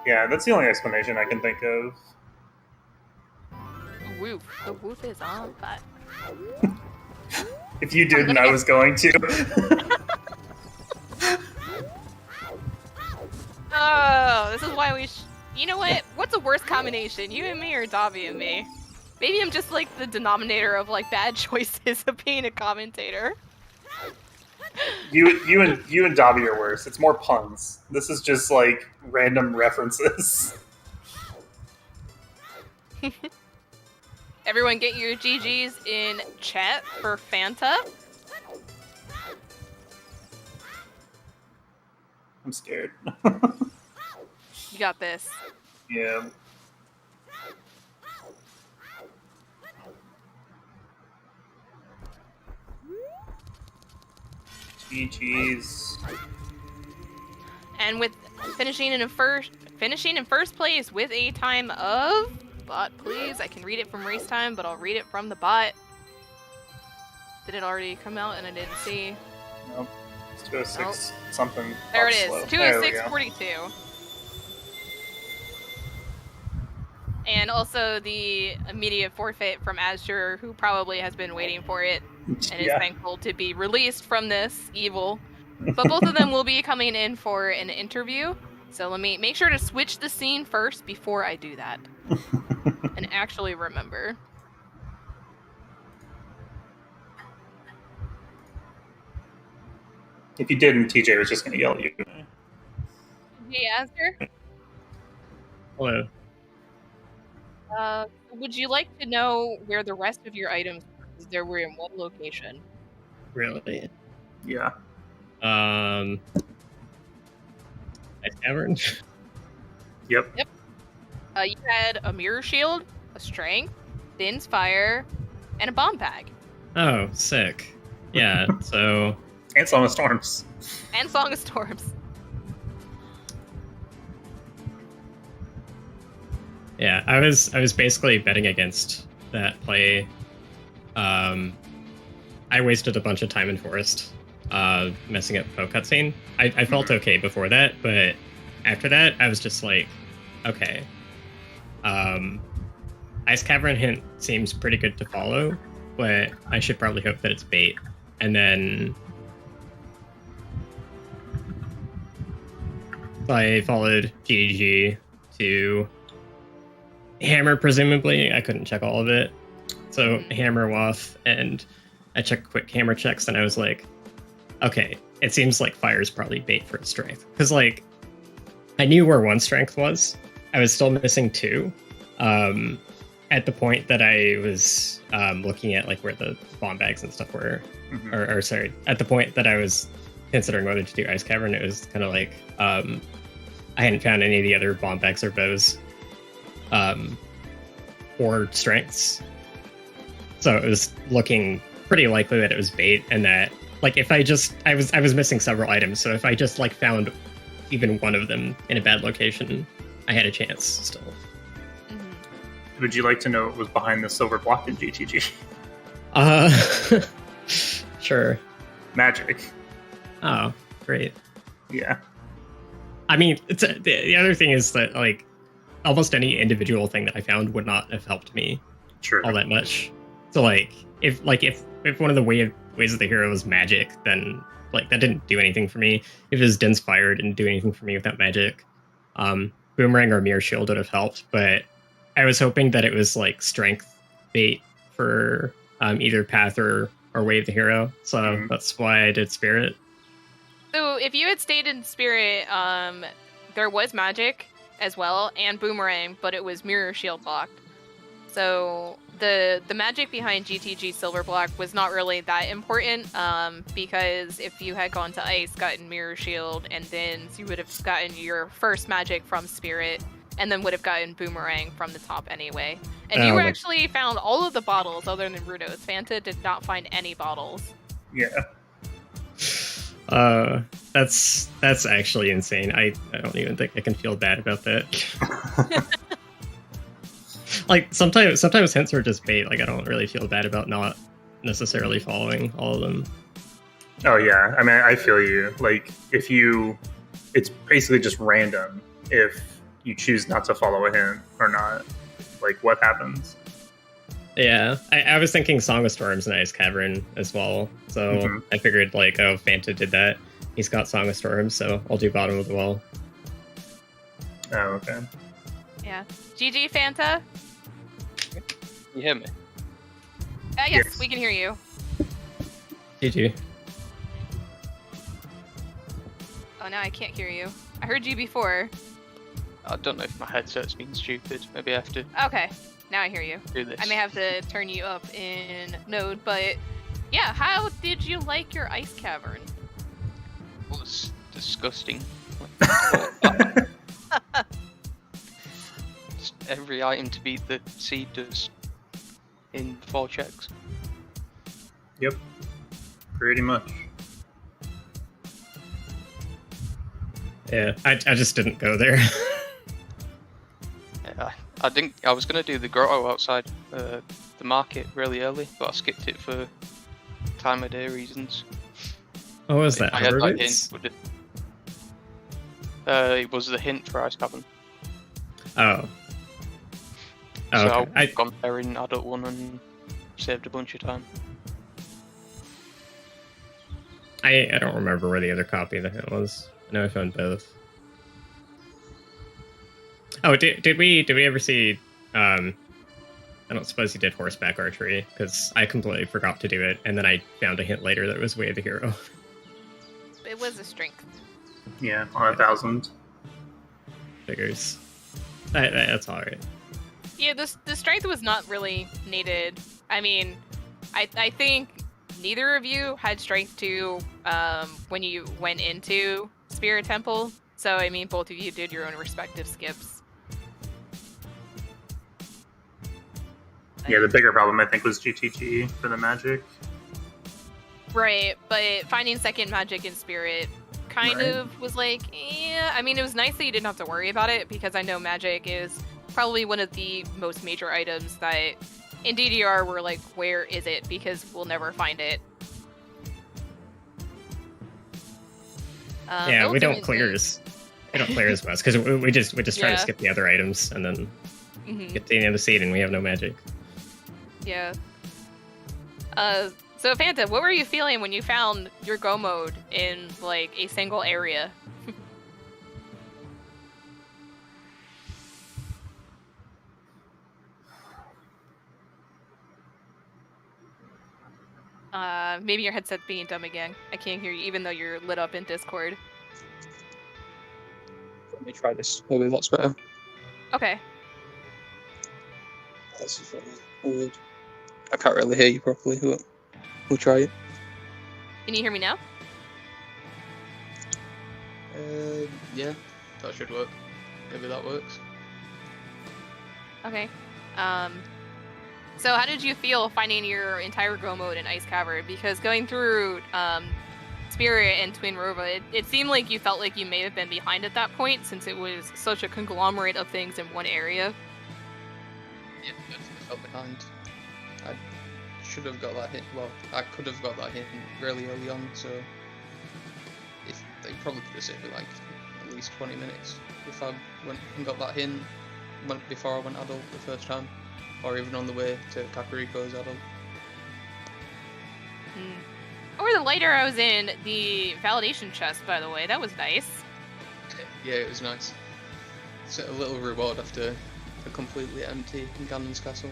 Yeah, that's the only explanation I can think of. Woof. The woof is on fire. If you didn't, I was going to. Oh, this is why we you know what? What's a worse combination? You and me or Dobby and me? Maybe I'm just like the denominator of like bad choices of being a commentator. You and Dobby are worse. It's more puns. This is just like random references. Everyone get your GGs in chat for Fanta. I'm scared. You got this. Yeah. GG's. And with finishing in first place with a time of bot, please. I can read it from race time, but I'll read it from the bot. Did it already come out and I didn't see? Nope. It's 206 something. There it slow. is. 206.42. And also the immediate forfeit from Azure, who probably has been waiting for it and is thankful to be released from this evil. But both of them will be coming in for an interview. So let me make sure to switch the scene first before I do that. And actually remember. If you didn't, TJ was just going to yell at you. Hey, Azure? Hello. Would you like to know where the rest of your items are? Because they were in one location. Really? Yeah. Ice Cavern? Yep. You had a mirror shield, a strength, Din's fire, and a bomb bag. Oh, sick. Yeah, so... And Song of Storms. And Song of Storms. Yeah, I was basically betting against that play. I wasted a bunch of time in Forest, messing up Poe cutscene. I felt okay before that, but after that, I was just like, okay. Ice Cavern hint seems pretty good to follow, but I should probably hope that it's bait. And then I followed GG to Hammer, presumably. I couldn't check all of it. So Hammer, Waff, and I checked quick Hammer checks, and I was like, okay, it seems like Fire's probably bait for a strength. Because, like, I knew where one strength was. I was still missing two. And at the point that I was looking at like where the bomb bags and stuff were, or sorry, at the point that I was considering whether to do Ice Cavern, it was kind of like I hadn't found any of the other bomb bags or bows or strengths, so it was looking pretty likely that it was bait, and that like if I was missing several items, so if I just like found even one of them in a bad location, I had a chance still. Would you like to know what was behind the silver block in GTG? Sure. Magic. Oh, great. Yeah. I mean, the other thing is that like almost any individual thing that I found would not have helped me all that much. So like if one of the ways of the hero was magic, then like that didn't do anything for me. If it was Dense Fire, it didn't do anything for me without magic. Boomerang or Mirror Shield would have helped, but I was hoping that it was like strength bait for either Path or Way of the Hero, so that's why I did Spirit. So if you had stayed in Spirit, there was magic as well, and Boomerang, but it was Mirror Shield locked. So the magic behind GTG Silver Block was not really that important, because if you had gone to Ice, gotten Mirror Shield, and then you would have gotten your first magic from Spirit, and then would have gotten Boomerang from the top anyway. And you actually found all of the bottles other than Rudo's. Fanta did not find any bottles. Yeah. That's actually insane. I don't even think I can feel bad about that. Like sometimes hints are just bait. Like I don't really feel bad about not necessarily following all of them. Oh yeah, I mean I feel you. Like it's basically just random if you choose not to follow a hint or not. Like what happens? Yeah, I was thinking Song of Storms and Ice Cavern as well. So I figured like, oh, Fanta did that. He's got Song of Storms, so I'll do bottom of the well. Oh, okay. Yeah. GG, Fanta? You hear me? Yes, we can hear you. GG. Oh, now I can't hear you. I heard you before. I don't know if my headset's been stupid. Maybe I have to Okay, now I hear you. do this. I may have to turn you up in Node, but yeah, how did you like your Ice Cavern? It was disgusting. Just every item to beat the seed does in 4 checks. Yep. Pretty much. Yeah, I just didn't go there. Yeah, I was gonna do the grotto outside the market really early, but I skipped it for time of day reasons. Oh, was that? I had that hint. It was the hint for Ice Cavern. Oh. So Okay. I've gone there in Adult 1 and saved a bunch of time. I don't remember where the other copy of the hint was. I know I found both. Oh, did we ever see? I don't suppose he did horseback archery because I completely forgot to do it, and then I found a hint later that was Way of the Hero. It was a strength. Yeah, on 1,000. Figures. That's all right. Yeah, the strength was not really needed. I mean, I think neither of you had strength 2 when you went into Spirit Temple. So I mean, both of you did your own respective skips. Yeah, the bigger problem I think was GTG for the magic. Right, but finding second magic in Spirit kind of was like, yeah. I mean, it was nice that you didn't have to worry about it because I know magic is probably one of the most major items that in DDR we're like, where is it? Because we'll never find it. Yeah, we don't clear as West because we just try to skip the other items and then get to the end of the seed and we have no magic. Yeah. So Fanta, what were you feeling when you found your go mode in like a single area? Maybe your headset's being dumb again. I can't hear you even though you're lit up in Discord. Let me try this. Maybe that's better. Okay. This is really weird. I can't really hear you properly. We'll try it. Can you hear me now? Yeah, that should work. Maybe that works. Okay. So how did you feel finding your entire go mode in Ice Cavern? Because going through Spirit and Twin Rova, it seemed like you felt like you may have been behind at that point, since it was such a conglomerate of things in one area. Yeah, I felt behind. I should have got that hit. Well, I could have got that hit really early on, so if they probably could have saved me like at least 20 minutes if I went and got that hit before I went adult the first time, or even on the way to Kakariko as adult. Or the lighter I was in the validation chest, by the way, that was nice. Yeah, it was nice. It's a little reward after a completely empty Ganon's castle.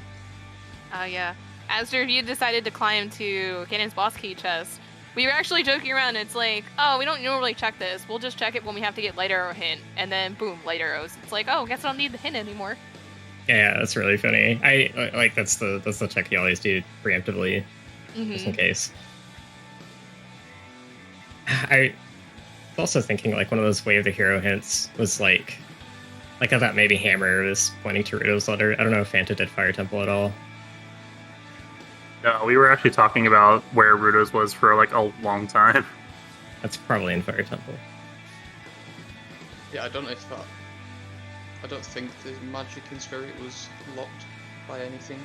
Yeah. Azder, you decided to climb to Ganon's boss key chest. We were actually joking around. It's like, oh, we don't normally check this. We'll just check it when we have to get light arrow hint, and then boom, light arrows. It's like, oh, guess I don't need the hint anymore. Yeah, that's really funny. I like that's the check you always do preemptively, just in case. I was also thinking like one of those Way of the Hero hints was like I thought maybe Hammer was pointing to Ruto's letter. I don't know if Fanta did Fire Temple at all. No, we were actually talking about where Ruto's was for like a long time. That's probably in Fire Temple. Yeah, I don't know if that. I don't think the magic in Spirit was locked by anything.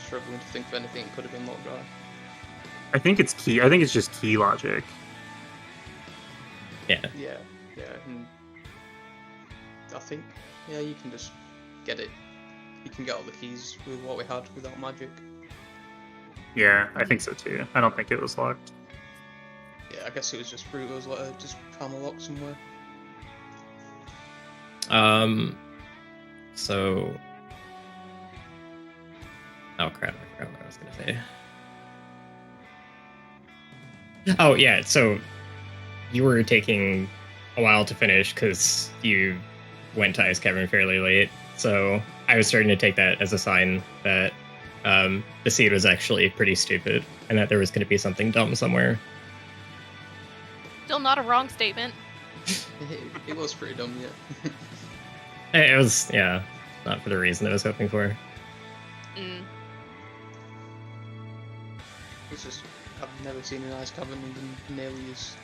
Struggling to think of anything it could have been locked by. I think it's key. I think it's just key logic. Yeah. Yeah. And I think, yeah, you can just get it. You can get all the keys with what we had without magic. Yeah, I think so too. I don't think it was locked. Yeah, I guess it was just Ruto's letter, just karma locked somewhere. So... Oh crap, I forgot what I was gonna say. Oh yeah, so you were taking a while to finish because you went to Ice Cavern fairly late, so I was starting to take that as a sign that the seed was actually pretty stupid and that there was going to be something dumb somewhere. Still not a wrong statement. It was pretty dumb, yeah. It was, yeah, not for the reason I was hoping for. It's just, I've never seen an Ice Cavern even nearly as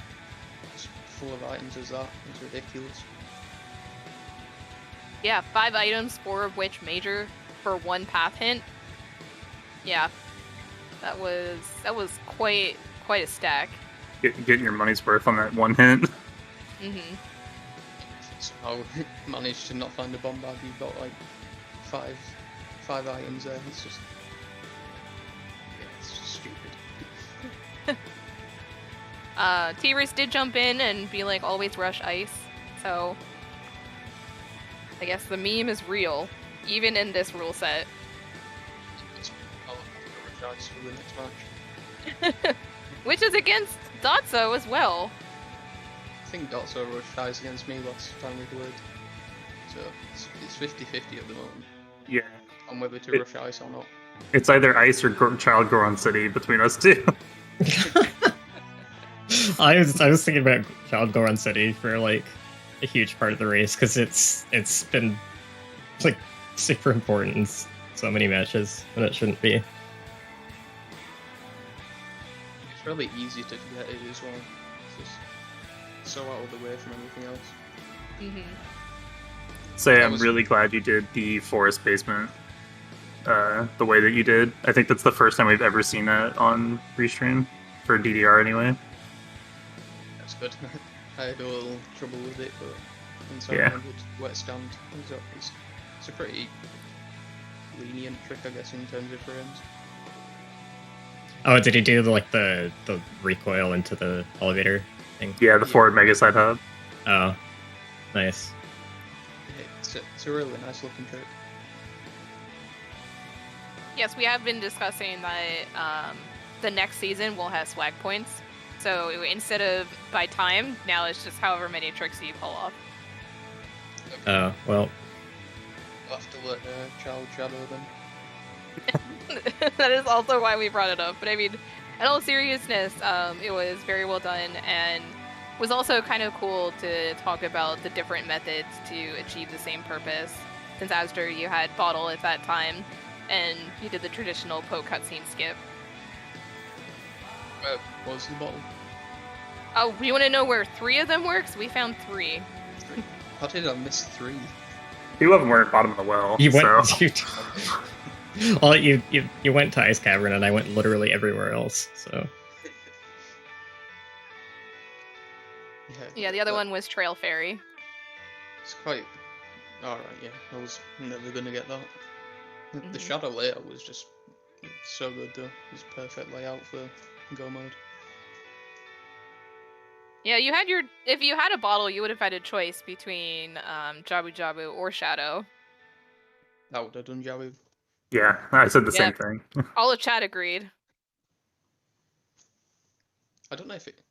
full of items as that. It's ridiculous. Yeah, 5 items, 4 of which major for 1 path hint. Yeah, that was quite a stack. Getting your money's worth on that one hint. Somehow managed to not find a bomb bag. You've got like five items there. It's just stupid. T-Rex did jump in and be like, always rush ice. So I guess the meme is real, even in this rule set. I'll have to go rush ice for the next match. Which is against Dotso as well. I think Dotso rushed ice against me last time we played. So it's 50-50 at the moment. Yeah. On whether to rush ice or not. It's either Ice or Child Goron City between us two. I was thinking about Child Goron City for like a huge part of the race because it's been like super important in so many matches when it shouldn't be. It's really easy to forget it as well. It's just so out of the way from everything else. Say, I'm really glad you did the forest basement the way that you did. I think that's the first time we've ever seen that on Restream, for DDR anyway. That's good. I had a little trouble with it, but once I Yeah. remembered wet stand, it's a pretty lenient trick, I guess, in terms of frames. Oh, did he do the recoil into the elevator thing? Yeah, the forward Mega Side Hub. Oh, nice. It's a really nice looking trick. Yes, we have been discussing that the next season will have swag points. So instead of by time, now it's just however many tricks you pull off. Oh, well. We'll have to let Child Shadow then. That is also why we brought it up. But I mean, in all seriousness, it was very well done and was also kind of cool to talk about the different methods to achieve the same purpose. Since azder, you had bottle at that time, and you did the traditional poke cutscene skip. What was the bottle? Oh, you want to know where 3 of them works? We found 3. How did I miss 3? 2 of them were at bottom of the well. You went. So. Well, you went to Ice Cavern, and I went literally everywhere else. So. Yeah, the other one was Trail Fairy. It's quite. Alright, yeah. I was never gonna get that. Mm-hmm. The shadow layout was just so good, though. It was perfect layout for Go mode. Yeah, you had your. If you had a bottle, you would have had a choice between Jabu Jabu or Shadow. That would have done Jabu. Yeah, I said the same thing. All of chat agreed. I don't know if it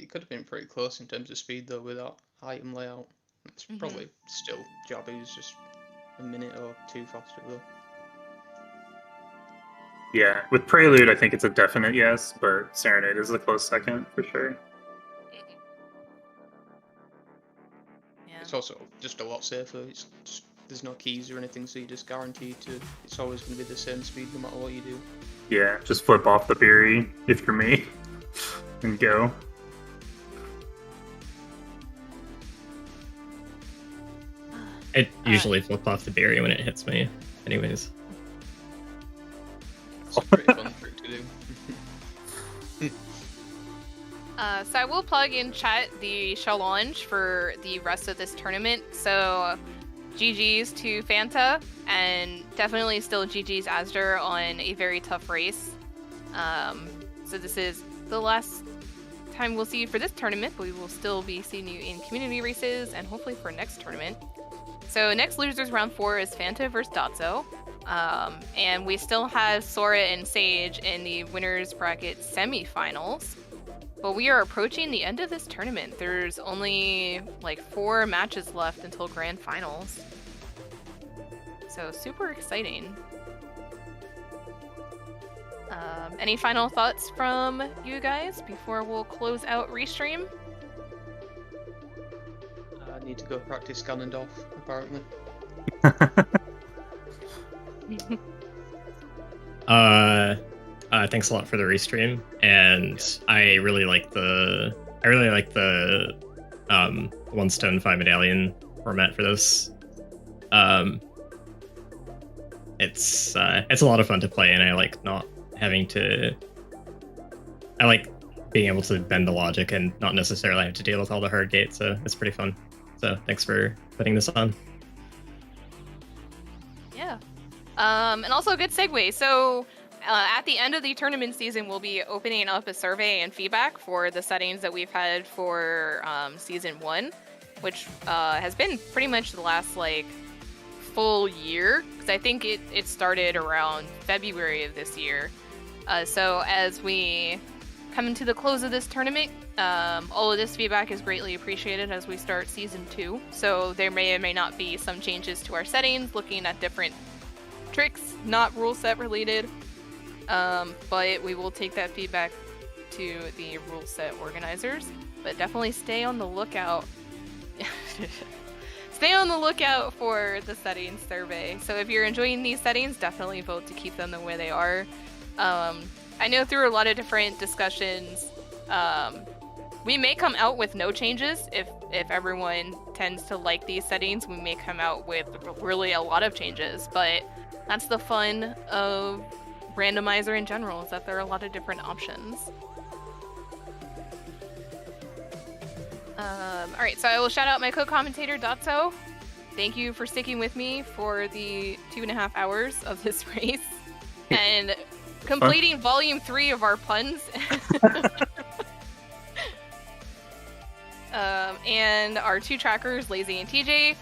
could have been pretty close in terms of speed, though, with that item layout. It's probably still Jabu's just a minute or 2 faster, though. Yeah, with Prelude, I think it's a definite yes, but Serenade is a close second for sure. Yeah. It's also just a lot safer. There's no keys or anything, so you're just guaranteed to. It's always going to be the same speed no matter what you do. Yeah, just flip off the Beery if you're me, and go. I usually flip off the berry when it hits me, anyways. It's a pretty fun trick to do. So I will plug in chat the challenge for the rest of this tournament. So GG's to Fanta, and definitely still GG's azder on a very tough race. So this is the last time we'll see you for this tournament, but we will still be seeing you in community races and hopefully for next tournament. So next losers round 4 is Fanta versus Dotso. And we still have Sora and Sage in the winners bracket semifinals. But we are approaching the end of this tournament. There's only like 4 matches left until grand finals. So super exciting. Any final thoughts from you guys before we'll close out Restream? I need to go practice Ganondorf, apparently. Thanks a lot for the restream, and I really like the one stone 5 medallion format for this. It's a lot of fun to play, and I like not having to. I like being able to bend the logic and not necessarily have to deal with all the hard gates. So it's pretty fun. So thanks for putting this on. Yeah. And also a good segue. So at the end of the tournament season, we'll be opening up a survey and feedback for the settings that we've had for season 1, which has been pretty much the last full year, because I think it started around February of this year. So as we come into the close of this tournament, all of this feedback is greatly appreciated as we start season 2. So there may or may not be some changes to our settings, looking at different tricks, not rule set related. But we will take that feedback to the rule set organizers. But definitely stay on the lookout. Stay on the lookout for the settings survey. So if you're enjoying these settings, definitely vote to keep them the way they are. I know through a lot of different discussions, we may come out with no changes. If everyone tends to like these settings, we may come out with really a lot of changes. But that's the fun of Randomizer in general, is that there are a lot of different options. Alright, so I will shout out my co-commentator, Dotso. Thank you for sticking with me for the 2.5 hours of this race. And completing volume 3 of our puns. And our 2 trackers, Lazy and TJ.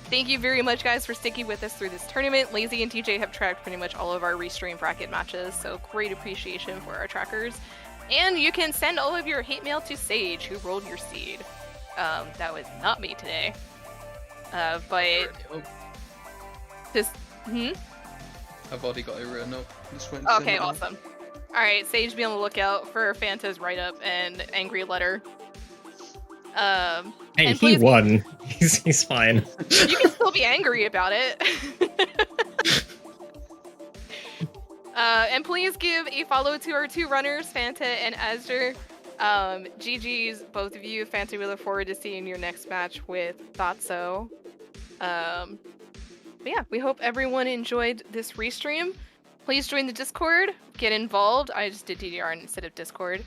Thank you very much, guys, for sticking with us through this tournament. Lazy and TJ have tracked pretty much all of our Restream bracket matches, so great appreciation for our trackers. And you can send all of your hate mail to Sage, who rolled your seed. That was not me today. But just I've already got it written up. Just went Okay, awesome. All right, Sage, be on the lookout for Fanta's write-up and angry letter. Hey, and he please, won. He's fine. you can still be angry about it. And please give a follow to our 2 runners, Fanta and azder. GG's, both of you. Fanta, we look forward to seeing your next match with Thotso. But yeah, we hope everyone enjoyed this restream. Please join the Discord, get involved. I just did DDR instead of Discord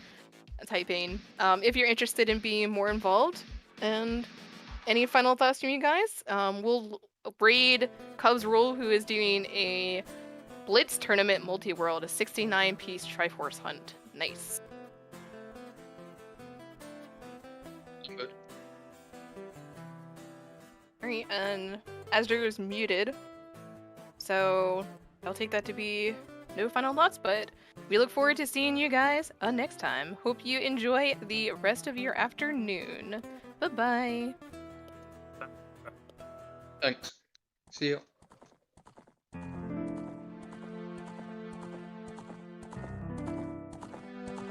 typing. If you're interested in being more involved. And any final thoughts from you guys? We'll raid Cubs Rule, who is doing a Blitz Tournament multi-world, a 69-piece Triforce hunt. Nice. Good. Alright, and azder is muted. So I'll take that to be no final thoughts, but we look forward to seeing you guys next time. Hope you enjoy the rest of your afternoon. Bye-bye. Thanks. See you.